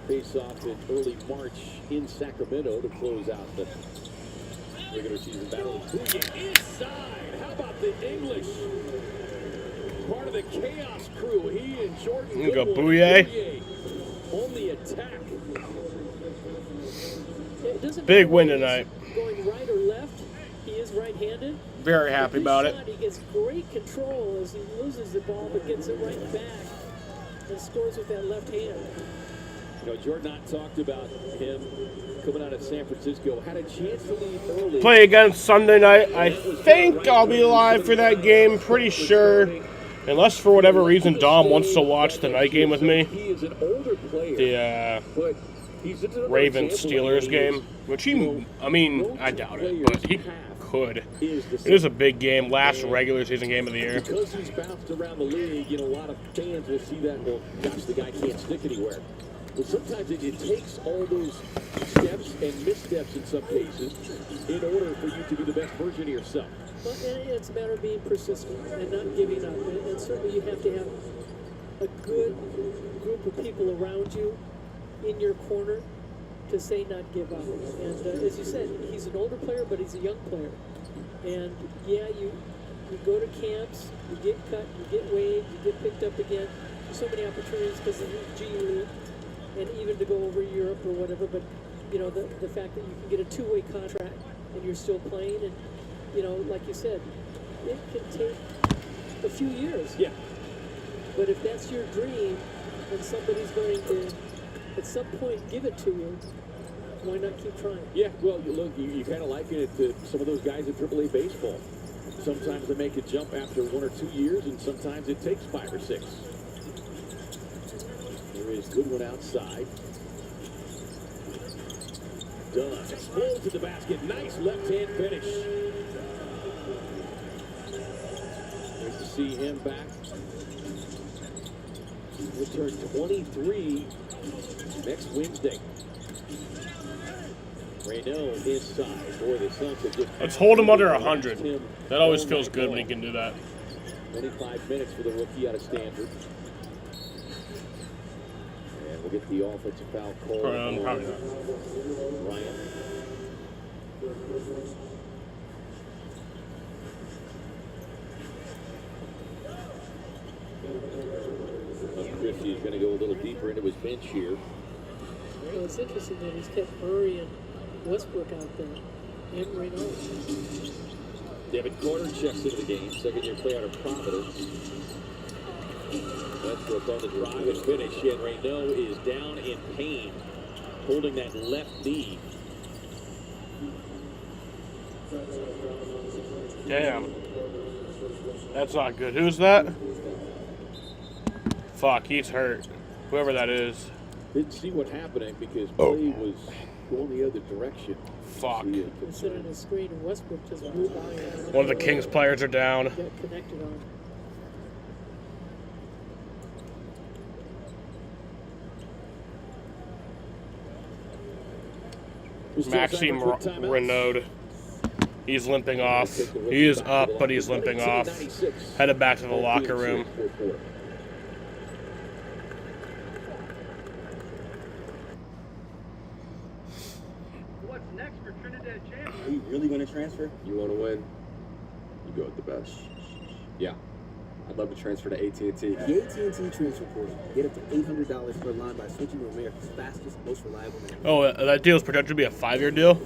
face off in early March in Sacramento to close out the regular season battle. Booyah inside. How about the English? Part of the Chaos crew. He and Jordan. You go, Booyah. On the attack. It doesn't Big matter win whether tonight. he's going right or left. He is right-handed. Very happy about it. He gets great control as he loses the ball, but gets it right back and scores with that left hand. You know, Jordan Ott talked about him coming out of San Francisco, had a chance to lead early. Play again Sunday night. I think I'll be live for that game. Pretty sure. Unless for whatever reason Dom wants to watch the night game with me. He is an older player. The Ravens-Steelers game. Which he, I mean, I doubt it, but he could. It is a big game. Last regular season game of the year. Because he's bounced around the league, you know, a lot of fans will see that, well, gosh, the guy can't stick anywhere. Well, sometimes it takes all those steps and missteps in some cases in order for you to be the best version of yourself. Well, it's a matter of being persistent and not giving up. And certainly you have to have a good group of people around you in your corner to say not give up. And as you said, he's an older player, but he's a young player. And yeah, you go to camps, you get cut, you get waived, you get picked up again. There's so many opportunities because of the G League. And even to go over Europe or whatever, but you know, the fact that you can get a two-way contract and you're still playing, and you know, like you said, it can take a few years. Yeah. But if that's your dream, and somebody's going to, at some point, give it to you, why not keep trying? Yeah, well, look, you kind of liken it to some of those guys in AAA baseball. Sometimes they make a jump after 1 or 2 years, and sometimes it takes 5 or 6. There is good one outside. Dunn explodes to the basket. Nice left-hand finish. Great to see him back. He'll turn 23 next Wednesday. Reno his side. Boy, the Suns have just... Let's hold him under 100. That always feels good when he can do that. 25 minutes for the rookie out of Stanford. And we'll get the offensive foul call. Probably not. Ryan. Christie is going to go a little deeper into his bench here. Well, it's interesting that he's kept Murray and Westbrook out there, and Reno. Devin Carter checks into the game. Second-year player out of Providence. Westbrook on the drive and finish, and Reno is down in pain, holding that left knee. Damn. That's not good. Who's that? Fuck, he's hurt. Whoever that is. Didn't see what happened because play was going the other direction. Fuck. Instead of the screen, and Westbrook just blew by him. One of the Kings players are down. Got connected on. Maxime Renaud. He's limping off. He is up, but he's limping off. Headed back to the locker room. What's next for Trinidad Champions? Are you really going to transfer? You want to win? You go with the best. Yeah. I'd love to transfer to AT&T. The AT&T transfer portal. Get up to $800 per line by switching to America's fastest, most reliable network. Oh, that deal is projected to be a 5-year deal?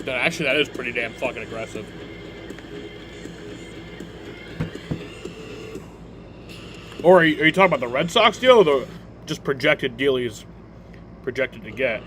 Actually, that is pretty damn fucking aggressive. Or are you talking about the Red Sox deal or the just projected deal he's projected to get?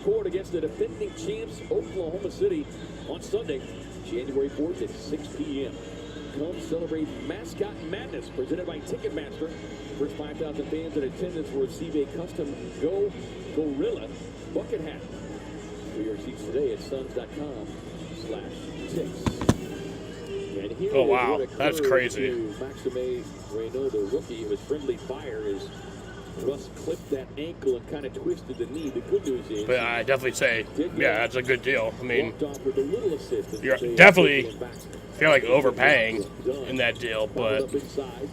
court against the defending champs, Oklahoma City, on Sunday, January 4th at 6 p.m. Come celebrate Mascot Madness, presented by Ticketmaster. First 5,000 fans in attendance will receive a custom Go Gorilla bucket hat. For your seats today at suns.com/ticks. And here Oh, is wow. what That's occurred crazy. to Maxime Reynaud, the rookie. It was friendly fire as Russ clipped that ankle and kind of twisted the knee. The good news is, But I definitely say, yeah, that's a good deal. I mean, walked off with a little assistance. you're They definitely taken him back. feel like overpaying in that deal, Fouled but up inside.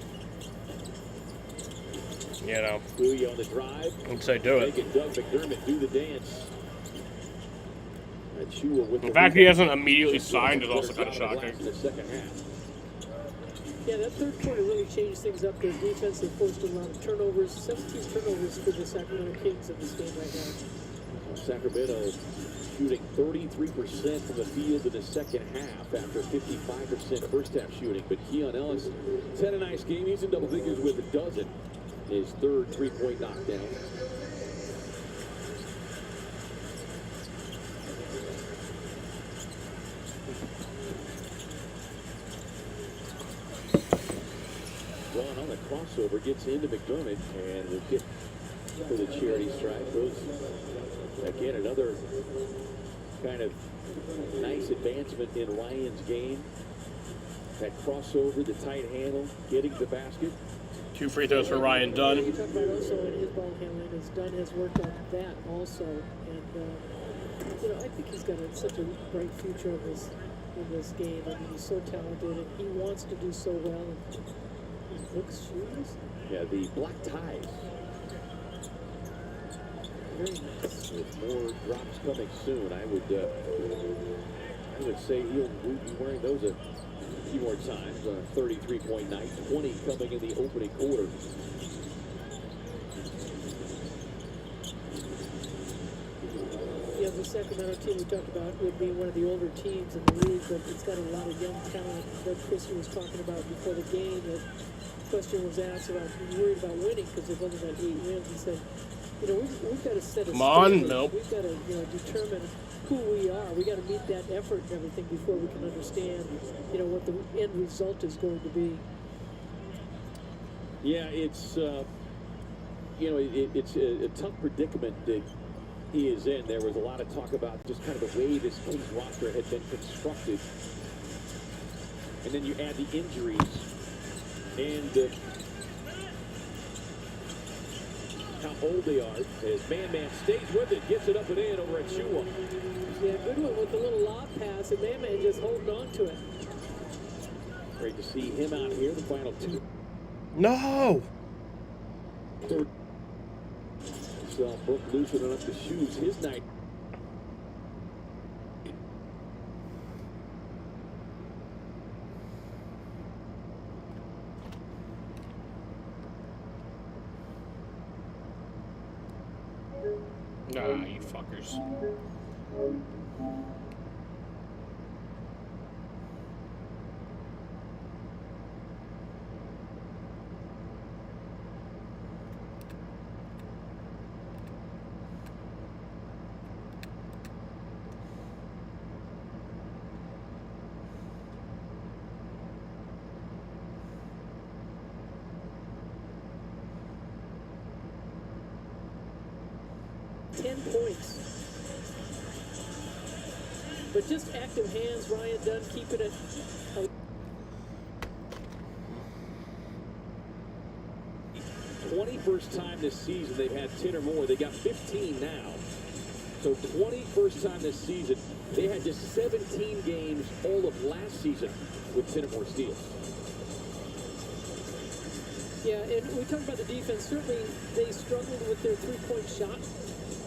you know, Booyah on the drive. I'd say do it. Making Doug McDermott do the dance. Chua with The fact he hasn't immediately signed is also kind of shocking. in the second half. Yeah, that third quarter really changed things up. Their defense, they forced a lot of turnovers, 17 turnovers for the Sacramento Kings in this game right now. Sacramento shooting 33% from the field in the second half after 55% first half shooting. But Keon Ellis has had a nice game. He's in double figures with a dozen. His third three-point knockdown. Drawn on the crossover, gets into McDermott, and will get for the charity stripe. Goes again, another kind of nice advancement in Ryan's game. That crossover, the tight handle, getting the basket. 2 free throws for Ryan Dunn. You talk about also in his ball handling, as Dunn has worked on that also, and you know, I think he's got such a bright future in this game. I mean, he's so talented, and he wants to do so well. And he looks shoes. Yeah, the black ties. Very nice. With more drops coming soon, I would say he'll be wearing those a few more times. 33-point night, 20 coming in the opening quarter. Yeah, the Sacramento team we talked about would be one of the older teams in the league, but it's got a lot of young talent that Christie was talking about before the game. The question was asked about, he's worried about winning because they've only got 8 wins. He said, you know, we've got to set a Come on, standard. nope. We've got to, you know, determine who we are. We got to meet that effort and everything before we can understand, you know, what the end result is going to be. Yeah, it's you know, it's a tough predicament that he is in. There was a lot of talk about just kind of the way this Kings roster had been constructed, and then you add the injuries and how old they are. As Man stays with it, gets it up and in over at Chua. Yeah, good one with the little lob pass, and Man just holding on to it. Great to see him out here. The final 2. No! So Book loosening up the shoes. His night. Nah, you fuckers. Points. But just active hands, Ryan Dunn keeping it. 21st time this season they've had 10 or more. They got 15 now. So 21st time this season. They had just 17 games all of last season with 10 or more steals. Yeah, and we talked about the defense. Certainly they struggled with their three-point shot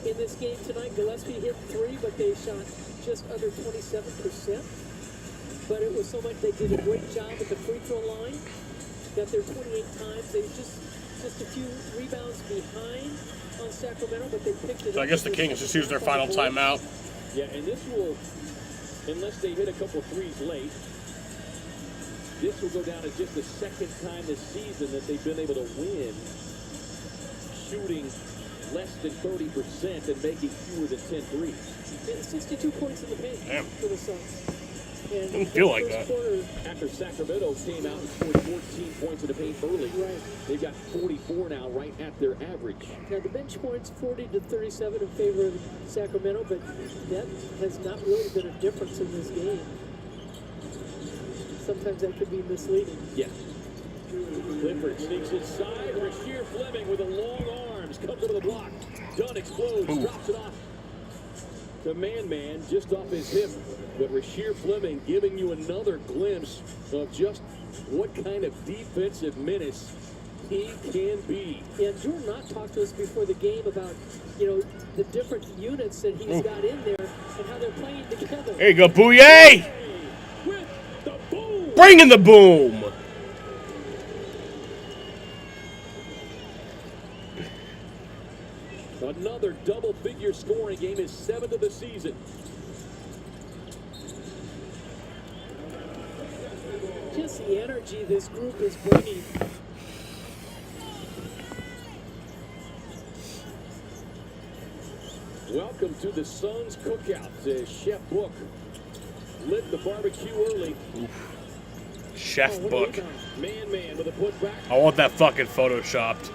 in this game tonight. Gillespie hit 3, but they shot just under 27%. But it was so much, they did a great job at the free throw line. Got there 28 times. They just a few rebounds behind on Sacramento, but they picked it up. So I guess the Kings just used their final timeout. Yeah, and this will, unless they hit a couple threes late, this will go down as just the second time this season that they've been able to win shooting less than 30% and making fewer than 10 threes. Yeah, 62 points in the paint for the Suns. And Didn't feel like that. After Sacramento came out and scored 14 points in the paint early, they've got 44 now, right at their average. Now the bench points 40 to 37 in favor of Sacramento, but that has not really been a difference in this game. Sometimes that could be misleading. Yeah. Clifford sneaks inside. Rasheer Fleming with the long arms comes over the block. Dunn explodes, drops it off to Man just off his hip. But Rasheer Fleming giving you another glimpse of just what kind of defensive menace he can be. Yeah, Jordan Knott talked to us before the game about, you know, the different units that he's got in there and how they're playing together. There you go, Bouye! With the boom! Bringing the boom! Another double-figure scoring game, his 7th of the season. Just the energy this group is bringing. Welcome to the Suns Cookout as Chef Book lit the barbecue early. Chef Book. Man with a putback. I want that fucking photoshopped.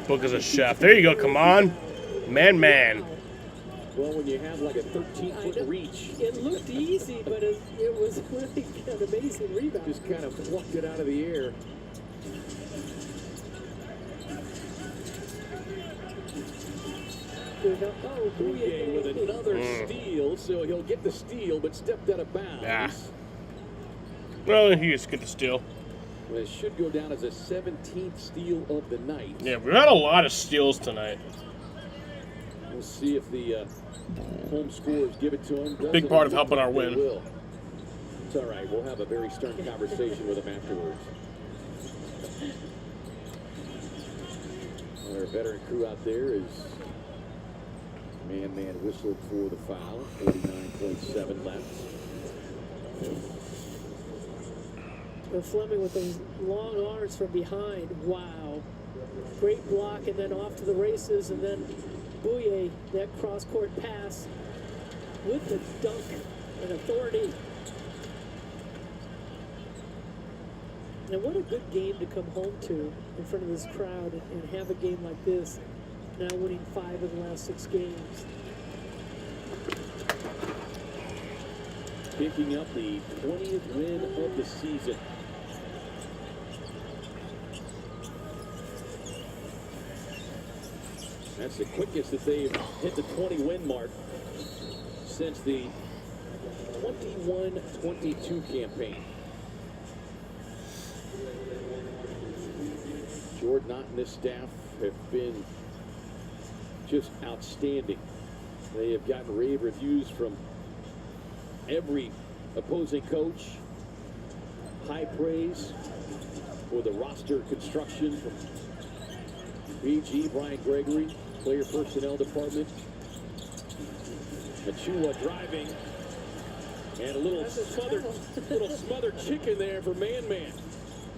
Book as a chef. There you go, come on. Man. Well, when you have like a 13-foot reach. It looked easy, but it was really an amazing rebound. Just kind of plucked it out of the air. Oh, Bouye with another steal, so he'll get the steal, but stepped out of bounds. Yeah. Well, he just get the steal. Well, it should go down as a 17th steal of the night. Yeah, we've had a lot of steals tonight. We'll see if the home scorers give it to him. Big part of helping our win. Will. It's all right. We'll have a very stern conversation with him afterwards. Our veteran crew out there is Man whistled for the foul. 49.7 left. But Fleming with those long arms from behind. Wow. Great block, and then off to the races, and then Bouye, that cross-court pass with the dunk and authority. And what a good game to come home to in front of this crowd and have a game like this, now winning 5 of the last 6 games. Picking up the 20th win of the season. That's the quickest that they've hit the 20-win mark since the 21-22 campaign. Jordan Knott and this staff have been just outstanding. They have gotten rave reviews from every opposing coach. High praise for the roster construction from BG, Brian Gregory, player personnel department. Achua driving, and a little smothered chicken there for Man.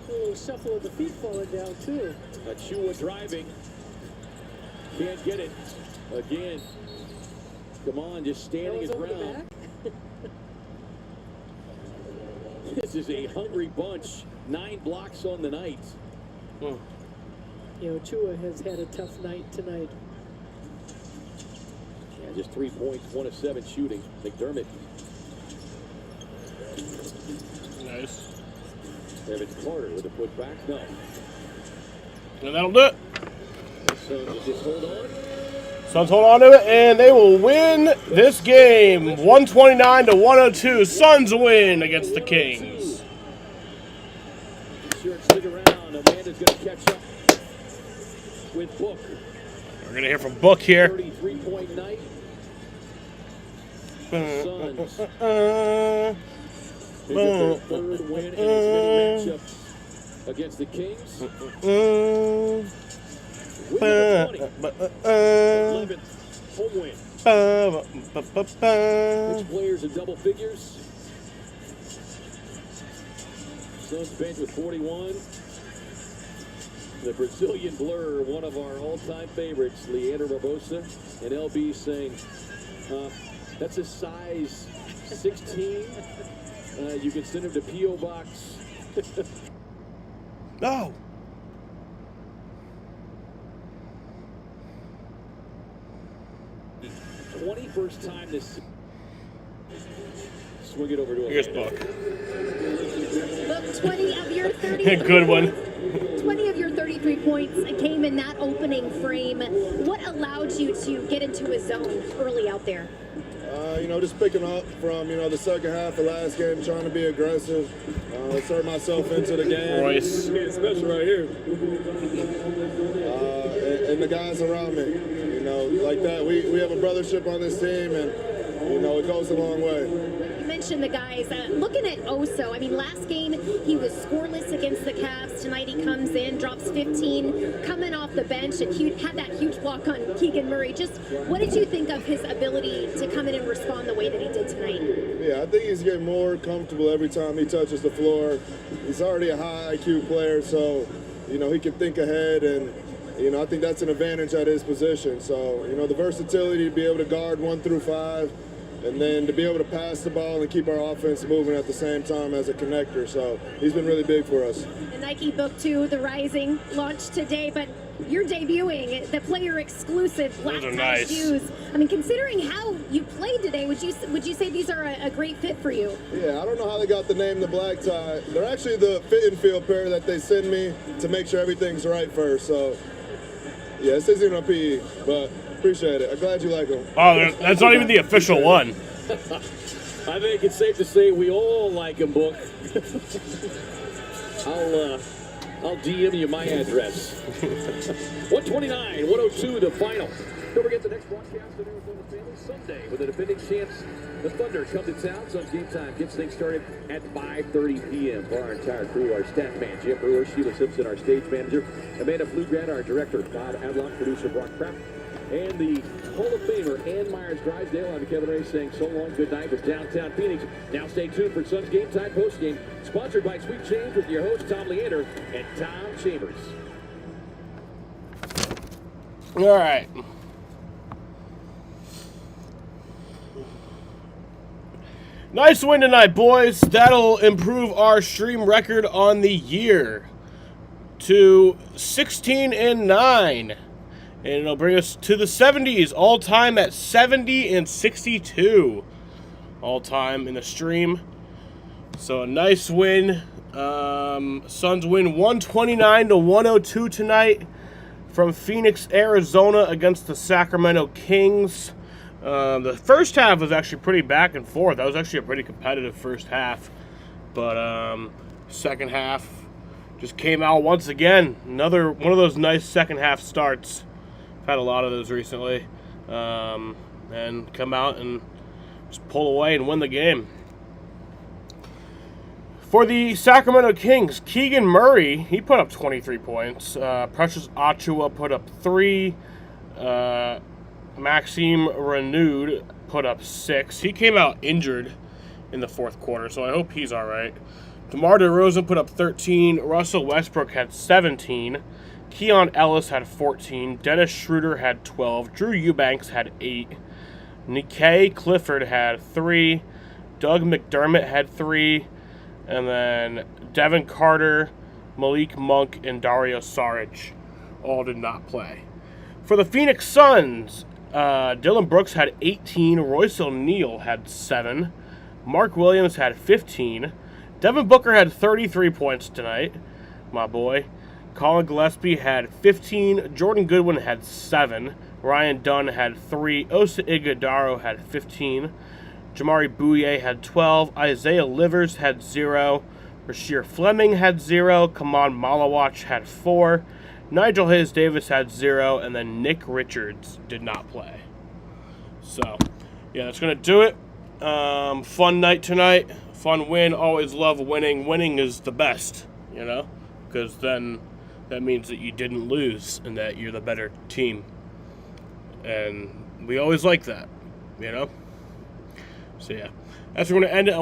A little shuffle of the feet falling down too. Achua driving, can't get it again. Come on, just standing his ground. This is a hungry bunch. 9 blocks on the night. You know, Chua has had a tough night tonight. Yeah, just 3 points, 1 of 7 shooting. McDermott. Nice. Evan Carter with a putback. No. And that'll do it. The Suns just hold on. Suns hold on to it, and they will win this game 129-102. Suns win against the Kings. Sure, stick around. Amanda's going to catch up with Book. We're going to hear from Book here. 33-point night. Suns. They get their 3rd win in as many matchups against the Kings. Win number 20. 11th home win. Which players in double figures? Suns bench with 41. The Brazilian Blur, one of our all-time favorites, Leandro Barbosa, and LB saying, that's a size 16. You can send him to P.O. Box. No. The 21st time this. Swing it over to him. Here's Book. Look, 20 of your 30. Good one. 20 of your 33 points came in that opening frame. What allowed you to get into a zone early out there? Just picking up from, the second half of last game, trying to be aggressive, insert myself into the game. Royce. Especially right here. And the guys around me, like that. We have a brothership on this team, and, it goes a long way. You mentioned the guys. Looking at Oso, last game he was scoreless against the Cavs. Tonight he comes in, drops 15, coming off the bench, and had that huge block on Keegan Murray. Just what did you think of his ability to come in and respond the way that he did tonight? Yeah, I think he's getting more comfortable every time he touches the floor. He's already a high IQ player, so, he can think ahead, and, I think that's an advantage at his position. So, the versatility to be able to guard 1 through 5, and then to be able to pass the ball and keep our offense moving at the same time as a connector. So he's been really big for us. The Nike Book 2, The Rising, launched today, but you're debuting the player exclusive black tie shoes. Considering how you played today, would you say these are a great fit for you? Yeah, I don't know how they got the name the black tie. They're actually the fit and feel pair that they send me to make sure everything's right first. So yeah, this isn't a PE, but appreciate it. I'm glad you like them. Oh, that's not even the official one. I think it's safe to say we all like him, Book. I'll DM you my address. 129-102 the final. Don't forget the next broadcast of Arizona Family Sunday with the defending champs. The Thunder come to town. Suns Game Time gets things started at 5:30 p.m. For our entire crew, our staff man, Jim Brewer, Sheila Simpson, our stage manager, Amanda Flugrad, our director, Bob Adlock, producer, Brock Kraft, and the Hall of Famer, Ann Myers-Drysdale. I'm Kevin Ray saying so long, good night with downtown Phoenix. Now stay tuned for Suns Game Time postgame, sponsored by Sweet Change with your host, Tom Leander and Tom Chambers. All right. Nice win tonight, boys. That'll improve our stream record on the year to 16-9. And it'll bring us to the 70s, all-time at 70 and 62. All-time in the stream. So a nice win. Suns win 129-102 tonight from Phoenix, Arizona against the Sacramento Kings. The first half was actually pretty back and forth. That was actually a pretty competitive first half. But second half just came out once again. Another one of those nice second half starts. I've had a lot of those recently. And come out and just pull away and win the game. For the Sacramento Kings, Keegan Murray, he put up 23 points. Precious Achiuwa put up 3. Maxime Renoued put up 6. He came out injured in the fourth quarter, so I hope he's all right. DeMar DeRozan put up 13. Russell Westbrook had 17. Keon Ellis had 14. Dennis Schroeder had 12. Drew Eubanks had 8. Nikkei Clifford had 3. Doug McDermott had 3. And then Devin Carter, Malik Monk, and Dario Saric all did not play. For the Phoenix Suns, Dylan Brooks had 18. Royce O'Neal had 7. Mark Williams had 15. Devin Booker had 33 points tonight, my boy. Colin Gillespie had 15. Jordan Goodwin had 7. Ryan Dunn had 3. Osa Iguodala had 15. Jamari Bouye had 12. Isaiah Livers had 0. Rasheer Fleming had 0. Kaman Malawach had 4. Nigel Hayes-Davis had 0. And then Nick Richards did not play. So, yeah, that's going to do it. Fun night tonight. Fun win. Always love winning. Winning is the best, because then that means that you didn't lose and that you're the better team. And we always like that, So, yeah, that's where we're going to end it.